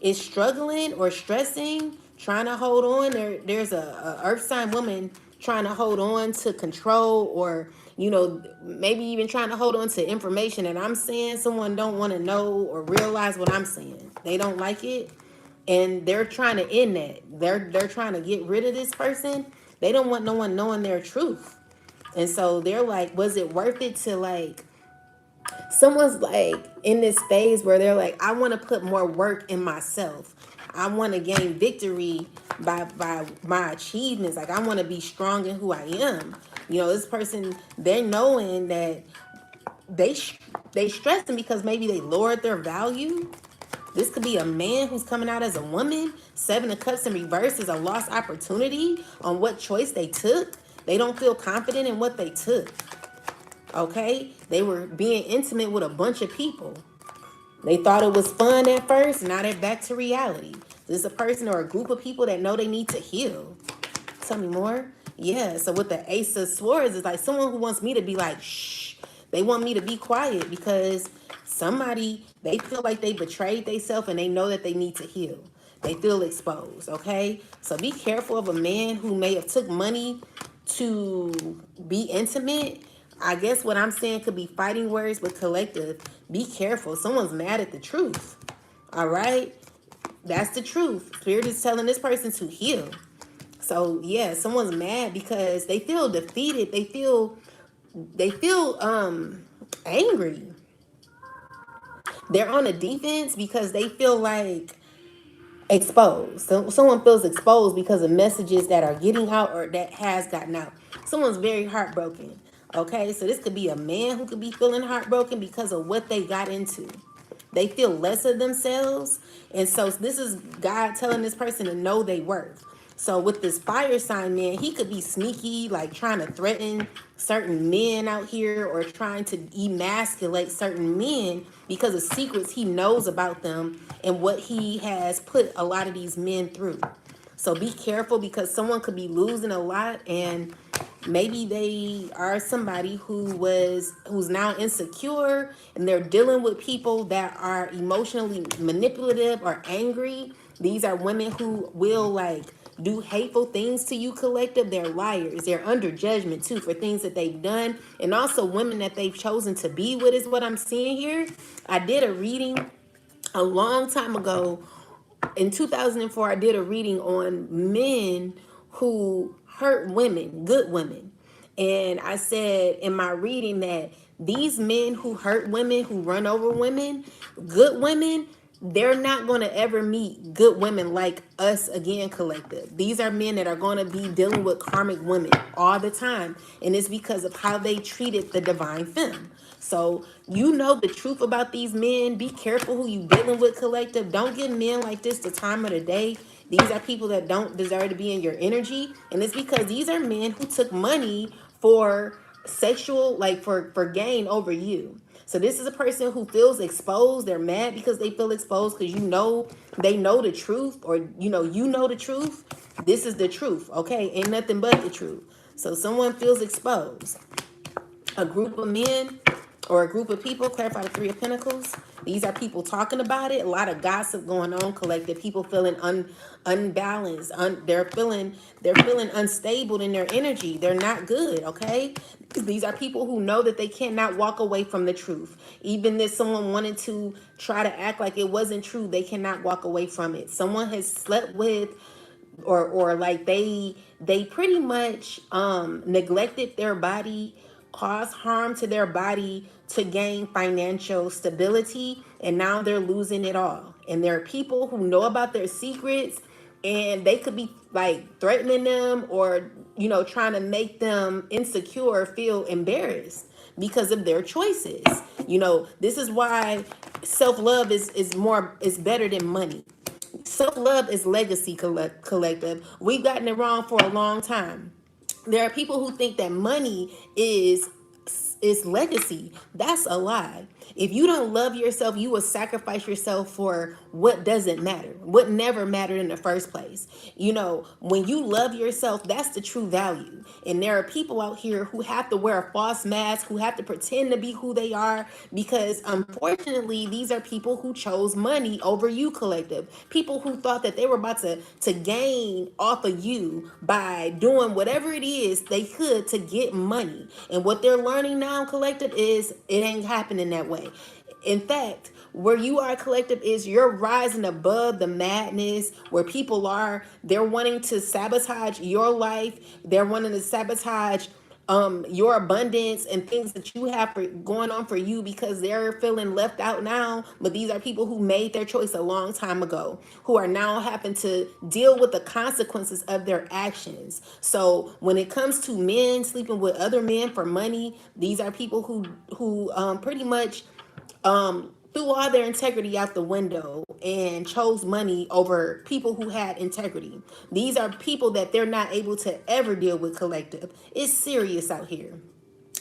is struggling or stressing, trying to hold on. There's a earth sign woman trying to hold on to control, or maybe even trying to hold on to information that I'm saying. Someone don't want to know or realize what I'm saying. They don't like it, and they're trying to end that. They're trying to get rid of this person. They don't want no one knowing their truth. And so they're like, was it worth it to, like, someone's like in this phase where they're like, I want to put more work in myself. I want to gain victory by my achievements. Like, I want to be strong in who I am. This person, they're knowing that they stressing because maybe they lowered their value. This could be a man who's coming out as a woman. Seven of Cups in reverse is a lost opportunity on what choice they took. They don't feel confident in what they took. Okay? They were being intimate with a bunch of people. They thought it was fun at first. Now they're back to reality. This is a person or a group of people that know they need to heal. Tell me more. Yeah, so with the Ace of Swords, it's like someone who wants me to be like, shh. They want me to be quiet because they feel like they betrayed themselves, and they know that they need to heal. They feel exposed, okay? So be careful of a man who may have took money to be intimate. I guess what I'm saying could be fighting words with collective. Be careful. Someone's mad at the truth. All right? That's the truth. Spirit is telling this person to heal. So yeah, someone's mad because they feel defeated. They feel angry. They're on the defense because they feel like exposed. So someone feels exposed because of messages that are getting out or that has gotten out. Someone's very heartbroken. Okay, so this could be a man who could be feeling heartbroken because of what they got into. They feel less of themselves. And so this is God telling this person to know their worth. So with this fire sign man, he could be sneaky, like trying to threaten certain men out here, or trying to emasculate certain men because of secrets he knows about them and what he has put a lot of these men through. So be careful, because someone could be losing a lot, and maybe they are somebody who's now insecure, and they're dealing with people that are emotionally manipulative or angry. These are women who will like do hateful things to you, collective. They're liars. They're under judgment too for things that they've done, and also women that they've chosen to be with is what I'm seeing here. I did a reading a long time ago. In 2004, I did a reading on men who hurt women, good women. And I said in my reading that these men who hurt women, who run over women, good women, they're not going to ever meet good women like us again, collective. These are men that are going to be dealing with karmic women all the time. And it's because of how they treated the divine femme. So you know the truth about these men. Be careful who you dealing with, collective. Don't give men like this the time of the day. These are people that don't deserve to be in your energy. And it's because these are men who took money for sexual, like for gain over you. So this is a person who feels exposed. They're mad because they feel exposed because they know the truth, or you know the truth. This is the truth, okay? Ain't nothing but the truth. So someone feels exposed. a group of men or a group of people, clarify the Three of Pentacles. These are people talking about it. A lot of gossip going on, collective. People feeling unbalanced. They're feeling unstable in their energy. They're not good, okay? These are people who know that they cannot walk away from the truth. Even if someone wanted to try to act like it wasn't true, they cannot walk away from it. Someone has slept with or like they pretty much neglected their body, caused harm to their body to gain financial stability, and now they're losing it all. And there are people who know about their secrets, and they could be like threatening them or trying to make them insecure, feel embarrassed because of their choices. This is why self-love is better than money. Self-love is legacy, collective. We've gotten it wrong for a long time. There are people who think that money is legacy. That's a lie. If you don't love yourself, you will sacrifice yourself for what doesn't matter, what never mattered in the first place. When you love yourself, that's the true value. And there are people out here who have to wear a false mask, who have to pretend to be who they are, because unfortunately, these are people who chose money over you, collective. People who thought that they were about to gain off of you by doing whatever it is they could to get money. And what they're learning now, collective, is it ain't happening that way. In fact, where you are, collective, is you're rising above the madness where people are. They're wanting to sabotage your life. They're wanting to sabotage your abundance and things that you have going on for you, because they're feeling left out now. But these are people who made their choice a long time ago, who are now having to deal with the consequences of their actions. So when it comes to men sleeping with other men for money, these are people who pretty much threw all their integrity out the window and chose money over people who had integrity. These are people that they're not able to ever deal with, collective. It's serious out here.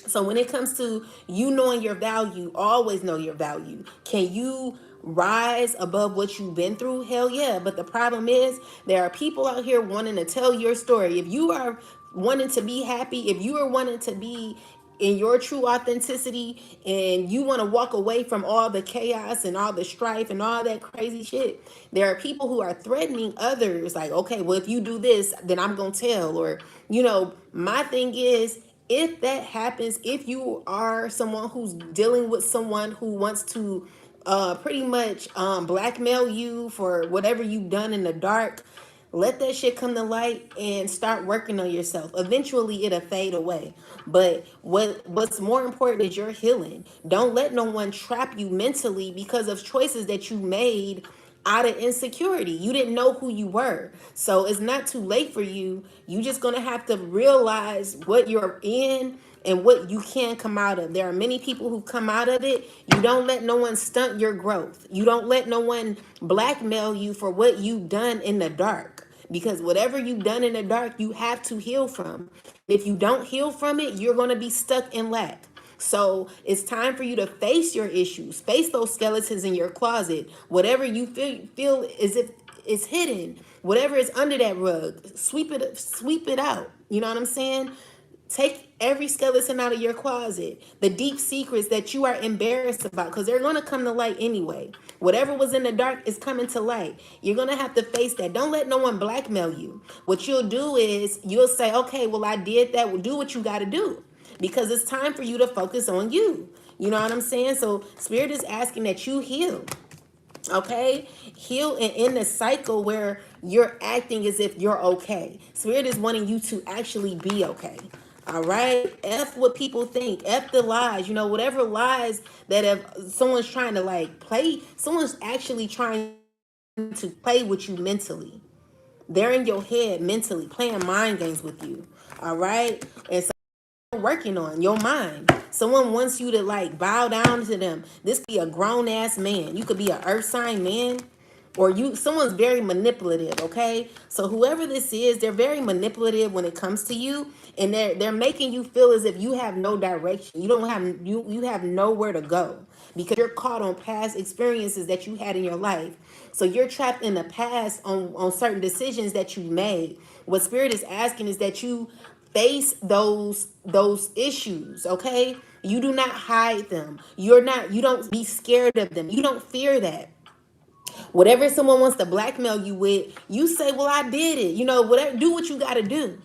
So when it comes to you knowing your value, always know your value. Can you rise above what you've been through? Hell yeah. But the problem is there are people out here wanting to tell your story. If you are wanting to be happy, if you are wanting to be in your true authenticity, and you want to walk away from all the chaos and all the strife and all that crazy shit, there are people who are threatening others like, okay, well, if you do this, then I'm gonna tell. Or my thing is, if that happens, if you are someone who's dealing with someone who wants to pretty much blackmail you for whatever you've done in the dark, let that shit come to light and start working on yourself. Eventually it'll fade away. But what's more important is your healing. Don't let no one trap you mentally because of choices that you made out of insecurity. You didn't know who you were. So it's not too late for you. You just gonna have to realize what you're in and what you can come out of. There are many people who come out of it. You don't let no one stunt your growth. You don't let no one blackmail you for what you've done in the dark. Because whatever you've done in the dark, you have to heal from. If you don't heal from it, you're going to be stuck in lack. So it's time for you to face your issues, face those skeletons in your closet. Whatever you feel as if it's hidden, whatever is under that rug, sweep it out. You know what I'm saying? Take every skeleton out of your closet, the deep secrets that you are embarrassed about, because they're going to come to light anyway. Whatever was in the dark is coming to light. You're going to have to face that. Don't let no one blackmail you. What you'll do is you'll say, okay, well, I did that. Well, do what you got to do, because it's time for you to focus on you. You know what I'm saying? So Spirit is asking that you heal. Okay, heal and end the cycle where you're acting as if you're okay. Spirit is wanting you to actually be okay. All right, F what people think, F the lies, whatever lies that if someone's trying to like play, someone's actually trying to play with you mentally. They're in your head mentally playing mind games with you. All right, and so working on your mind. Someone wants you to like bow down to them. This could be a grown ass man. You could be an earth sign man, or someone's very manipulative. Okay, so whoever this is, they're very manipulative when it comes to you, and they're making you feel as if you have no direction. You have nowhere to go, because you're caught on past experiences that you had in your life. So you're trapped in the past on certain decisions that you made. What Spirit is asking is that you face those issues, okay? You do not hide them. You don't be scared of them. You don't fear that. Whatever someone wants to blackmail you with, you say, well, I did it. Whatever, do what you got to do.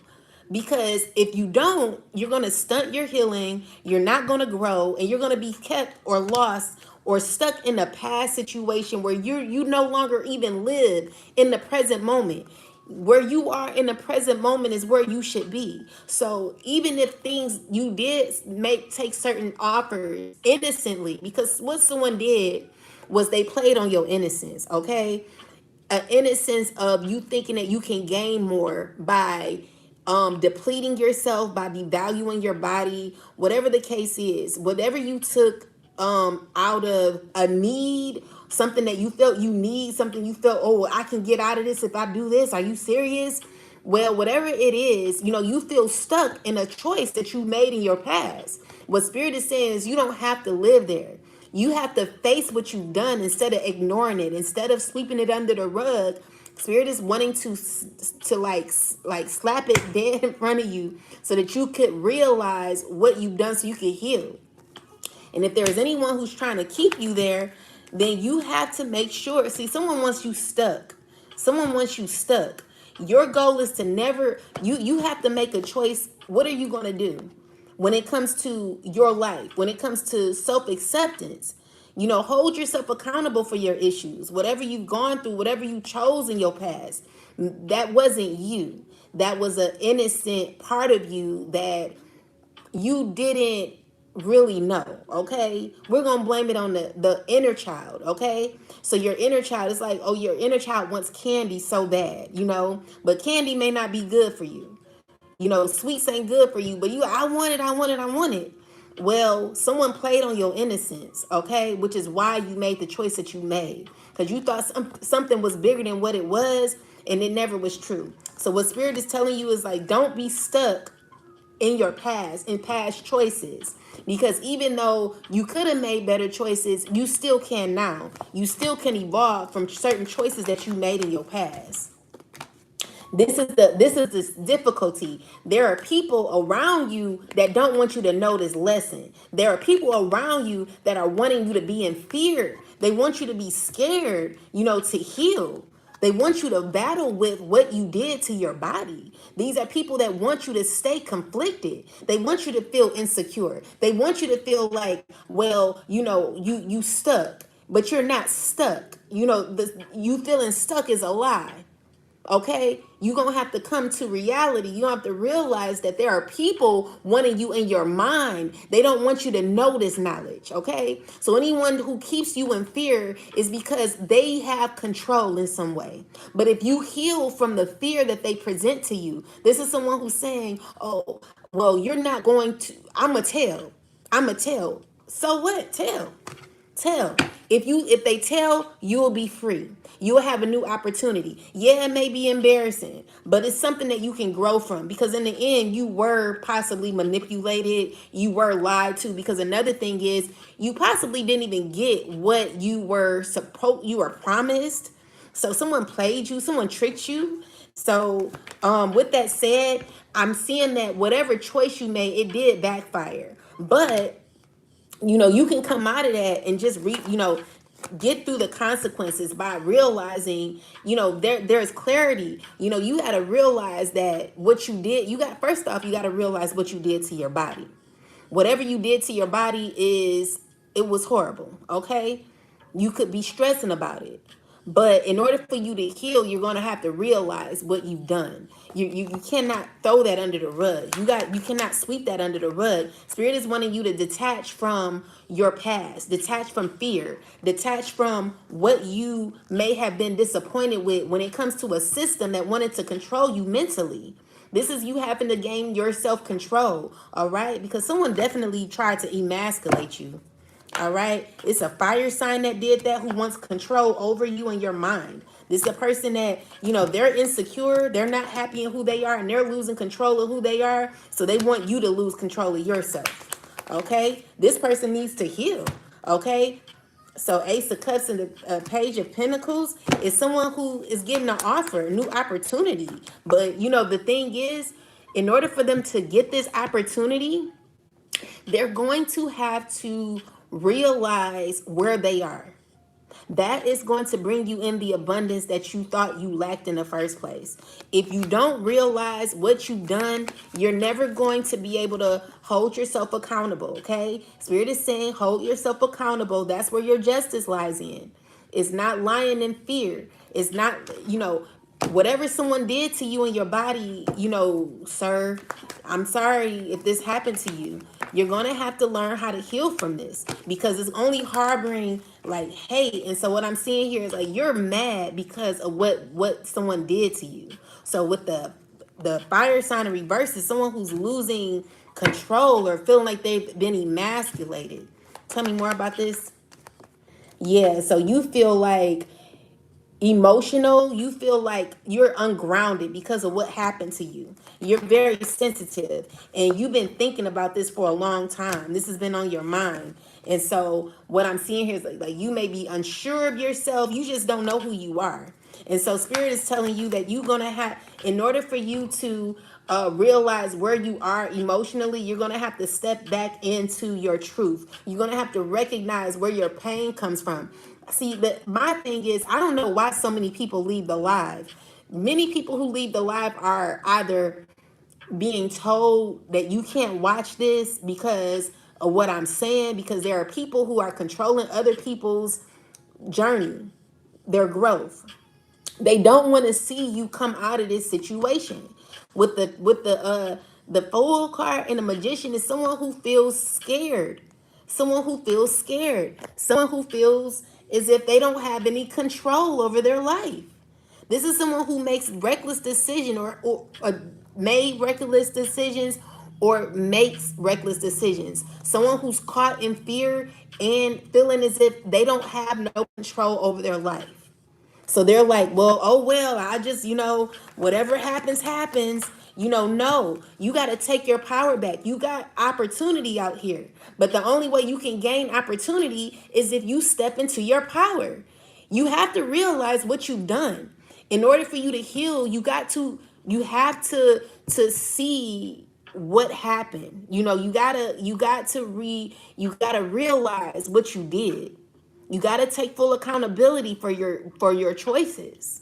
Because if you don't, you're going to stunt your healing, you're not going to grow, and you're going to be kept or lost or stuck in a past situation where you no longer even live in the present moment. Where you are in the present moment is where you should be. So even if things you did take certain offers innocently, because what someone did was they played on your innocence, okay? An innocence of you thinking that you can gain more by depleting yourself, by devaluing your body, whatever the case is, whatever you took out of a need, something that you felt you need, something you felt, oh, I can get out of this if I do this. Are you serious? Well, whatever it is, you feel stuck in a choice that you made in your past. What Spirit is saying is you don't have to live there. You have to face what you've done instead of ignoring it, instead of sweeping it under the rug. Spirit is wanting to like slap it dead in front of you so that you could realize what you've done so you can heal. And if there is anyone who's trying to keep you there, then you have to make sure. See, someone wants you stuck. Someone wants you stuck. Your goal is to never, you have to make a choice. What are you going to do when it comes to your life, when it comes to self-acceptance? Hold yourself accountable for your issues. Whatever you've gone through, whatever you chose in your past, that wasn't you. That was an innocent part of you that you didn't really know, okay? We're gonna blame it on the inner child, okay? So your inner child is like, oh, your inner child wants candy so bad, but candy may not be good for you. Sweets ain't good for you, but I want it, I want it, I want it. Well, someone played on your innocence, okay? Which is why you made the choice that you made. Because you thought something was bigger than what it was, and it never was true. So what Spirit is telling you is like, don't be stuck in your past, in past choices, because even though you could have made better choices, you still can now. You still can evolve from certain choices that you made in your past. This is difficulty. There are people around you that don't want you to know this lesson. There are people around you that are wanting you to be in fear. They want you to be scared, to heal. They want you to battle with what you did to your body. These are people that want you to stay conflicted. They want you to feel insecure. They want you to feel like, well, you stuck, but you're not stuck. You feeling stuck is a lie. Okay, you're gonna have to come to reality. You have to realize that there are people wanting you in your mind. They don't want you to know this knowledge. Okay, so anyone who keeps you in fear is because they have control in some way. But if you heal from the fear that they present to you, this is someone who's saying, oh, well, you're not going to, I'm a tell. So what? Tell. If they tell, you will be free. You will have a new opportunity. Yeah, it may be embarrassing, but it's something that you can grow from, because in the end, you were possibly manipulated. You were lied to, because another thing is you possibly didn't even get what you were promised. So someone played you, someone tricked you. So with that said, I'm seeing that whatever choice you made, it did backfire. But you can come out of that and just get through the consequences by realizing, there's clarity. You got to realize that what you did, first off, you got to realize what you did to your body. Whatever you did to your body it was horrible, okay? You could be stressing about it. But in order for you to heal, you're going to have to realize what you've done. You cannot throw that under the rug. You cannot sweep that under the rug. Spirit is wanting you to detach from your past, detach from fear, detach from what you may have been disappointed with when it comes to a system that wanted to control you mentally. This is you having to gain your self-control, all right? Because someone definitely tried to emasculate you. All right. It's a fire sign that did that, who wants control over you and your mind. This is a person that, they're insecure. They're not happy in who they are, and they're losing control of who they are. So they want you to lose control of yourself. Okay. This person needs to heal. Okay. So Ace of Cups and the Page of Pentacles is someone who is getting an offer, a new opportunity. But, the thing is, In order for them to get this opportunity, they're going to have to realize where they are. That is going to bring you in the abundance that you thought you lacked in the first place. If you don't realize what you've done, you're never going to be able to hold yourself accountable, okay? Spirit is saying hold yourself accountable. That's where your justice lies in. It's not lying in fear. It's not, whatever someone did to you in your body, sir, I'm sorry if this happened to you. You're going to have to learn how to heal from this because it's only harboring like hate. And so what I'm seeing here is like you're mad because of what someone did to you. So with the fire sign in reverse is someone who's losing control or feeling like they've been emasculated. Tell me more about this. Yeah, so you feel like emotional, you feel like you're ungrounded because of what happened to you. You're very sensitive and you've been thinking about this for a long time. This has been on your mind. And so what I'm seeing here is like you may be unsure of yourself. You just don't know who you are. And so spirit is telling you that you're going to have, in order for you to realize where you are emotionally, you're going to have to step back into your truth. You're going to have to recognize where your pain comes from. See, my thing is, I don't know why so many people leave the live. Many people who leave the live are either being told that you can't watch this because of what I'm saying, because there are people who are controlling other people's journey, their growth. They don't want to see you come out of this situation. With the fool card and the magician is someone who feels scared. Someone who feels scared. Someone who feels as if they don't have any control over their life. This is someone who makes reckless decisions or made reckless decisions or makes reckless decisions. Someone who's caught in fear and feeling as if they don't have no control over their life. So they're like, well, oh, well, I just, whatever happens, happens. No, you got to take your power back. You got opportunity out here. But the only way you can gain opportunity is if you step into your power. You have to realize what you've done. In order for you to heal, you have to see what happened. You gotta realize what you did. You got to take full accountability for your choices.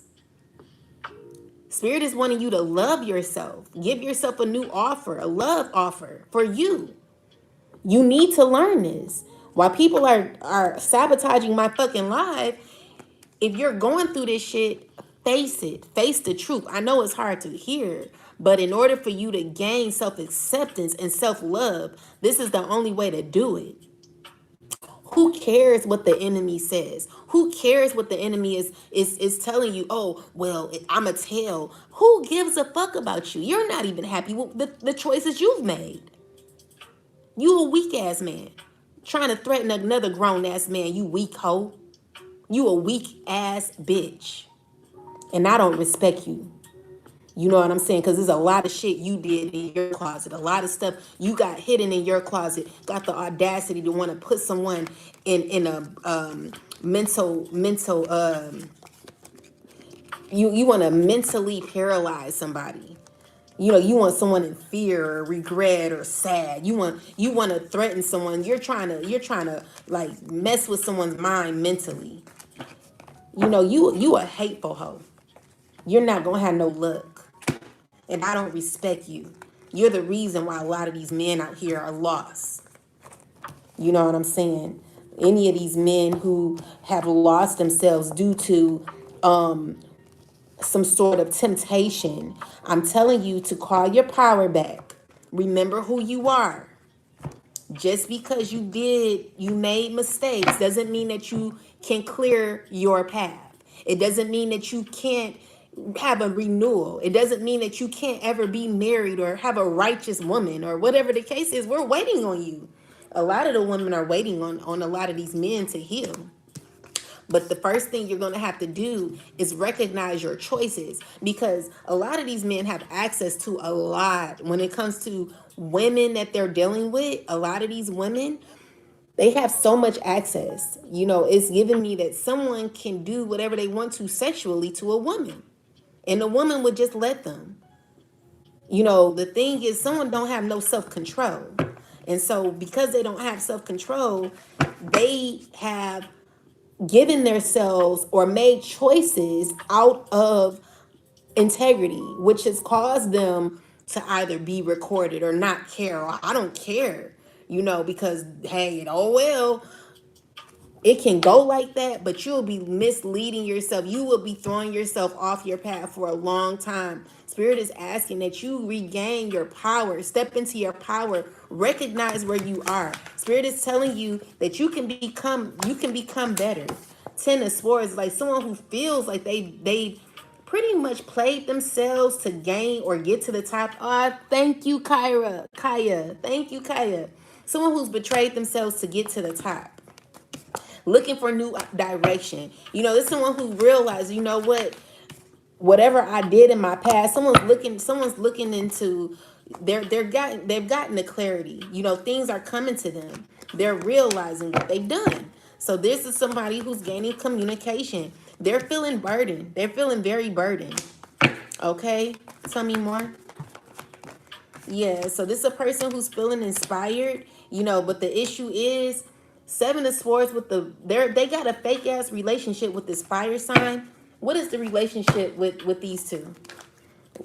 Spirit is wanting you to love yourself. Give yourself a new offer, a love offer for you. You need to learn this. While people are sabotaging my fucking life, if you're going through this shit, face it. Face the truth. I know it's hard to hear, but in order for you to gain self-acceptance and self-love, this is the only way to do it. Who cares what the enemy says? Who cares what the enemy is telling you? Oh, well, I'm a tell. Who gives a fuck about you? You're not even happy with the choices you've made. You a weak ass man. Trying to threaten another grown ass man, you weak hoe. You a weak ass bitch. And I don't respect you. You know what I'm saying? Because there's a lot of shit you did in your closet. A lot of stuff you got hidden in your closet. Got the audacity to want to put someone in a mental you want to mentally paralyze somebody. You want someone in fear or regret or sad. You want to threaten someone. You're trying to like mess with someone's mind mentally. You a hateful hoe. You're not gonna have no luck. And I don't respect you. You're the reason why a lot of these men out here are lost. You know what I'm saying? Any of these men who have lost themselves due to some sort of temptation, I'm telling you to call your power back. Remember who you are. Just because you made mistakes doesn't mean that you can clear your path. It doesn't mean that you can't have a renewal. It doesn't mean that you can't ever be married or have a righteous woman or whatever the case is. We're waiting on you. A lot of the women are waiting on a lot of these men to heal. But the first thing you're going to have to do is recognize your choices, because a lot of these men have access to a lot when it comes to women that they're dealing with. A lot of these women, they have so much access. It's giving me that someone can do whatever they want to sexually to a woman, and the woman would just let them. The thing is, someone don't have no self-control. And so because they don't have self-control, they have given themselves or made choices out of integrity, which has caused them to either be recorded or not care. Or I don't care, because hey, oh well, it can go like that, but you'll be misleading yourself. You will be throwing yourself off your path for a long time. Spirit is asking that you regain your power, step into your power, recognize where you are. Spirit is telling you that you can become better. Ten of Swords, like someone who feels like they pretty much played themselves to gain or get to the top. Thank you, Kaya. Thank you, Kaya. Someone who's betrayed themselves to get to the top, looking for new direction. It's someone who realized, whatever I did in my past, someone's looking into they've gotten the clarity. Things are coming to them. They're realizing what they've done. So this is somebody who's gaining communication. They're feeling burdened. They're feeling very burdened. Okay? Tell me more. Yeah, so this is a person who's feeling inspired, but the issue is Seven of Swords with they got a fake ass relationship with this fire sign. What is the relationship with these two?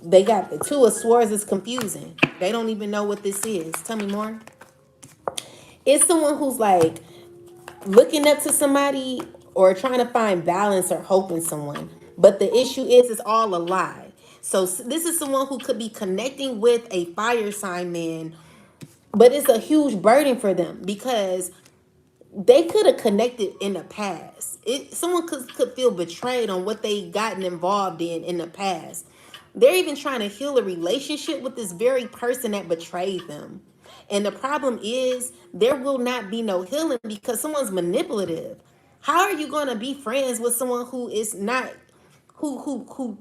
They got the Two of Swords is confusing. They don't even know what this is. Tell me more. It's someone who's like looking up to somebody or trying to find balance or hope in someone. But the issue is it's all a lie. So this is someone who could be connecting with a fire sign man, but it's a huge burden for them because they could have connected in the past. Someone could feel betrayed on what they gotten involved in the past. They're even trying to heal a relationship with this very person that betrayed them. And the problem is there will not be no healing because someone's manipulative. How are you going to be friends with someone who is not who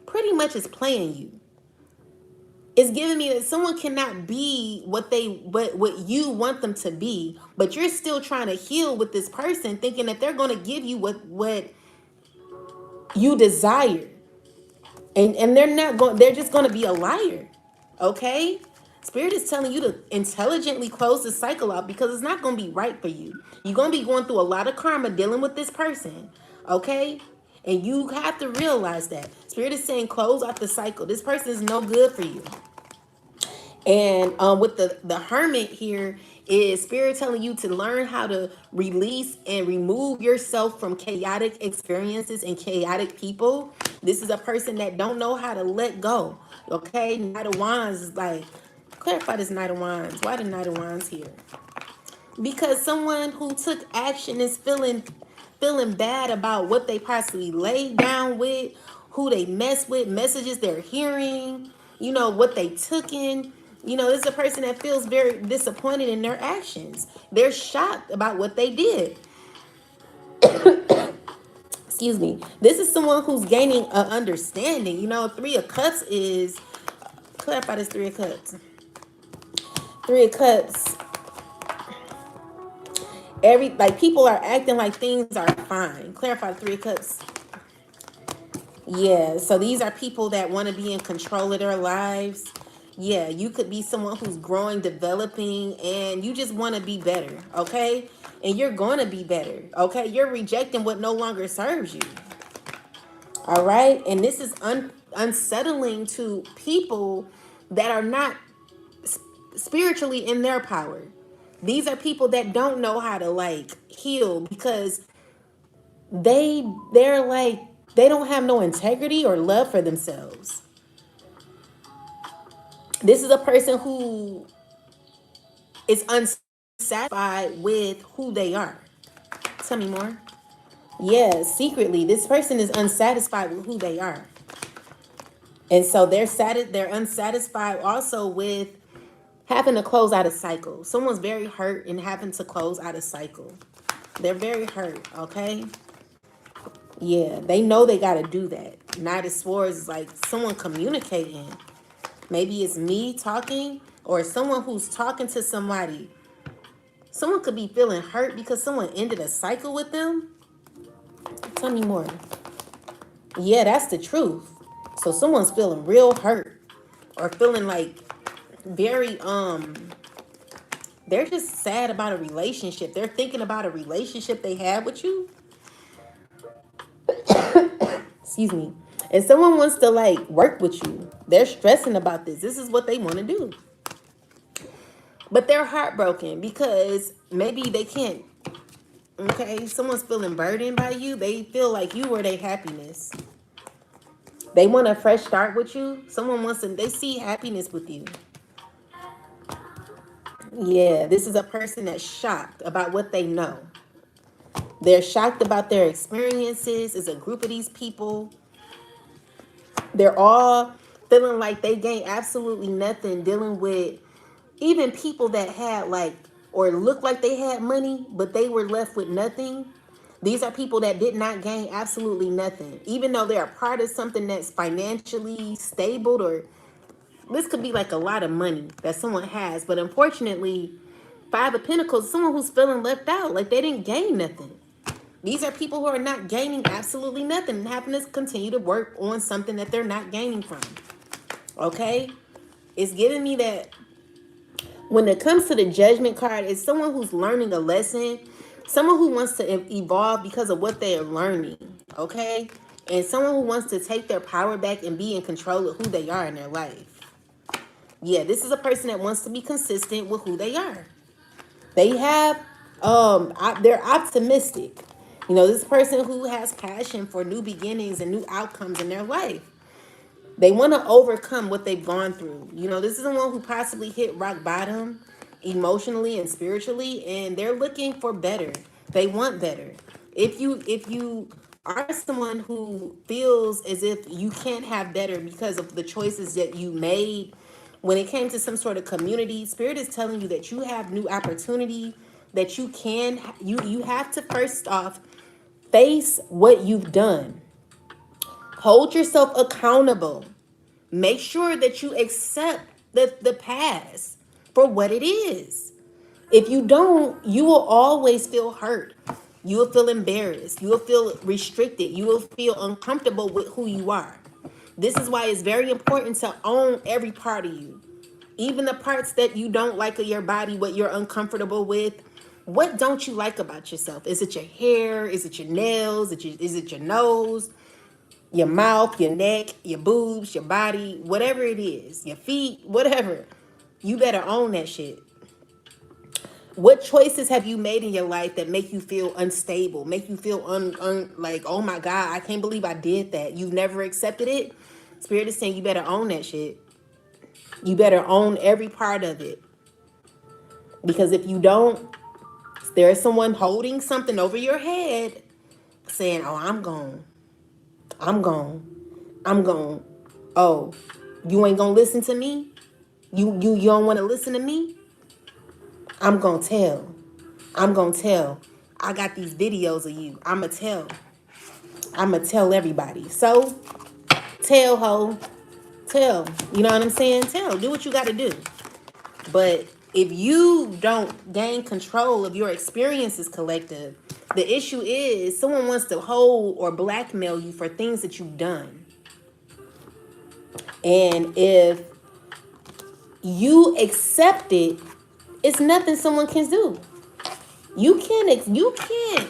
pretty much is playing you? It's giving me that someone cannot be what you want them to be, but you're still trying to heal with this person, thinking that they're going to give you what you desire, and they're not going. They're just going to be a liar. Okay, Spirit is telling you to intelligently close the cycle out because it's not going to be right for you. You're going to be going through a lot of karma dealing with this person. Okay. And you have to realize that Spirit is saying close out the cycle. This person is no good for you. And with the Hermit here is Spirit telling you to learn how to release and remove yourself from chaotic experiences and chaotic people. This is a person that don't know how to let go. Okay, Knight of Wands is like, clarify this Knight of Wands. Why the Knight of Wands here? Because someone who took action is feeling bad about what they possibly laid down with, who they mess with, messages they're hearing, what they took in. This is a person that feels very disappointed in their actions. They're shocked about what they did. Excuse me. This is someone who's gaining an understanding. Three of Cups is, clarify this Three of Cups. Three of Cups, people are acting like things are fine. Clarify the Three of Cups. Yeah, so these are people that want to be in control of their lives. Yeah, you could be someone who's growing, developing, and you just want to be better, okay? And you're going to be better, okay? You're rejecting what no longer serves you, all right? And this is unsettling to people that are not spiritually in their power. These are people that don't know how to heal because they're like they don't have no integrity or love for themselves. This is a person who is unsatisfied with who they are. Tell me more. Yeah, secretly, this person is unsatisfied with who they are. And so they're unsatisfied also with having to close out a cycle. Someone's very hurt and having to close out a cycle. They're very hurt, okay? Yeah, they know they got to do that. Knight of Swords is like someone communicating. Maybe it's me talking or someone who's talking to somebody. Someone could be feeling hurt because someone ended a cycle with them. Tell me more. Yeah, that's the truth. So someone's feeling real hurt. or feeling like very they're just sad about a relationship. They're thinking about a relationship they had with you. Excuse me. And someone wants to like work with you. They're stressing about this. This is what they want to do. But they're heartbroken because maybe they can't. Okay, someone's feeling burdened by you. They feel like you were their happiness. They want a fresh start with you. Someone wants to, they see happiness with you. Yeah, this is a person that's shocked about what they know. They're shocked about their experiences. It's a group of these people. They're all feeling like they gained absolutely nothing dealing with even people that had like or looked like they had money, but they were left with nothing. These are people that did not gain absolutely nothing, even though they're a part of something that's financially stable, or this could be like a lot of money that someone has. But unfortunately, Five of Pentacles, someone who's feeling left out, like they didn't gain nothing. These are people who are not gaining absolutely nothing and having to continue to work on something that they're not gaining from. Okay? It's giving me that when it comes to the Judgment card, it's someone who's learning a lesson, someone who wants to evolve because of what they are learning. Okay? And someone who wants to take their power back and be in control of who they are in their life. Yeah, this is a person that wants to be consistent with who they are. They have, they're optimistic. You know, this person who has passion for new beginnings and new outcomes in their life. They want to overcome what they've gone through. You know, this is the one who possibly hit rock bottom emotionally and spiritually, and they're looking for better. They want better. If you are someone who feels as if you can't have better because of the choices that you made when it came to some sort of community, Spirit is telling you that you have new opportunity, that you have to first off face what you've done. Hold yourself accountable. Make sure that you accept the past for what it is. If you don't, you will always feel hurt. You will feel embarrassed. You will feel restricted. You will feel uncomfortable with who you are. This is why it's very important to own every part of you. Even the parts that you don't like of your body, what you're uncomfortable with. What don't you like about yourself? Is it your hair? Is it your nails? Is it your nose? Your mouth, your neck, your boobs, your body, whatever it is, your feet, whatever. You better own that shit. What choices have you made in your life that make you feel unstable, make you feel like, oh my God, I can't believe I did that. You've never accepted it. Spirit is saying you better own that shit. You better own every part of it. Because if you don't, there is someone holding something over your head saying, oh, I'm gone. I'm gone. I'm gone. Oh, you ain't gonna listen to me? You don't want to listen to me? I'm gonna tell. I'm gonna tell. I got these videos of you. I'ma tell. I'ma tell everybody. So tell, ho. Tell. You know what I'm saying? Tell. Do what you gotta do. But if you don't gain control of your experiences collective, the issue is someone wants to hold or blackmail you for things that you've done. And if you accept it, it's nothing someone can do. You can't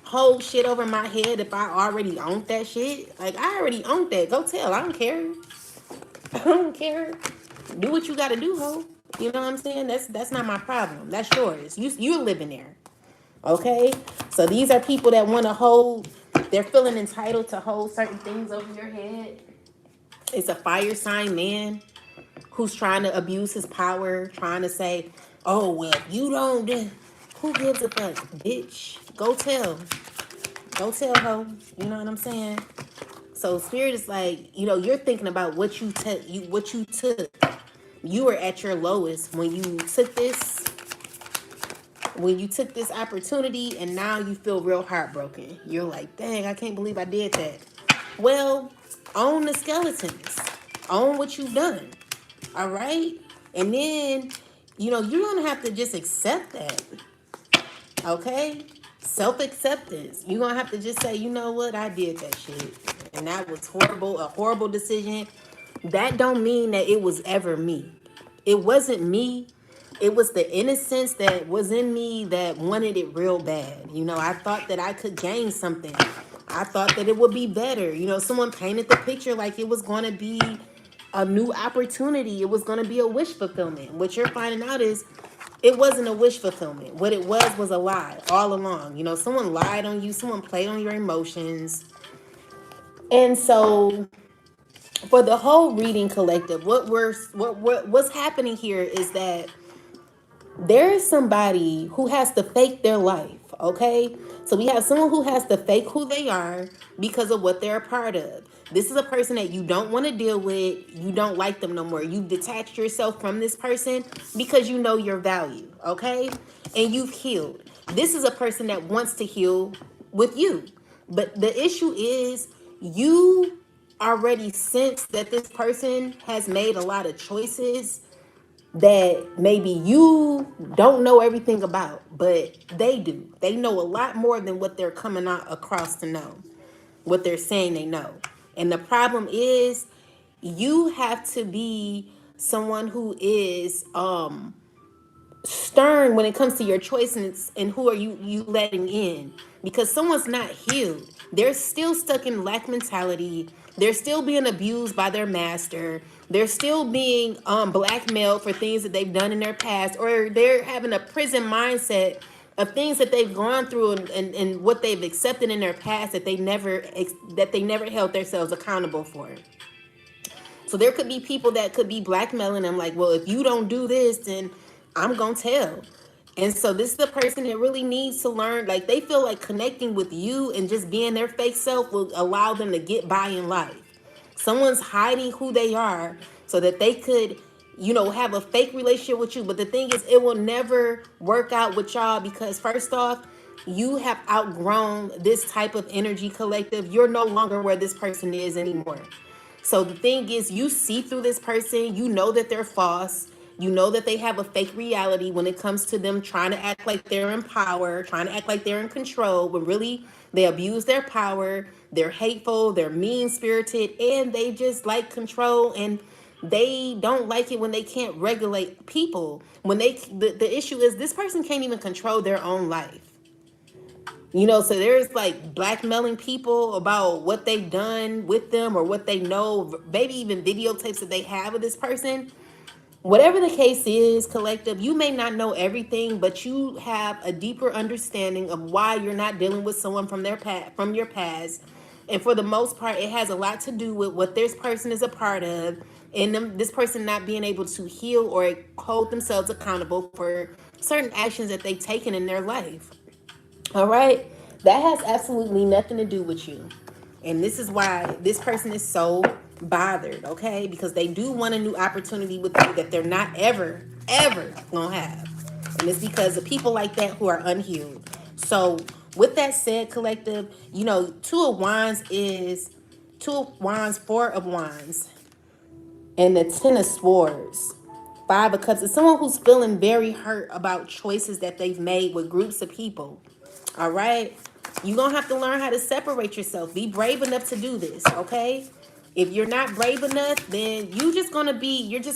hold shit over my head if I already own that shit. Like, I already own that. Go tell. I don't care. I don't care. Do what you gotta do, ho. You know what I'm saying? That's not my problem. That's yours. You're living there. Okay? So these are people that want to hold, they're feeling entitled to hold certain things over your head. It's a fire sign man who's trying to abuse his power, trying to say, oh, well, if you don't, who gives a fuck, bitch? Go tell. Go tell, ho. You know what I'm saying? So Spirit is like, you know, you're thinking about what you took. You were at your lowest when you took this, opportunity, and now you feel real heartbroken. You're like, dang, I can't believe I did that. Well, own the skeletons. Own what you've done. All right? And then, you know, you're going to have to just accept that. Okay? Self-acceptance. You're going to have to just say, you know what? I did that shit. And that was horrible, a horrible decision. that don't mean that it was ever me. It wasn't me. It was the innocence that was in me that wanted it real bad. I thought that I could gain something. I thought that it would be better. Someone painted the picture like it was going to be a new opportunity. It was going to be a wish fulfillment. What you're finding out is it wasn't a wish fulfillment. What it was a lie all along. Someone lied on you, someone played on your emotions. And so for the whole reading collective, what's happening here is that there is somebody who has to fake their life, okay? So we have someone who has to fake who they are because of what they're a part of. This is a person that you don't want to deal with. You don't like them no more. You've detached yourself from this person because you know your value, okay? And you've healed. This is a person that wants to heal with you. But the issue is you already sense that this person has made a lot of choices that maybe you don't know everything about, but they do. They know a lot more than what they're coming out across to know, what they're saying they know. And the problem is you have to be someone who is stern when it comes to your choices and who are you letting in, because someone's not healed. They're still stuck in lack mentality. They're still being abused by their master. They're still being blackmailed for things that they've done in their past, or they're having a prison mindset of things that they've gone through and what they've accepted in their past that they never held themselves accountable for. So there could be people that could be blackmailing them, like, well, if you don't do this, then I'm gonna tell. And so this is the person that really needs to learn. Like, they feel like connecting with you and just being their fake self will allow them to get by in life. Someone's hiding who they are so that they could, have a fake relationship with you. But the thing is, it will never work out with y'all because, first off, you have outgrown this type of energy collective. You're no longer where this person is anymore. So the thing is, you see through this person, you know that they're false. You know that they have a fake reality when it comes to them trying to act like they're in power, trying to act like they're in control, but really they abuse their power. They're hateful, they're mean spirited, and they just like control, and they don't like it when they can't regulate people. The issue is this person can't even control their own life. So there's like blackmailing people about what they've done with them or what they know, maybe even videotapes that they have of this person. Whatever the case is, collective, you may not know everything, but you have a deeper understanding of why you're not dealing with someone from your past. And for the most part, it has a lot to do with what this person is a part of, and this person not being able to heal or hold themselves accountable for certain actions that they've taken in their life. All right? That has absolutely nothing to do with you. And this is why this person is so bothered, okay? Because they do want a new opportunity with you that they're not ever gonna have. And it's because of people like that who are unhealed. So with that said, collective, two of wands, four of wands, and the 10 of swords. Five of cups is someone who's feeling very hurt about choices that they've made with groups of people. All right? You're going to have to learn how to separate yourself. Be brave enough to do this, okay? If you're not brave enough, then you're just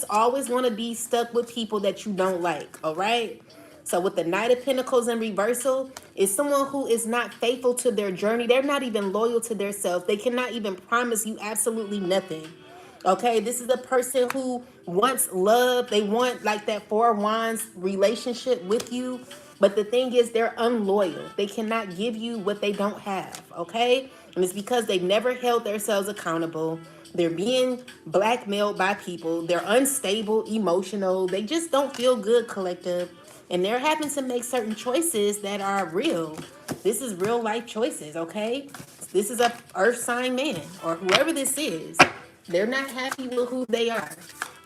always going to be stuck with people that you don't like, all right? So with the Knight of Pentacles in reversal, is someone who is not faithful to their journey. They're not even loyal to themselves. They cannot even promise you absolutely nothing. Okay, this is a person who wants love. They want like that Four of Wands relationship with you. But the thing is, they're unloyal. They cannot give you what they don't have. Okay, and it's because they've never held themselves accountable. They're being blackmailed by people. They're unstable, emotional. They just don't feel good, collective. And they're having to make certain choices that are real. This is real life choices, okay? This is a earth sign man or whoever this is. They're not happy with who they are.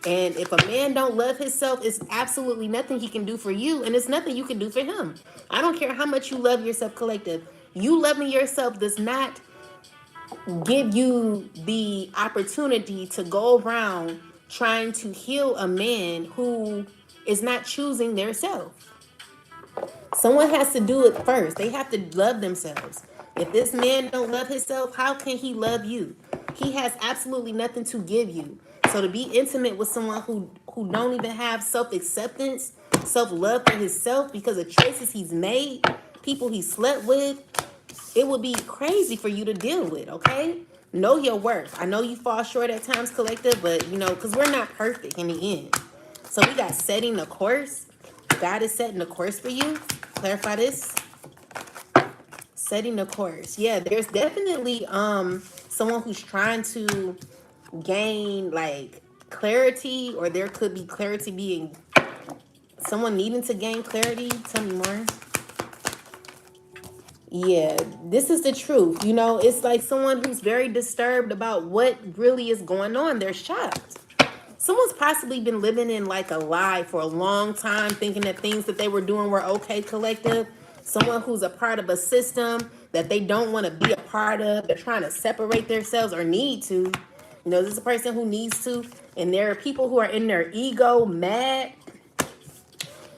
And if a man don't love himself, it's absolutely nothing he can do for you, and it's nothing you can do for him. I don't care how much you love yourself, collective. You loving yourself does not give you the opportunity to go around trying to heal a man who is not choosing their self. Someone has to do it first. They have to love themselves. If this man don't love himself, how can he love you? He has absolutely nothing to give you. So to be intimate with someone who don't even have self-acceptance, self-love for himself because of choices he's made, people he slept with, it would be crazy for you to deal with, okay? Know your worth. I know you fall short at times, collective, but you know, because we're not perfect in the end. So we got setting the course. God is setting the course for you. Clarify this. Setting the course. Yeah, there's definitely someone who's trying to gain like clarity, or there could be clarity being someone needing to gain clarity. Tell me more. Yeah, this is the truth. You know, it's like someone who's very disturbed about what really is going on. They're shocked. Someone's possibly been living in like a lie for a long time, thinking that things that they were doing were okay, collective. Someone who's a part of a system that they don't want to be a part of. They're trying to separate themselves or need to. You know, this is a person who needs to. And there are people who are in their ego, mad.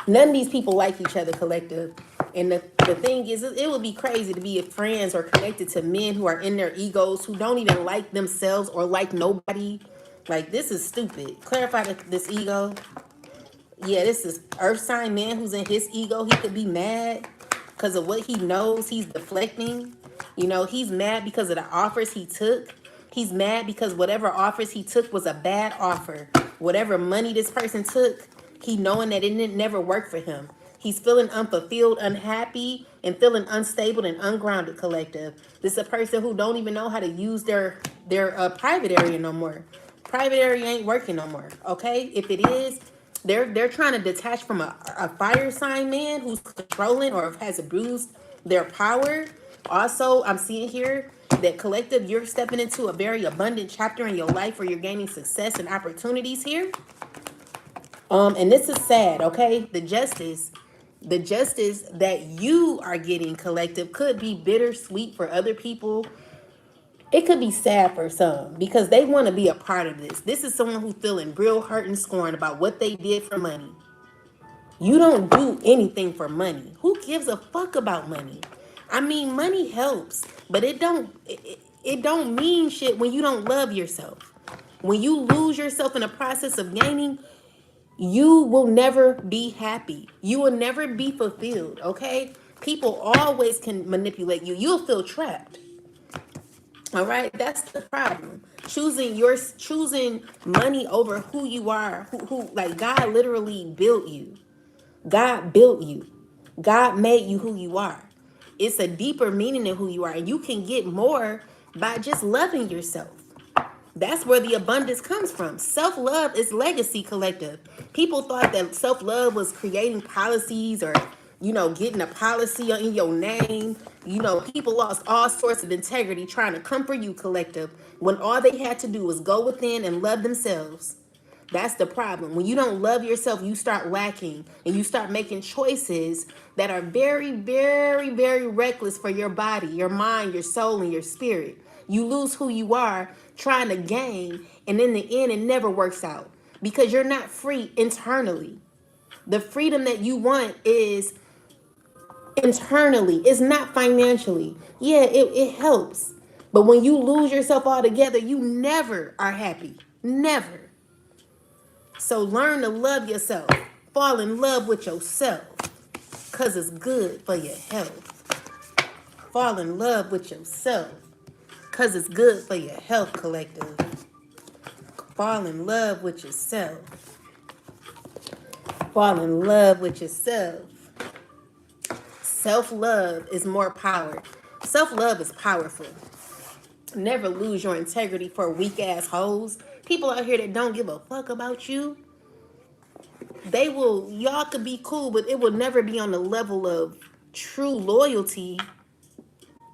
None of these people like each other, collective. And the thing is, it would be crazy to be friends or connected to men who are in their egos, who don't even like themselves or like nobody. Like, this is stupid. Clarify this ego. Yeah, this is earth sign man who's in his ego. He could be mad because of what he knows. He's deflecting. You know, he's mad because of the offers he took. He's mad because whatever offers he took was a bad offer. Whatever money this person took, he knowing that it didn't never work for him. He's feeling unfulfilled, unhappy, and feeling unstable and ungrounded, collective. This is a person who don't even know how to use their private area no more. Private area ain't working no more, okay? If it is, they're trying to detach from a fire sign man who's controlling or has abused their power. Also, I'm seeing here that, collective, you're stepping into a very abundant chapter in your life where you're gaining success and opportunities here. And this is sad, okay? The justice that you are getting, collective, could be bittersweet for other people. It could be sad for some because they want to be a part of this. This is someone who's feeling real hurt and scorned about what they did for money. You don't do anything for money. Who gives a fuck about money? I mean, money helps, but it don't mean shit when you don't love yourself. When you lose yourself in the process of gaining, you will never be happy. You will never be fulfilled, okay? People always can manipulate you. You'll feel trapped. All right, that's the problem. Choosing money over who you are, who like God literally built you. God built you. God made you who you are. It's a deeper meaning in who you are, and you can get more by just loving yourself. That's where the abundance comes from. Self-love is legacy, collective. People thought that self-love was creating policies or, you know, getting a policy in your name. You know, people lost all sorts of integrity trying to comfort you, collective, when all they had to do was go within and love themselves. That's the problem. When you don't love yourself, you start lacking and you start making choices that are very, very, very reckless for your body, your mind, your soul, and your spirit. You lose who you are trying to gain, and in the end, it never works out because you're not free internally. The freedom that you want is internally, it's not financially. Yeah, it helps. But when you lose yourself altogether, you never are happy. Never. So learn to love yourself. Fall in love with yourself. Because it's good for your health. Fall in love with yourself. Because it's good for your health, collective. Fall in love with yourself. Fall in love with yourself. Self-love is more power. Self-love is powerful. Never lose your integrity for weak-ass hoes. People out here that don't give a fuck about you. They will, y'all could be cool, but it will never be on the level of true loyalty.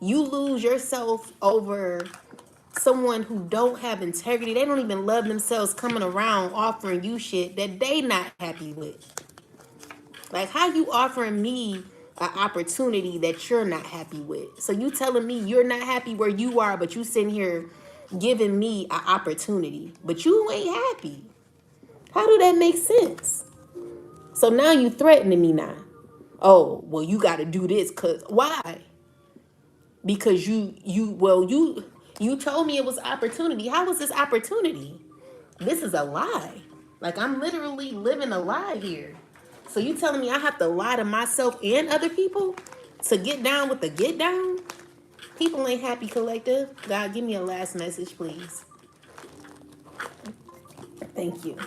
You lose yourself over someone who don't have integrity. They don't even love themselves, coming around offering you shit that they not happy with. Like, how you offering me an opportunity that you're not happy with? So you telling me you're not happy where you are, but you sitting here giving me an opportunity, but you ain't happy. How do that make sense? So now you threatening me now. Oh, well, you got to do this because why? Because you told me it was opportunity. How was this opportunity? This is a lie. Like, I'm literally living a lie here. So you telling me I have to lie to myself and other people to get down with the get down? People ain't happy, collective. God, give me a last message, please. Thank you.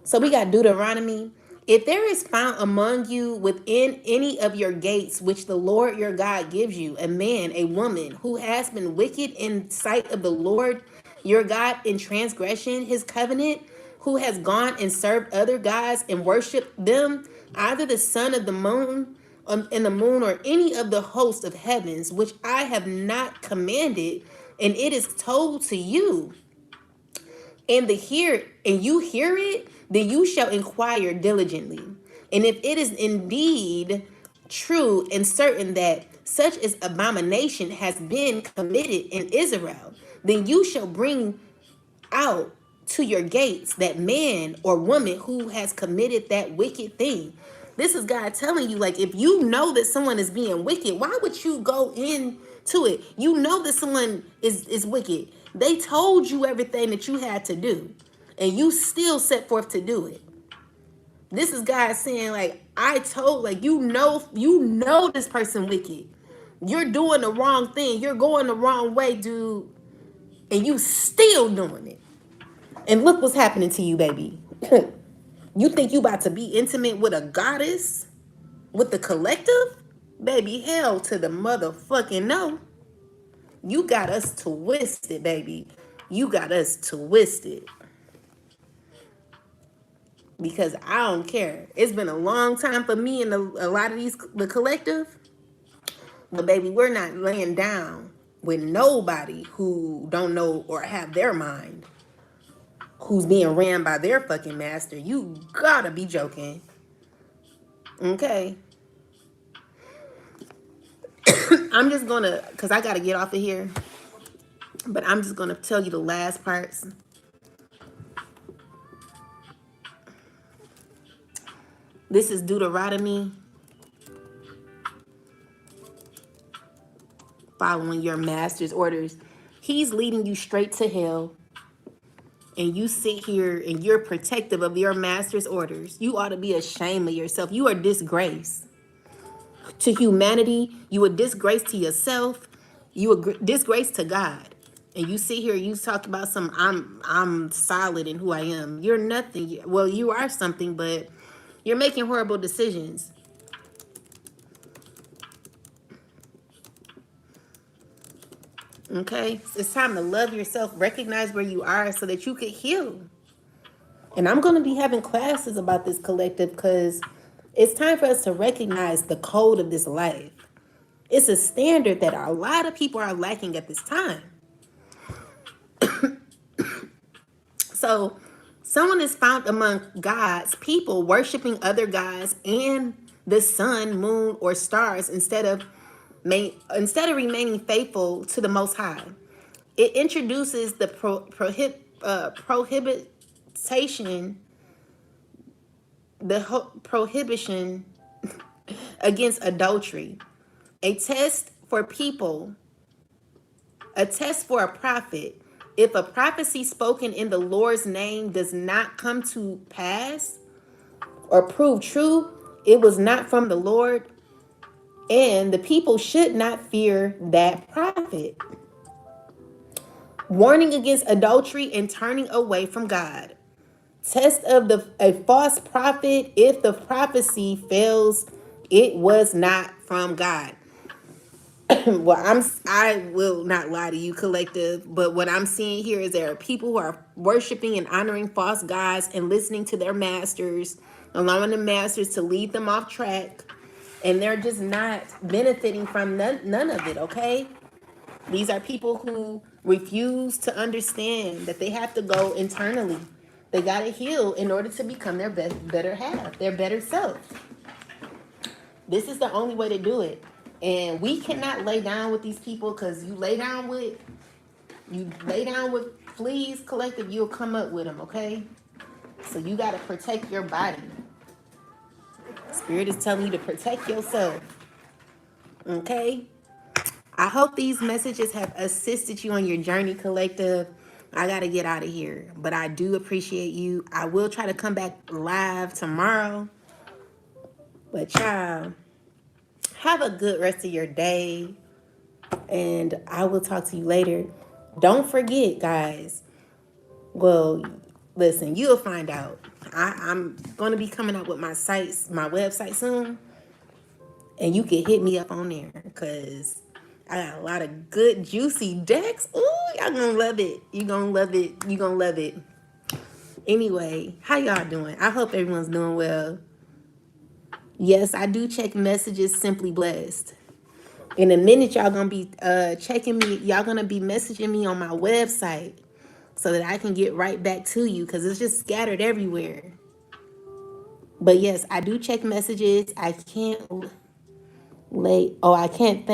So we got Deuteronomy. If there is found among you within any of your gates, which the Lord your God gives you, a man, a woman who has been wicked in sight of the Lord your God in transgression, his covenant, who has gone and served other gods and worshiped them, either the sun of the moon and the moon or any of the host of heavens, which I have not commanded, and it is told to you, and you hear it, then you shall inquire diligently. And if it is indeed true and certain that such as abomination has been committed in Israel, then you shall bring out to your gates that man or woman who has committed that wicked thing. This is God telling you, like, if you know that someone is being wicked, why would you go into it? You know that someone is wicked. They told you everything that you had to do, and you still set forth to do it. This is God saying, like, you know this person wicked. You're doing the wrong thing. You're going the wrong way, dude, and you still doing it. And look what's happening to you, baby. You think you about to be intimate with a goddess? With the collective? Baby, hell to the motherfucking no. You got us twisted, baby. You got us twisted. Because I don't care. It's been a long time for me and a lot of the collective. But baby, we're not laying down with nobody who don't know or have their mind, who's being ran by their fucking master. You gotta be joking. Okay. I'm just gonna, because I gotta get off of here, but I'm just gonna tell you the last parts. This is Deuteronomy, following your master's orders. He's leading you straight to hell, and you sit here and you're protective of your master's orders. You ought to be ashamed of yourself. You are disgrace to humanity. You are disgrace to yourself. You are disgrace to God. And you sit here, you talk about I'm solid in who I am. You're nothing. Well, you are something, but you're making horrible decisions. Okay? It's time to love yourself, recognize where you are so that you could heal. And I'm going to be having classes about this, collective, because it's time for us to recognize the code of this life. It's a standard that a lot of people are lacking at this time. So, someone is found among God's people worshiping other gods and the sun, moon, or stars instead of remaining faithful to the Most High. It introduces the prohibition against adultery. A test for a prophet. If a prophecy spoken in the Lord's name does not come to pass or prove true, it was not from the Lord, and the people should not fear that prophet. Warning against adultery and turning away from God. Test of a false prophet. If the prophecy fails, it was not from God. Well, I will not lie to you, collective, but what I'm seeing here is there are people who are worshiping and honoring false gods and listening to their masters, allowing the masters to lead them off track, and they're just not benefiting from none of it, okay? These are people who refuse to understand that they have to go internally. They got to heal in order to become their better half, their better self. This is the only way to do it. And we cannot lay down with these people, because you lay down with fleas, collective, you'll come up with them, okay? So you got to protect your body. Spirit is telling you to protect yourself, okay? I hope these messages have assisted you on your journey, collective. I gotta get out of here. But I do appreciate you. I will try to come back live tomorrow. But child, have a good rest of your day. And I will talk to you later. Don't forget, guys. Well, listen, you'll find out. I'm gonna be coming up with my website soon. And you can hit me up on there because I got a lot of good juicy decks. Ooh, y'all gonna love it. You gonna love it. You gonna love it. Anyway, how y'all doing? I hope everyone's doing well. Yes, I do check messages, Simply Blessed. In a minute, y'all gonna be checking me. Y'all gonna be messaging me on my website so that I can get right back to you because it's just scattered everywhere. But yes, I do check messages. I can't late. Oh, I can't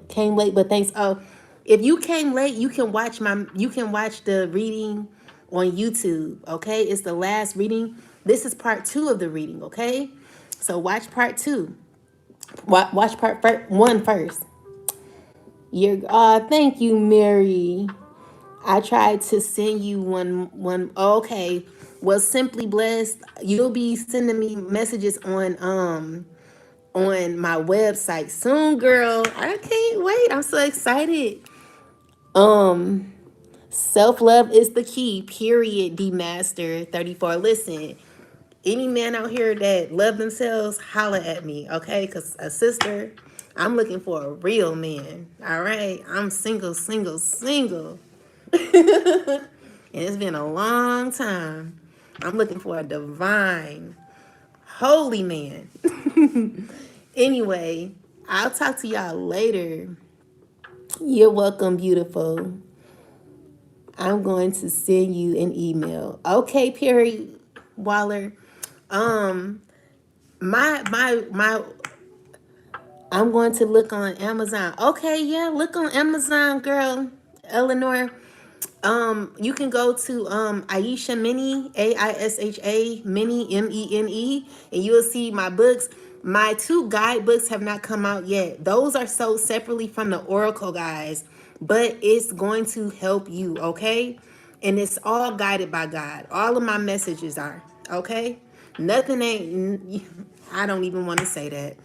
came late, but thanks. Oh, if you came late, you can watch the reading on YouTube. Okay, it's the last reading. This is part 2 of the reading. Okay, so watch part 2. Watch one first. Thank you, Mary. I tried to send you one. Okay, well, Simply Blessed. You'll be sending me messages on my website soon, girl. I can't wait. I'm so excited. Self-love is the key, period. D Master 34. Listen, any man out here that love themselves, holla at me, okay? Because a sister, I'm looking for a real man. All right. I'm single, single, single. And it's been a long time. I'm looking for a divine, holy man. Anyway, I'll talk to y'all later. You're welcome, beautiful. I'm going to send you an email. Okay, Perry Waller. My I'm going to look on Amazon. Okay, yeah, look on Amazon, girl. Eleanor. You can go to Aisha Mini, Aisha Mini, Mene, and you'll see my books. My 2 guidebooks have not come out yet. Those are sold separately from the Oracle, guys, but it's going to help you, okay? And it's all guided by God. All of my messages are, okay? Nothing ain't, I don't even want to say that.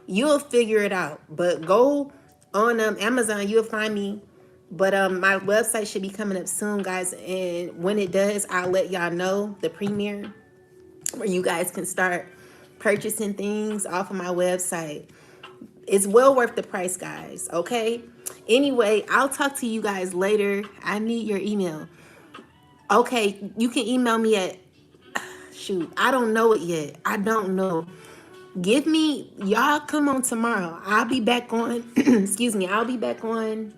You'll figure it out, but go on Amazon, you'll find me. But my website should be coming up soon, guys, and when it does, I'll let y'all know the premiere where you guys can start purchasing things off of my website. It's well worth the price, guys, okay? Anyway, I'll talk to you guys later. I need your email. Okay, you can email me at, shoot, I don't know it yet. I don't know. Y'all come on tomorrow. I'll be back on, excuse me, I'll be back on,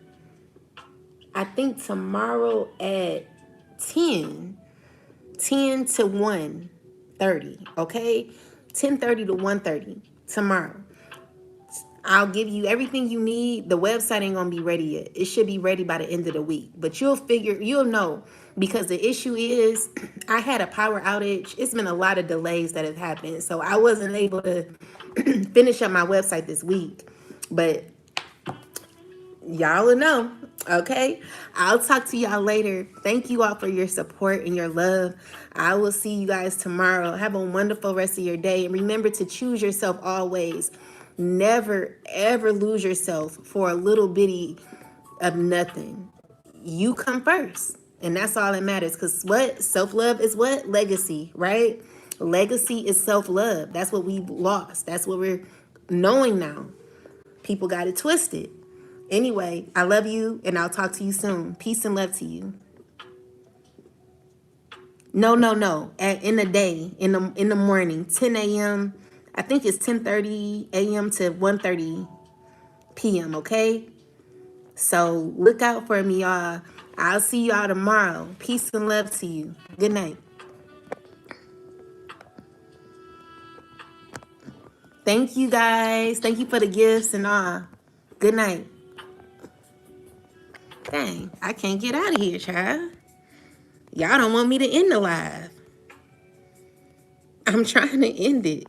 I think tomorrow at 10 to 1:30, okay? 10:30 to 1:30 tomorrow. I'll give you everything you need. The website ain't gonna be ready yet. It should be ready by the end of the week. But you'll know because the issue is I had a power outage. It's been a lot of delays that have happened. So I wasn't able to finish up my website this week. But y'all will know, okay? I'll talk to y'all later. Thank you all for your support and your love. I will see you guys tomorrow. Have a wonderful rest of your day. And remember to choose yourself always. Never, ever lose yourself for a little bitty of nothing. You come first. And that's all that matters. Because what? Self-love is what? Legacy, right? Legacy is self-love. That's what we lost. That's what we're knowing now. People got it twisted. Anyway, I love you, and I'll talk to you soon. Peace and love to you. No. In the day, in the morning, 10 a.m. I think it's 10:30 a.m. to 1:30 p.m. Okay, so look out for me, y'all. I'll see y'all tomorrow. Peace and love to you. Good night. Thank you, guys. Thank you for the gifts and all. Good night. Dang, I can't get out of here, child. Y'all don't want me to end the live. I'm trying to end it.